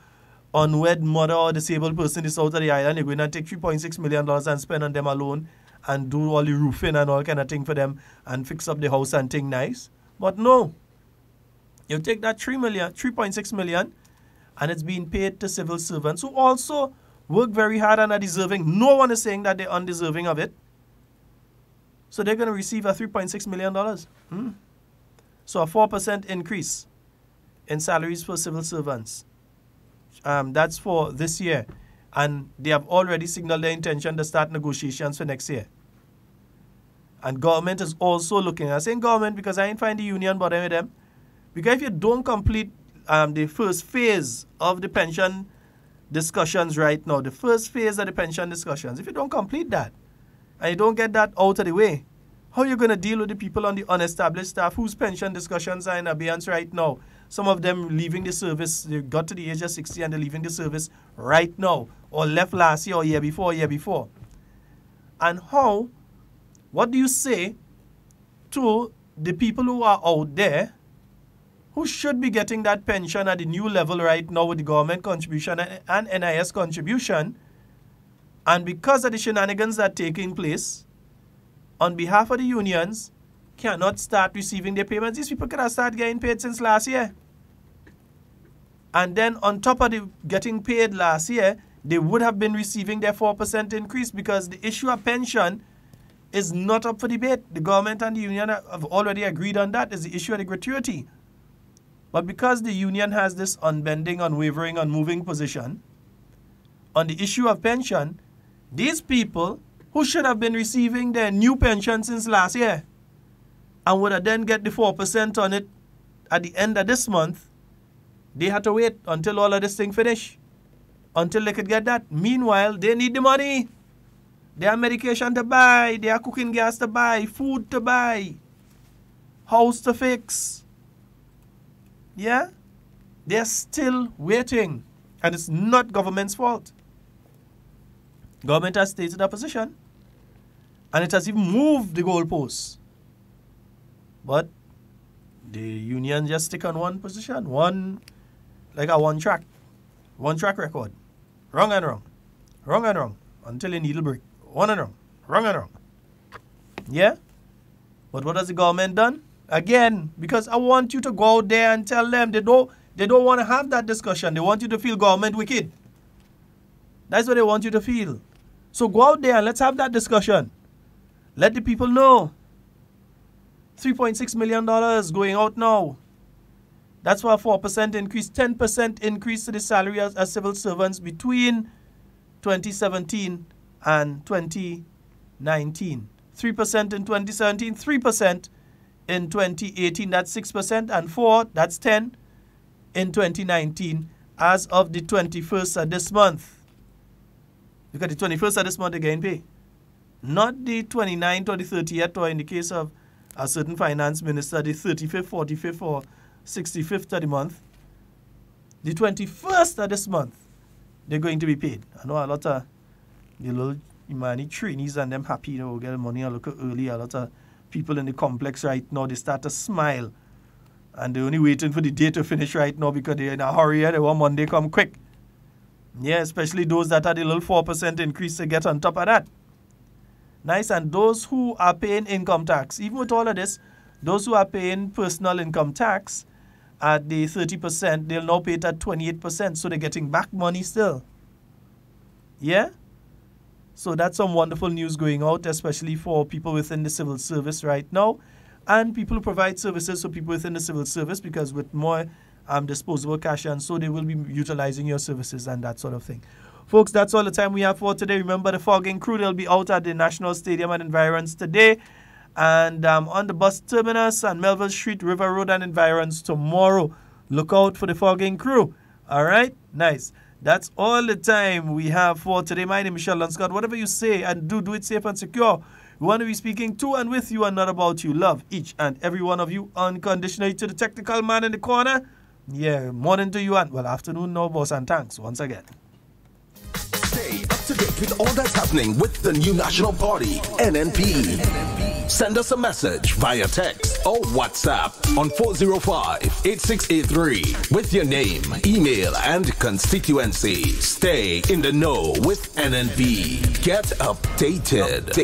unwed mother or disabled person in the south of the island, you're going to take $3.6 million and spend on them alone and do all the roofing and all kind of thing for them and fix up the house and thing nice. But no. You take that $3.6 million, and it's being paid to civil servants who also work very hard and are deserving. No one is saying that they're undeserving of it. So they're going to receive a $3.6 million. So a 4% increase in salaries for civil servants. That's for this year. And they have already signaled their intention to start negotiations for next year. And government is also looking. I'm saying government because I ain't find the union bothering with them. Because if you don't complete the first phase of the pension discussions right now, the first phase of the pension discussions, if you don't complete that and you don't get that out of the way, how are you going to deal with the people on the unestablished staff whose pension discussions are in abeyance right now? Some of them leaving the service, they got to the age of 60 and they're leaving the service right now, or left last year or year before. And what do you say to the people who are out there who should be getting that pension at the new level right now with the government contribution and NIS contribution, and because of the shenanigans that are taking place, on behalf of the unions, cannot start receiving their payments? These people could have started getting paid since last year. And then on top of the getting paid last year, they would have been receiving their 4% increase because the issue of pension is not up for debate. The government and the union have already agreed on that. Is the issue of the gratuity. But because the union has this unbending, unwavering, unmoving position on the issue of pension, these people who should have been receiving their new pension since last year and would have then get the 4% on it at the end of this month, they had to wait until all of this thing finish, until they could get that. Meanwhile, they need the money. They have medication to buy, they have cooking gas to buy, food to buy, house to fix. Yeah? They're still waiting. And it's not government's fault. Government has stated a position. And it has even moved the goalposts. But the union just stick on one position. One track record. Wrong and wrong. Wrong and wrong. Until the needle break. One and wrong. Wrong and wrong. Yeah? But what has the government done? Again, because I want you to go out there and tell them they don't want to have that discussion. They want you to feel government wicked. That's what they want you to feel. So go out there and let's have that discussion. Let the people know. $3.6 million going out now. That's for a 4% increase, 10% increase to the salary as civil servants between 2017 and 2019. 3% in 2017, 3% in 2018, that's 6%, and 4%, that's 10% in 2019 as of the 21st of this month. Look at the 21st of this month again, pay. Not the 29th or the 30th, or in the case of a certain finance minister, the 35th, 45th, or 65th of the month. The 21st of this month, they're going to be paid. I know a lot of the little Imani trainees and them happy, get the money a little early. A lot of people in the complex right now, they start to smile. And they're only waiting for the day to finish right now because they're in a hurry and they want Monday come quick. Yeah, especially those that had a little 4% increase to get on top of that. Nice, and those who are paying income tax, even with all of this, those who are paying personal income tax at the 30%, they'll now pay it at 28%, so they're getting back money still. Yeah? So that's some wonderful news going out, especially for people within the civil service right now, and people who provide services for people within the civil service, because with more disposable cash, and so they will be utilizing your services and that sort of thing. Folks, that's all the time we have for today. Remember, the fogging crew, they'll be out at the National Stadium and environs today, and on the bus terminus on Melville Street, River Road and environs tomorrow. Look out for the fogging crew. All right? Nice. That's all the time we have for today. My name is Sheldon Scott. Whatever you say and do it safe and secure. We want to be speaking to and with you and not about you. Love each and every one of you unconditionally. To the technical man in the corner, yeah, morning to you and, well, afternoon now, boss, and thanks once again. Stay up to date with all that's happening with the new national party, NNP. Send us a message via text or WhatsApp on 405-8683 with your name, email, and constituency. Stay in the know with NNP. Get updated.